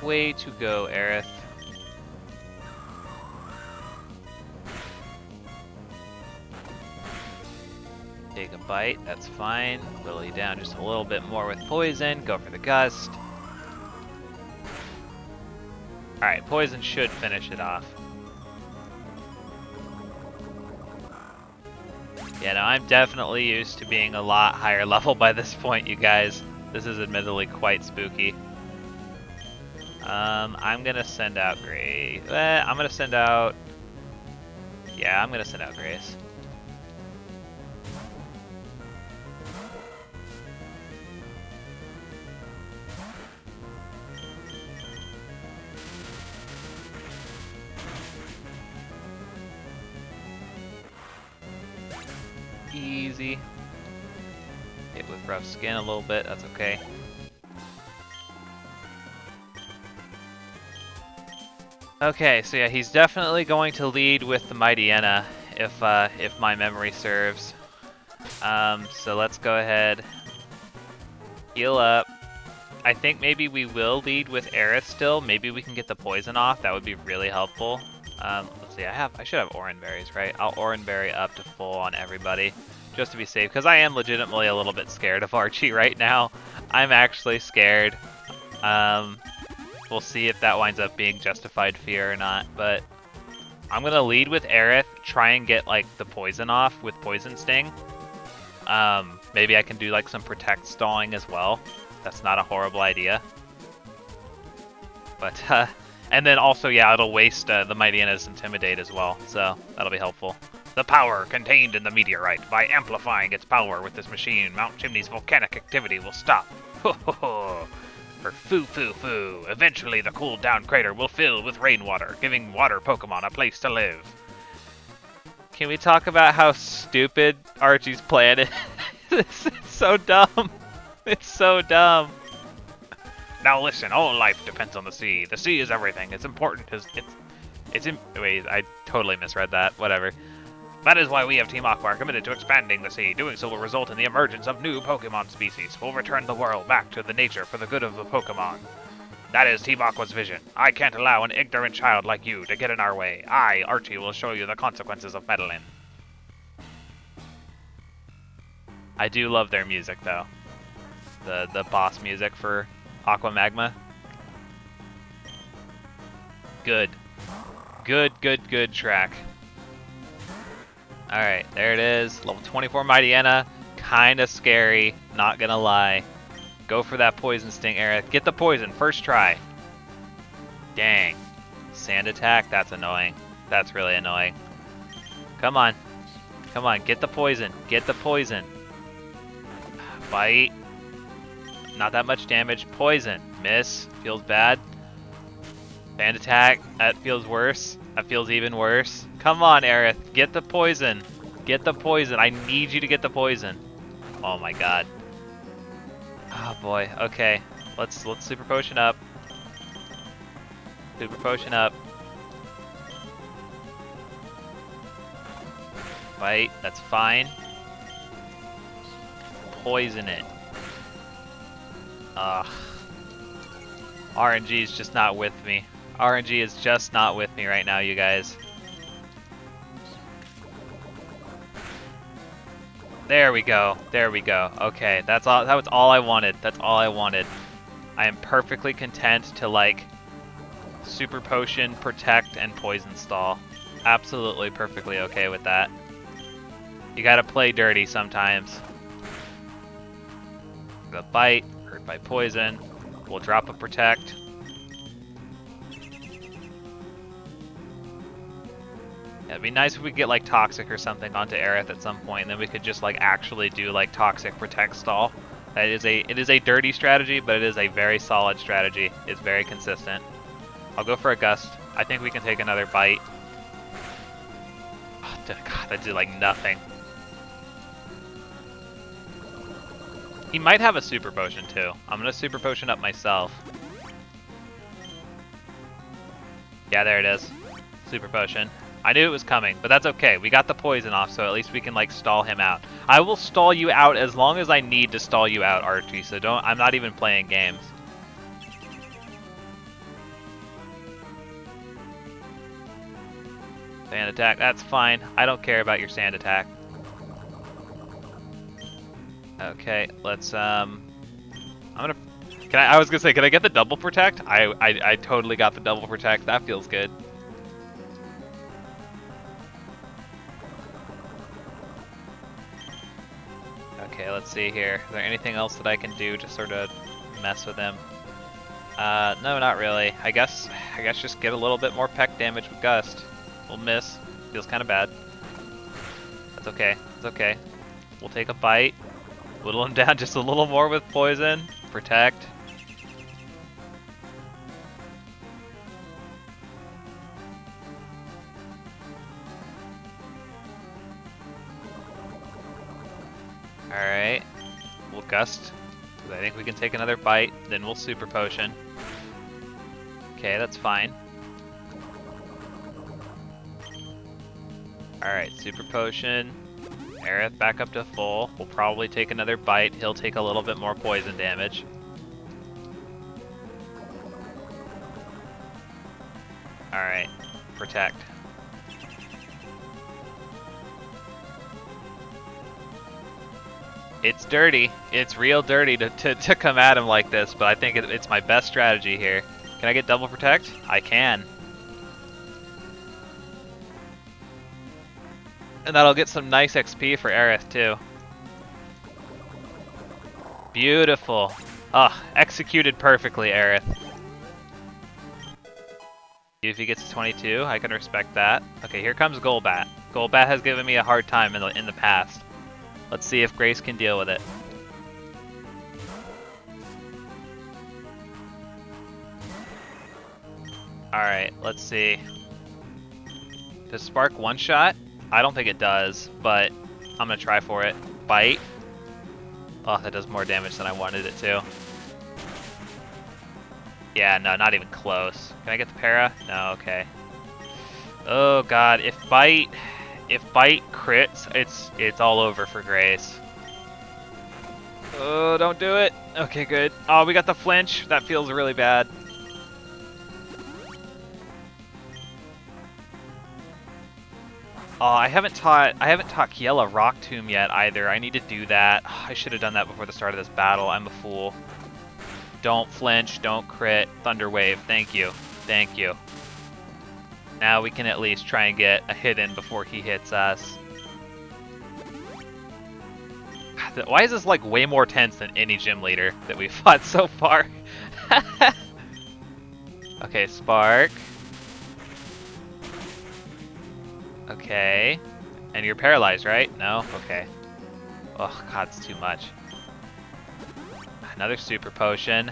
Way to go, Aerith. Take a bite, that's fine. Whittle you down just a little bit more with poison. Go for the gust. Alright, poison should finish it off. Yeah, no, I'm definitely used to being a lot higher level by this point, you guys. This is admittedly quite spooky. I'm gonna send out Grace. I'm gonna send out... Yeah, I'm gonna send out Grace. Easy. Hit with rough skin a little bit, that's okay. Okay, so yeah, he's definitely going to lead with the Mightyena, if my memory serves. So let's go ahead, heal up. I think maybe we will lead with Aerith still. Maybe we can get the poison off. That would be really helpful. Let's see. I should have Oran Berries, right? I'll Oran Berry up to full on everybody, just to be safe, because I am legitimately a little bit scared of Archie right now. I'm actually scared. We'll see if that winds up being justified fear or not, but I'm gonna lead with Aerith, try and get like the poison off with Poison Sting. Maybe I can do like some protect stalling as well. That's not a horrible idea. But and then also, yeah, it'll waste the Mightyena's Intimidate as well, so that'll be helpful. The power contained in the meteorite. By amplifying its power with this machine, Mount Chimney's volcanic activity will stop. Ho ho ho! For foo. Eventually the cooled down crater will fill with rainwater, giving water Pokemon a place to live. Can we talk about how stupid Archie's plan is? It's so dumb. It's so dumb. Now listen, all life depends on the sea. The sea is everything. It's important. Wait, I totally misread that. Whatever. That is why we of Team Aqua are committed to expanding the sea. Doing so will result in the emergence of new Pokemon species. We'll return the world back to the nature for the good of the Pokemon. That is Team Aqua's vision. I can't allow an ignorant child like you to get in our way. I, Archie, will show you the consequences of meddling. I do love their music, though. The boss music for Aqua Magma. Good. Good track. Alright, there it is. Level 24 Mightyena. Kinda scary, not gonna lie. Go for that Poison Sting, Aerith. Get the poison, first try. Dang. Sand attack? That's annoying. That's really annoying. Come on. Come on, get the poison. Get the poison. Bite. Not that much damage. Poison. Miss. Feels bad. Sand attack. That feels worse. That feels even worse. Come on, Aerith. Get the poison. Get the poison. I need you to get the poison. Oh my god. Oh boy. Okay. Let's Super Potion up. Super Potion up. Bite. That's fine. Poison it. Ugh. RNG is just not with me. RNG is just not with me right now, you guys. There we go. There we go. Okay, that's all. That was all I wanted. That's all I wanted. I am perfectly content to like Super Potion, Protect, and Poison Stall. Absolutely perfectly okay with that. You gotta play dirty sometimes. The bite, hurt by poison. We'll drop a Protect. Yeah, it'd be nice if we could get like Toxic or something onto Aerith at some point, and then we could just like actually do like Toxic Protect Stall. It is a dirty strategy, but it is a very solid strategy. It's very consistent. I'll go for a Gust. I think we can take another bite. Oh, God, that did like nothing. He might have a Super Potion too. I'm gonna Super Potion up myself. Yeah, there it is. Super potion. I knew it was coming, but that's okay. We got the poison off, so at least we can like stall him out. I will stall you out as long as I need to stall you out, Archie. So don't. I'm not even playing games. Sand attack. That's fine. I don't care about your sand attack. Okay, let's I'm gonna. I was gonna say, can I get the double protect? I totally got the double protect. That feels good. Okay, let's see here. Is there anything else that I can do to sort of mess with him? No, not really. I guess just get a little bit more peck damage with Gust. We'll miss. Feels kind of bad. That's okay. It's okay. We'll take a bite. Whittle him down just a little more with poison. Protect. Alright. We'll Gust. I think we can take another bite. Then we'll Super Potion. Okay, that's fine. Alright, Super Potion. Aerith back up to full. We'll probably take another bite. He'll take a little bit more poison damage. Alright, protect. It's dirty. It's real dirty to come at him like this, but I think it's my best strategy here. Can I get double protect? I can. And that'll get some nice XP for Aerith too. Beautiful. Ah, executed perfectly, Aerith. If he gets to 22, I can respect that. Okay, here comes Golbat. Golbat has given me a hard time in the past. Let's see if Grace can deal with it. Alright, let's see. Does Spark one-shot? I don't think it does, but I'm gonna try for it. Bite. Oh, that does more damage than I wanted it to. Yeah, no, not even close. Can I get the para? No, okay. Oh god, if bite crits, it's all over for Grace. Oh, don't do it. Okay, good. Oh, we got the flinch. That feels really bad. Oh, I haven't taught Kiela Rock Tomb yet either. I need to do that. I should have done that before the start of this battle. I'm a fool. Don't flinch, don't crit. Thunder Wave, thank you. Thank you. Now we can at least try and get a hit in before he hits us. Why is this like way more tense than any gym leader that we've fought so far? Okay, Spark. Okay. And you're paralyzed, right? No? Okay. Oh god, it's too much. Another Super Potion.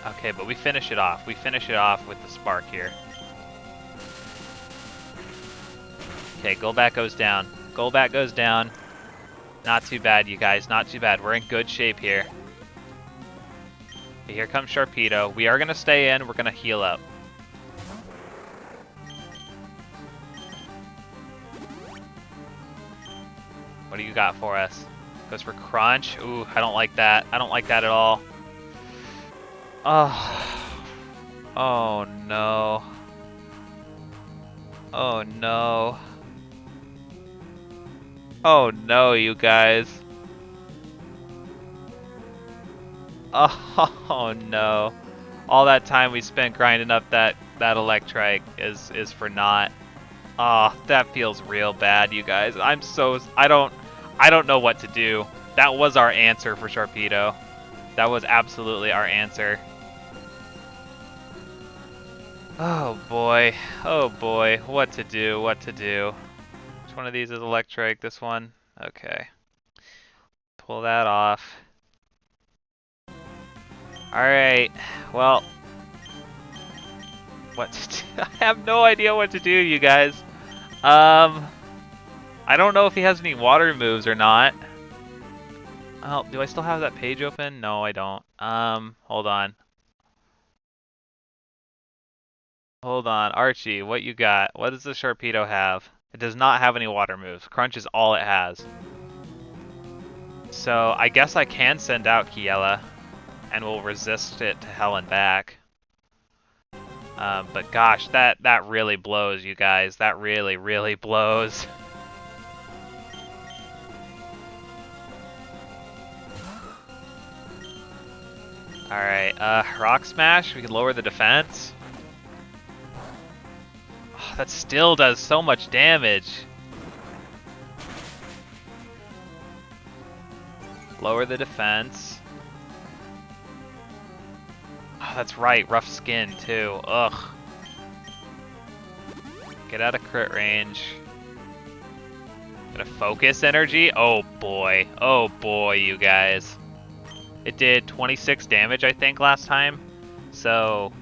Okay, but we finish it off. We finish it off with the Spark here. Okay, Golbat goes down. Golbat goes down. Not too bad, you guys. Not too bad. We're in good shape here. Okay, here comes Sharpedo. We are going to stay in. We're going to heal up. What do you got for us? Goes for Crunch. Ooh, I don't like that. I don't like that at all. Oh. Oh no. Oh no. Oh no, you guys. Oh no. All that time we spent grinding up that Electrike is for naught. Oh, that feels real bad, you guys. I don't know what to do. That was our answer for Sharpedo. That was absolutely our answer. Oh boy. Oh boy. What to do? What to do? Which one of these is Electrike? This one? Okay. Pull that off. Alright. Well. What to do? I have no idea what to do, you guys. I don't know if he has any water moves or not. Oh, do I still have that page open? No, I don't. Hold on. Hold on. Archie, what you got? What does the Sharpedo have? It does not have any water moves. Crunch is all it has. So I guess I can send out Kiela, and we'll resist it to hell and back. But gosh, that really blows, you guys. That really, really blows. Alright, Rock Smash, we can lower the defense. Oh, that still does so much damage. Lower the defense. Oh, that's right, rough skin too. Ugh. Get out of crit range. Gonna focus energy? Oh boy. Oh boy, you guys. It did 26 damage, I think, last time. So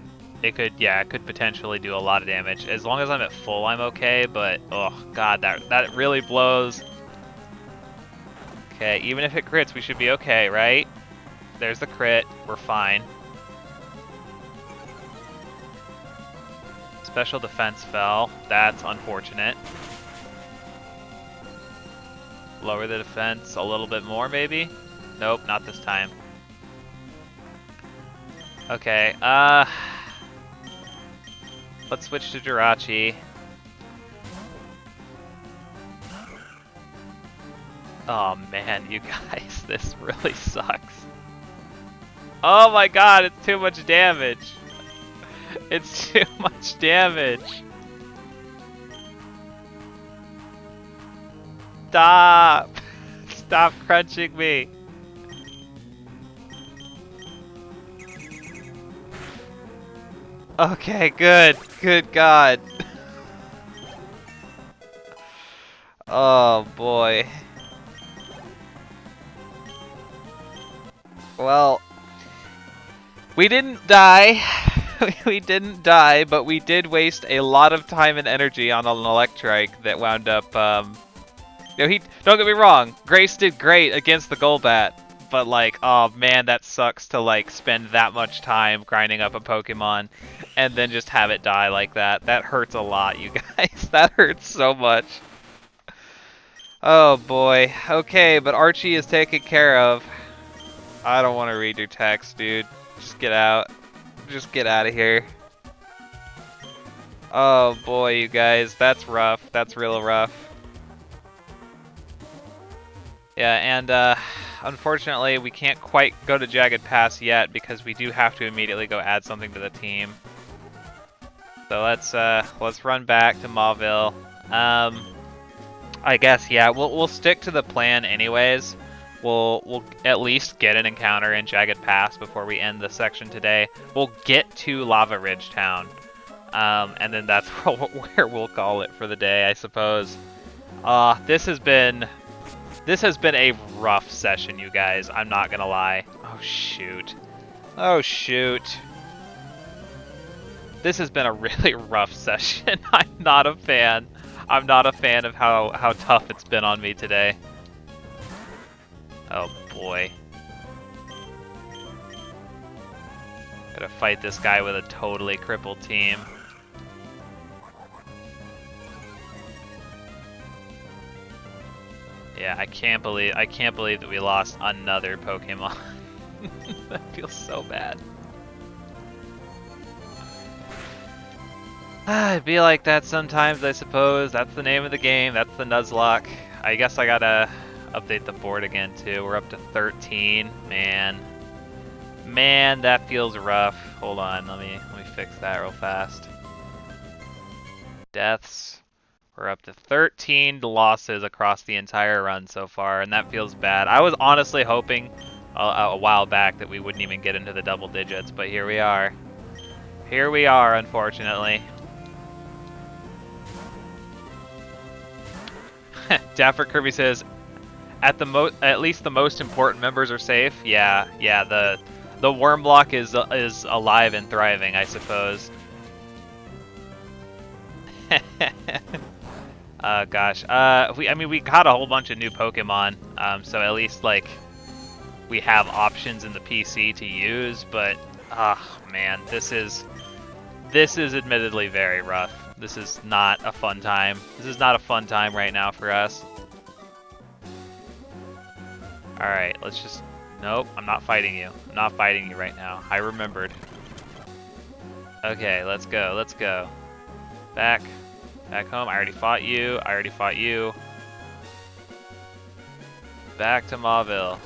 it could, yeah, it could potentially do a lot of damage. As long as I'm at full, I'm okay, but oh god, that really blows. Okay, even if it crits, we should be okay, right? There's the crit. We're fine. Special defense fell. That's unfortunate. Lower the defense a little bit more, maybe? Nope, not this time. Okay, let's switch to Jirachi. Oh man, you guys, this really sucks. Oh my god, it's too much damage. It's too much damage. Stop! Stop crunching me. Okay, good. Good god. Oh boy. Well, we didn't die. We didn't die, but we did waste a lot of time and energy on an Electrike that wound up, You know, don't get me wrong, Grace did great against the Golbat, but like, oh man, that sucks to like spend that much time grinding up a Pokemon and then just have it die like that. That hurts a lot, you guys. That hurts so much. Oh boy. Okay, but Archie is taken care of. I don't want to read your text, dude. Just get out. Just get out of here. Oh boy, you guys. That's rough. That's real rough. Yeah, and unfortunately we can't quite go to Jagged Pass yet because we do have to immediately go add something to the team. So let's run back to Mauville. I guess yeah, we'll stick to the plan anyways. We'll at least get an encounter in Jagged Pass before we end the section today. We'll get to Lava Ridge Town, and then that's where we'll call it for the day, I suppose. This has been a rough session, you guys. I'm not gonna lie. Oh shoot. Oh shoot. This has been a really rough session. I'm not a fan. I'm not a fan of how tough it's been on me today. Oh boy. Gotta fight this guy with a totally crippled team. Yeah, I can't believe that we lost another Pokemon. That feels so bad. It'd be like that sometimes, I suppose. That's the name of the game. That's the Nuzlocke. I guess I gotta update the board again too. We're up to 13. Man, that feels rough. Hold on, let me fix that real fast. Deaths. We're up to 13 losses across the entire run so far, and that feels bad. I was honestly hoping a while back that we wouldn't even get into the double digits, but here we are. Here we are, unfortunately. Dapper Kirby says, at least the most important members are safe. Yeah, the Wormblock is alive and thriving, I suppose. Gosh. I mean, we got a whole bunch of new Pokemon, so at least, like, we have options in the PC to use, but man, this is admittedly very rough. This is not a fun time. This is not a fun time right now for us. Alright, let's just... Nope, I'm not fighting you. I'm not fighting you right now. I remembered. Okay, let's go, let's go. Back home. I already fought you. I already fought you. Back to Mauville.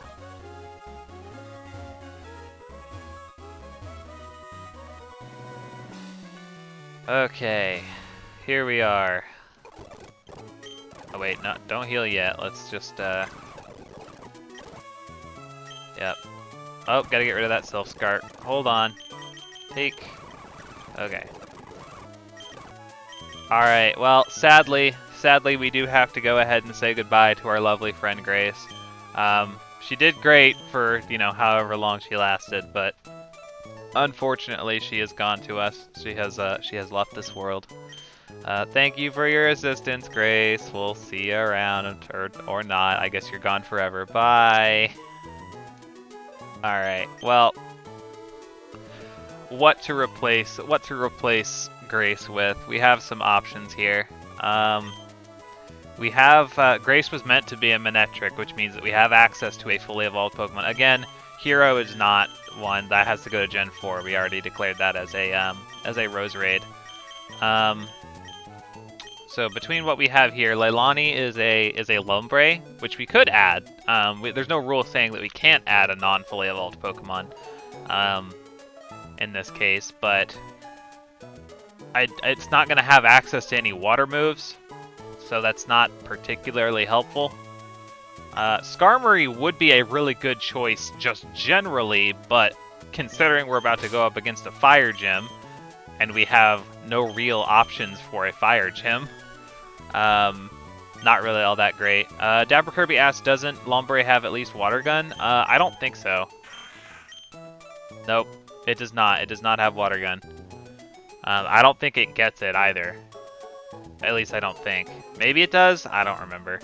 Okay, here we are. Oh wait, no, don't heal yet. Let's just, Yep. Oh, gotta get rid of that self-scar. Hold on. Take... Okay. Alright, well, sadly, we do have to go ahead and say goodbye to our lovely friend Grace. She did great for, you know, however long she lasted, but unfortunately she has gone to us. She has left this world. Thank you for your assistance, Grace. We'll see you around, or not. I guess you're gone forever. Bye. Alright, well, what to replace Grace with? We have some options here. We have, Grace was meant to be a Manectric, which means that we have access to a fully evolved Pokemon. Again, Hero is not one. That has to go to Gen 4. We already declared that as a Roserade. So between what we have here, Leilani is a Lombre, which we could add. There's no rule saying that we can't add a non-fully evolved Pokemon in this case, but it's not going to have access to any water moves, so that's not particularly helpful. Skarmory would be a really good choice just generally, but considering we're about to go up against a fire gym, and we have no real options for a fire gym, not really all that great. Dapper Kirby asks, doesn't Lombre have at least Water Gun? I don't think so. Nope, it does not. It does not have Water Gun. I don't think it gets it either. At least I don't think. Maybe it does? I don't remember.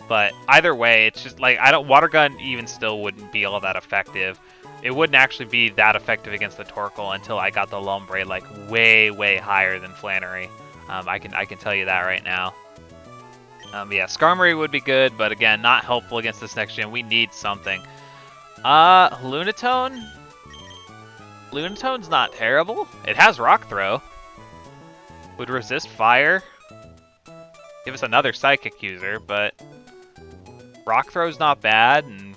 But either way, it's just like, Water Gun even still wouldn't be all that effective. It wouldn't actually be that effective against the Torkoal until I got the Lombre like way, way higher than Flannery. I can tell you that right now. Yeah, Skarmory would be good, but again, not helpful against this next gen. We need something. Lunatone? Lunatone's not terrible. It has Rock Throw. Would resist fire. Give us another Psychic user, but Rock Throw's not bad, and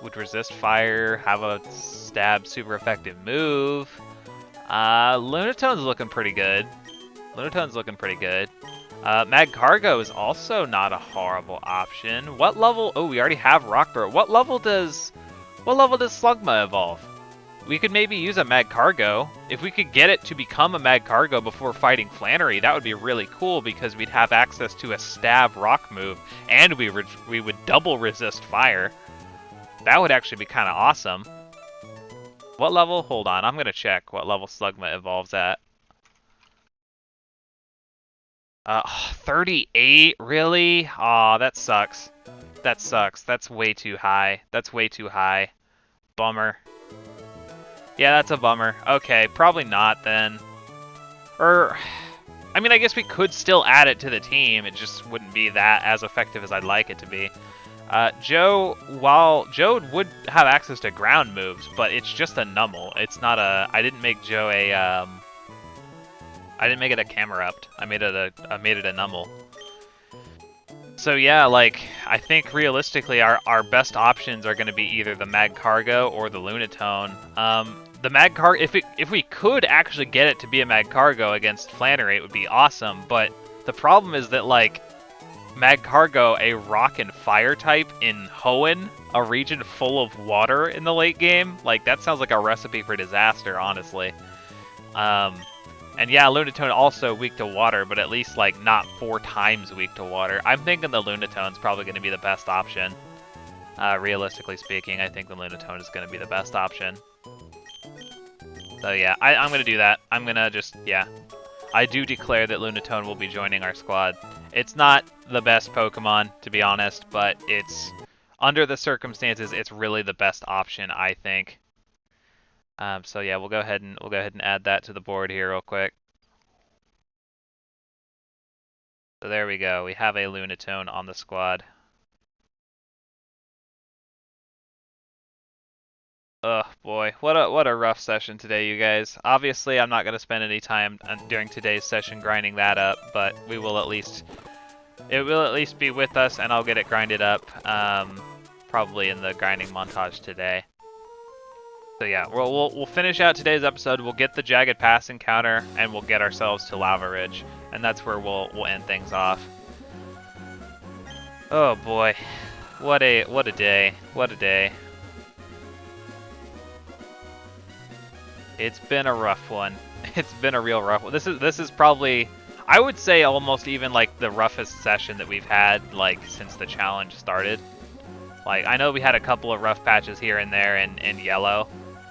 would resist fire, have a stab super effective move. Lunatone's looking pretty good. Lunatone's looking pretty good. Magcargo is also not a horrible option. What level? Oh, we already have Rock Throw. What level does Slugma evolve? We could maybe use a Magcargo. If we could get it to become a Magcargo before fighting Flannery, that would be really cool because we'd have access to a stab rock move, and we would double resist fire. That would actually be kind of awesome. What level? Hold on, I'm going to check what level Slugma evolves at. 38? Really? Aw, that sucks. That sucks. That's way too high. That's way too high. Bummer. Yeah, that's a bummer. Okay, probably not then. I mean, I guess we could still add it to the team. It just wouldn't be that as effective as I'd like it to be. Joe would have access to ground moves, but it's just a Numel. It's not a... I didn't make Joe a... I didn't make it a Camerupt. I made it a Numel. So yeah, like, I think realistically our best options are going to be either the Magcargo or the Lunatone. The Magcargo, if we could actually get it to be a Magcargo against Flannery, it would be awesome, but the problem is that, like, Magcargo, a rock and fire type in Hoenn, a region full of water in the late game, like, that sounds like a recipe for disaster, honestly. And yeah, Lunatone also weak to water, but at least, like, not 4 times weak to water. I'm thinking the Lunatone's probably going to be the best option. Realistically speaking, I think the Lunatone is going to be the best option. So yeah, I'm going to do that. I'm going to just, yeah. I do declare that Lunatone will be joining our squad. It's not the best Pokemon, to be honest, but it's under the circumstances, it's really the best option, I think. So yeah, we'll go ahead and add that to the board here real quick. So there we go. We have a Lunatone on the squad. Oh boy, what a rough session today, you guys. Obviously, I'm not going to spend any time during today's session grinding that up, but it will at least be with us, and I'll get it grinded up, probably in the grinding montage today. So yeah, we'll finish out today's episode. We'll get the Jagged Pass encounter, and we'll get ourselves to Lava Ridge, and that's where we'll end things off. Oh boy, what a day! What a day! It's been a rough one. It's been a real rough one. This is probably, I would say, almost even like the roughest session that we've had like since the challenge started. Like, I know we had a couple of rough patches here and there in yellow,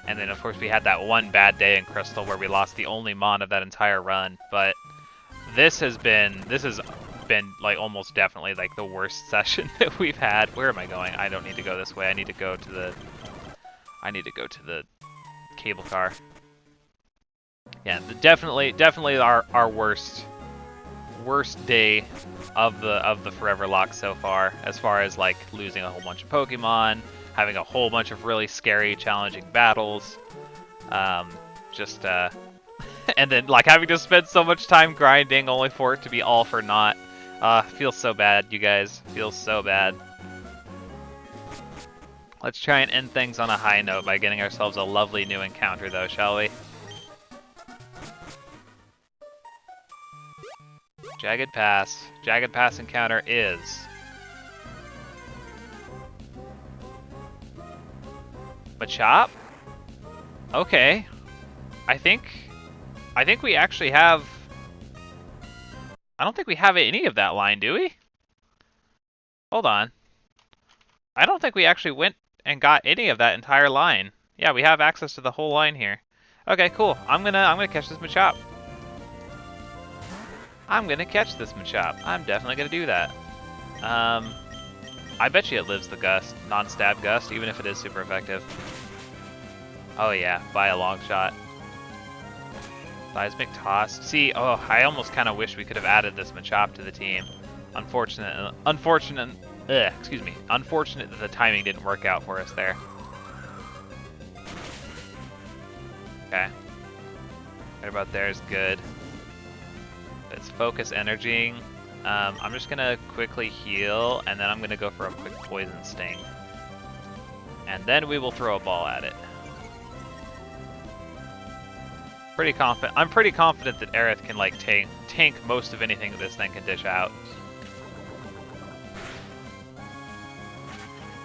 and then of course we had that one bad day in Crystal where we lost the only mon of that entire run. But this has been like almost definitely like the worst session that we've had. Where am I going? I don't need to go this way. I need to go to the cable car. Yeah, definitely our worst day of the Foreverlocke so far as like losing a whole bunch of Pokemon, having a whole bunch of really scary, challenging battles, and then like having to spend so much time grinding only for it to be all for naught. Feels so bad, you guys. Feels so bad. Let's try and end things on a high note by getting ourselves a lovely new encounter, though, shall we? Jagged Pass. Jagged Pass encounter is... Machop? Okay. I think we actually have... I don't think we have any of that line, do we? Hold on. I don't think we actually went and got any of that entire line. Yeah, we have access to the whole line here. Okay, cool. I'm gonna catch this Machop. I'm definitely gonna do that. I bet you it lives the Gust, non-stab Gust, even if it is super effective. Oh yeah, by a long shot. Seismic Toss. See, oh, I almost kind of wish we could have added this Machop to the team. Unfortunate that the timing didn't work out for us there. Okay. Right about there is good. Let's focus energy. I'm just gonna quickly heal, and then I'm gonna go for a quick Poison Sting. And then we will throw a ball at it. I'm pretty confident that Aerith can like tank most of anything that this thing can dish out.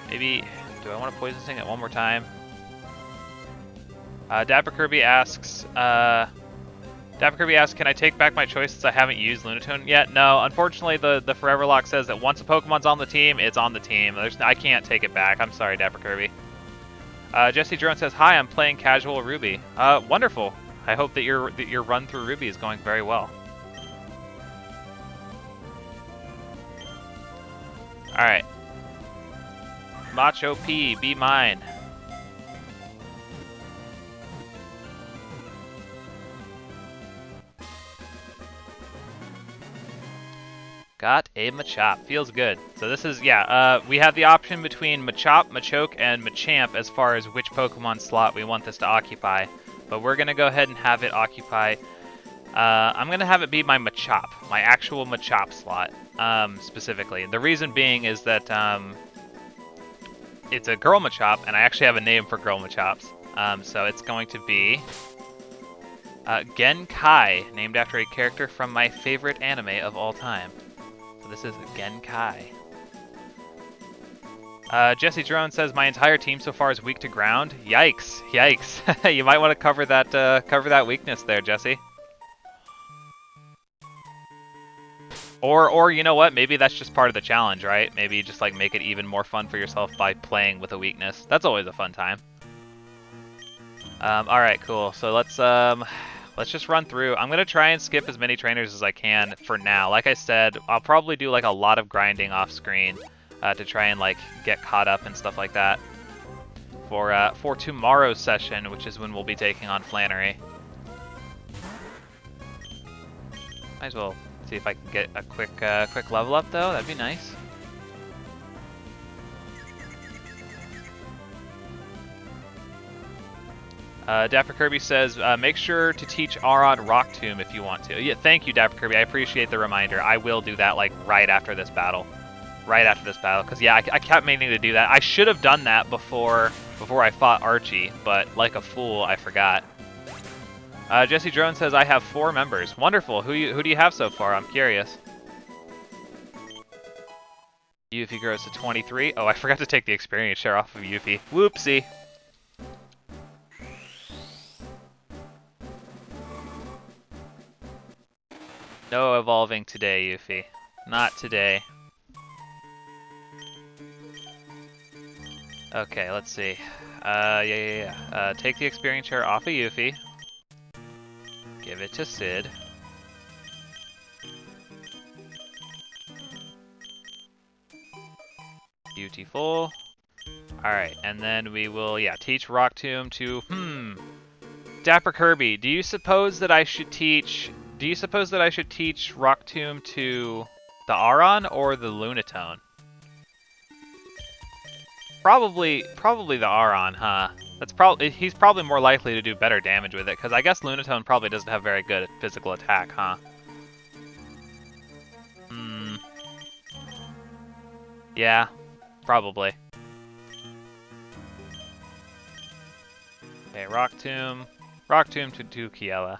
Maybe, do I want to Poison Sting it one more time? Dapper Kirby asks, can I take back my choice since I haven't used Lunatone yet? No, unfortunately the Foreverlocke says that once a Pokemon's on the team, it's on the team. I can't take it back. I'm sorry, Dapper Kirby. Jesse Drone says, hi, I'm playing casual Ruby. Wonderful. I hope that your run through Ruby is going very well. Alright. Macho P, be mine. Got a Machop. Feels good. So this is, yeah, we have the option between Machop, Machoke, and Machamp as far as which Pokemon slot we want this to occupy. But we're going to go ahead and have it occupy... I'm going to have it be my Machop, my actual Machop slot, specifically. The reason being is that it's a girl Machop, and I actually have a name for girl Machops. So it's going to be Genkai, named after a character from my favorite anime of all time. So this is Genkai. Jesse Drone says my entire team so far is weak to ground. Yikes! Yikes! You might want to cover that weakness there, Jesse. Or you know what? Maybe that's just part of the challenge, right? Maybe you just like make it even more fun for yourself by playing with a weakness. That's always a fun time. All right, cool. So let's just run through. I'm gonna try and skip as many trainers as I can for now. Like I said, I'll probably do like a lot of grinding off screen. to try and like get caught up and stuff like that for tomorrow's session, which is when we'll be taking on Flannery. Might as well see if I can get a quick level up though. That'd be nice. Dapper Kirby says, make sure to teach Aron Rock Tomb if you want to. Yeah, thank you, Dapper Kirby. I appreciate the reminder. I will do that like right after this battle. Right after this battle, because yeah, I kept meaning to do that. I should have done that before I fought Archie, but like a fool, I forgot. Jesse Drone says, I have 4 members. Wonderful. Who do you have so far? I'm curious. Yuffie grows to 23. Oh, I forgot to take the experience share off of Yuffie. Whoopsie. No evolving today, Yuffie. Not today. Okay, let's see. Take the experience share off of Yuffie. Give it to Sid. Beautiful. Alright, and then we will, teach Rock Tomb to, Dapper Kirby, do you suppose that I should teach Rock Tomb to the Aron or the Lunatone? Probably the Aron, huh? He's probably more likely to do better damage with it, because I guess Lunatone probably doesn't have very good physical attack, huh? Yeah, probably. Okay, Rock Tomb to Kiela.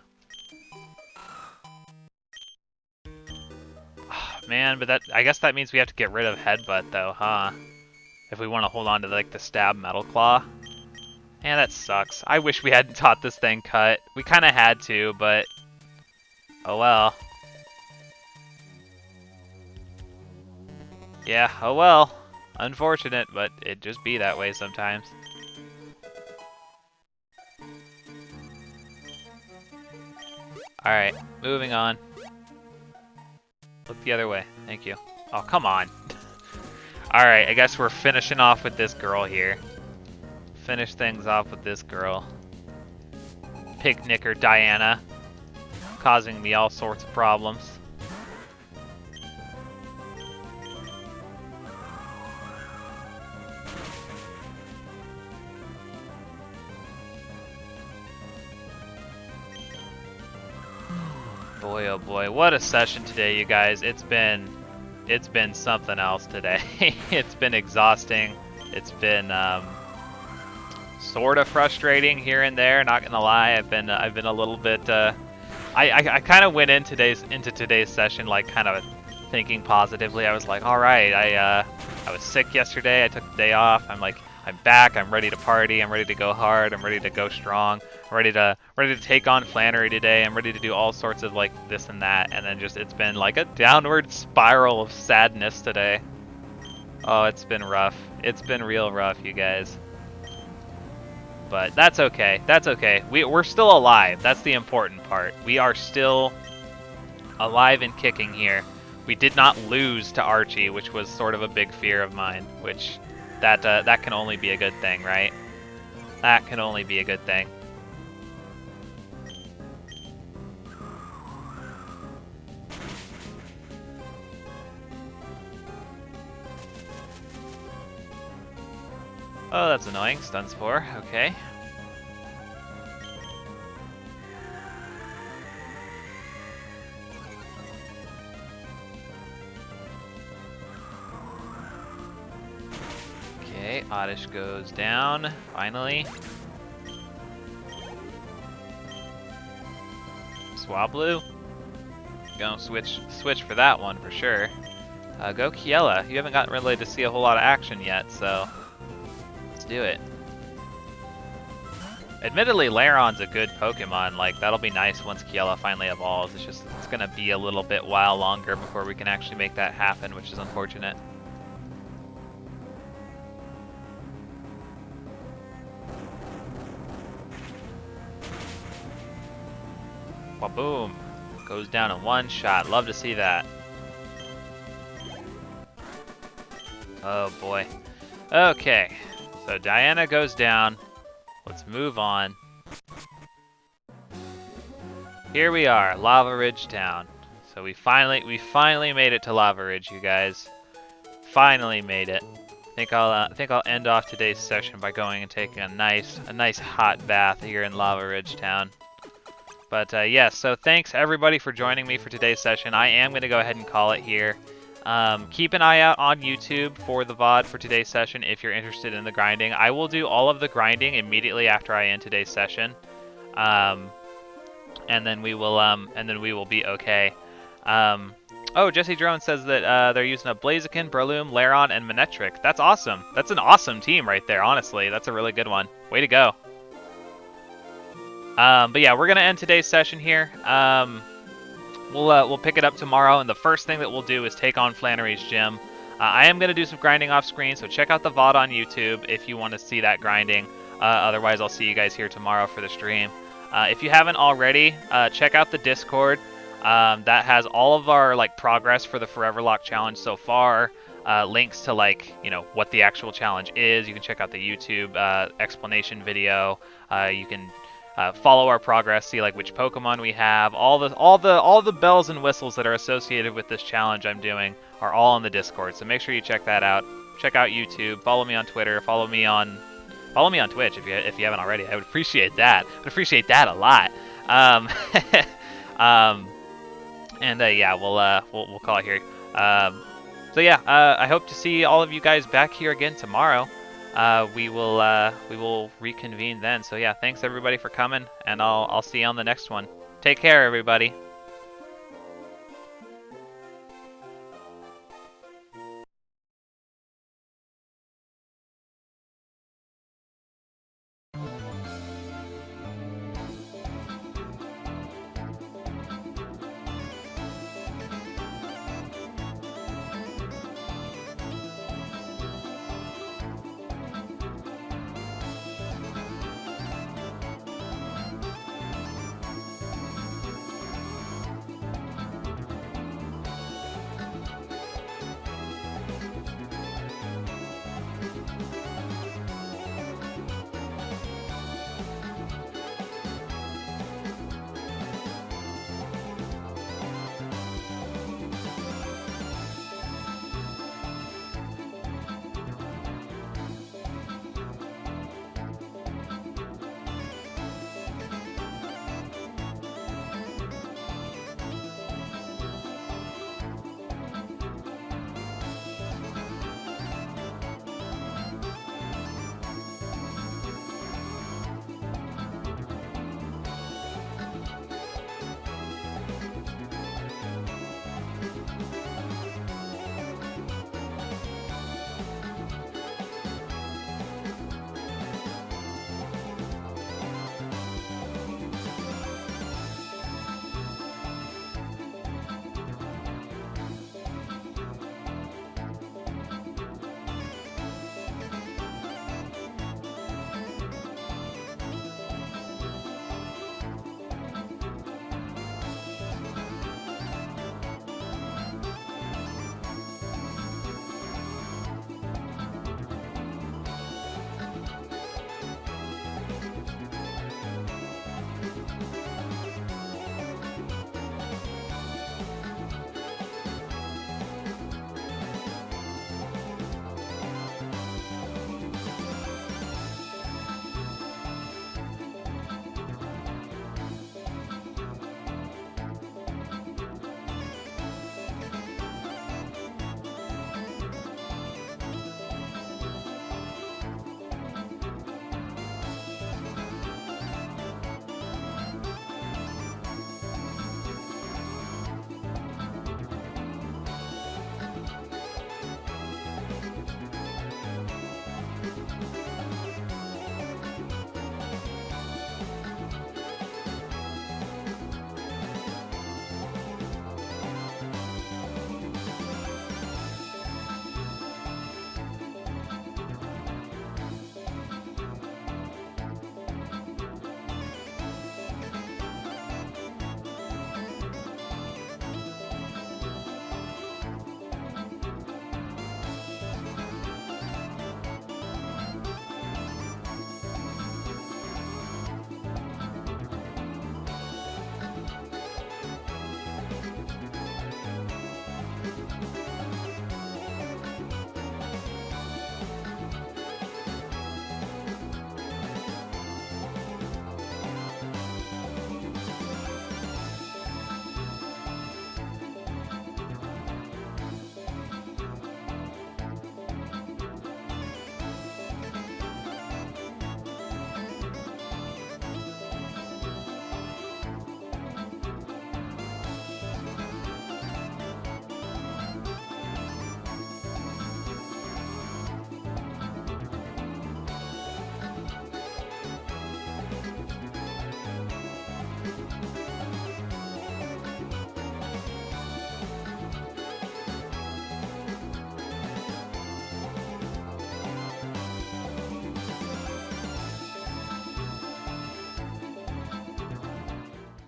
Oh, man, but I guess that means we have to get rid of Headbutt though, huh? If we want to hold on to like the Stab Metal Claw. Man, that sucks. I wish we hadn't taught this thing Cut. We kind of had to, but oh well. Yeah, oh well. Unfortunate, but it just be that way sometimes. Alright, moving on. Look the other way. Thank you. Oh, come on. Alright, I guess we're finishing off with this girl here. Finish things off with this girl. Picnicker Diana. Causing me all sorts of problems. Boy, oh boy, what a session today, you guys. It's been something else today. It's been exhausting. It's been sort of frustrating here and there. Not gonna lie, I've been a little bit. I kind of went into today's session like kind of thinking positively. I was like, all right, I was sick yesterday. I took the day off. I'm back. I'm ready to party. I'm ready to go hard. I'm ready to go strong. I'm ready to take on Flannery today. I'm ready to do all sorts of like this and that. And then it's been like a downward spiral of sadness today. Oh, it's been rough. It's been real rough, you guys. But that's okay. That's okay. We're still alive. That's the important part. We are still alive and kicking here. We did not lose to Archie, which was sort of a big fear of mine, which that can only be a good thing, right? That can only be a good thing. Oh, that's annoying. Stuns 4. Okay. Okay, Oddish goes down, finally. Swablu. Gonna switch for that one for sure. Go Kiela. You haven't gotten really to see a whole lot of action yet, so let's do it. Admittedly, Laron's a good Pokemon. Like, that'll be nice once Kiela finally evolves. It's gonna be a little bit while longer before we can actually make that happen, which is unfortunate. Boom. Goes down in one shot. Love to see that. Oh boy. Okay, so Diana goes down. Let's move on. Here we are, Lava Ridge Town. So we finally made it to Lava Ridge, you guys. Finally made it. Think I'll end off today's session by going and taking a nice hot bath here in Lava Ridge Town. But yes, so thanks everybody for joining me for today's session. I am going to go ahead and call it here. Keep an eye out on YouTube for the VOD for today's session if you're interested in the grinding. I will do all of the grinding immediately after I end today's session, and then we will be okay. Oh, Jesse Drone says that they're using a Blaziken, Breloom, Laron, and Manectric. That's awesome. That's an awesome team right there. Honestly, that's a really good one. Way to go. But yeah, we're gonna end today's session here. We'll pick it up tomorrow, and the first thing that we'll do is take on Flannery's gym. I am going to do some grinding off screen, so check out the VOD on YouTube if you want to see that grinding. Otherwise, I'll see you guys here tomorrow for the stream. If you haven't already, check out the Discord. That has all of our progress for the Foreverlocke challenge so far. Links to what the actual challenge is. You can check out the YouTube explanation video. You can follow our progress, see which Pokemon we have, all the bells and whistles that are associated with this challenge I'm doing are all in the Discord. So make sure you check that out. Check out YouTube. Follow me on Twitter. Follow me on Twitch if you haven't already. I would appreciate that. I would appreciate that a lot. Yeah, we'll call it here. So yeah, I hope to see all of you guys back here again tomorrow. We will reconvene then. So yeah, thanks everybody for coming, and I'll see you on the next one. Take care, everybody.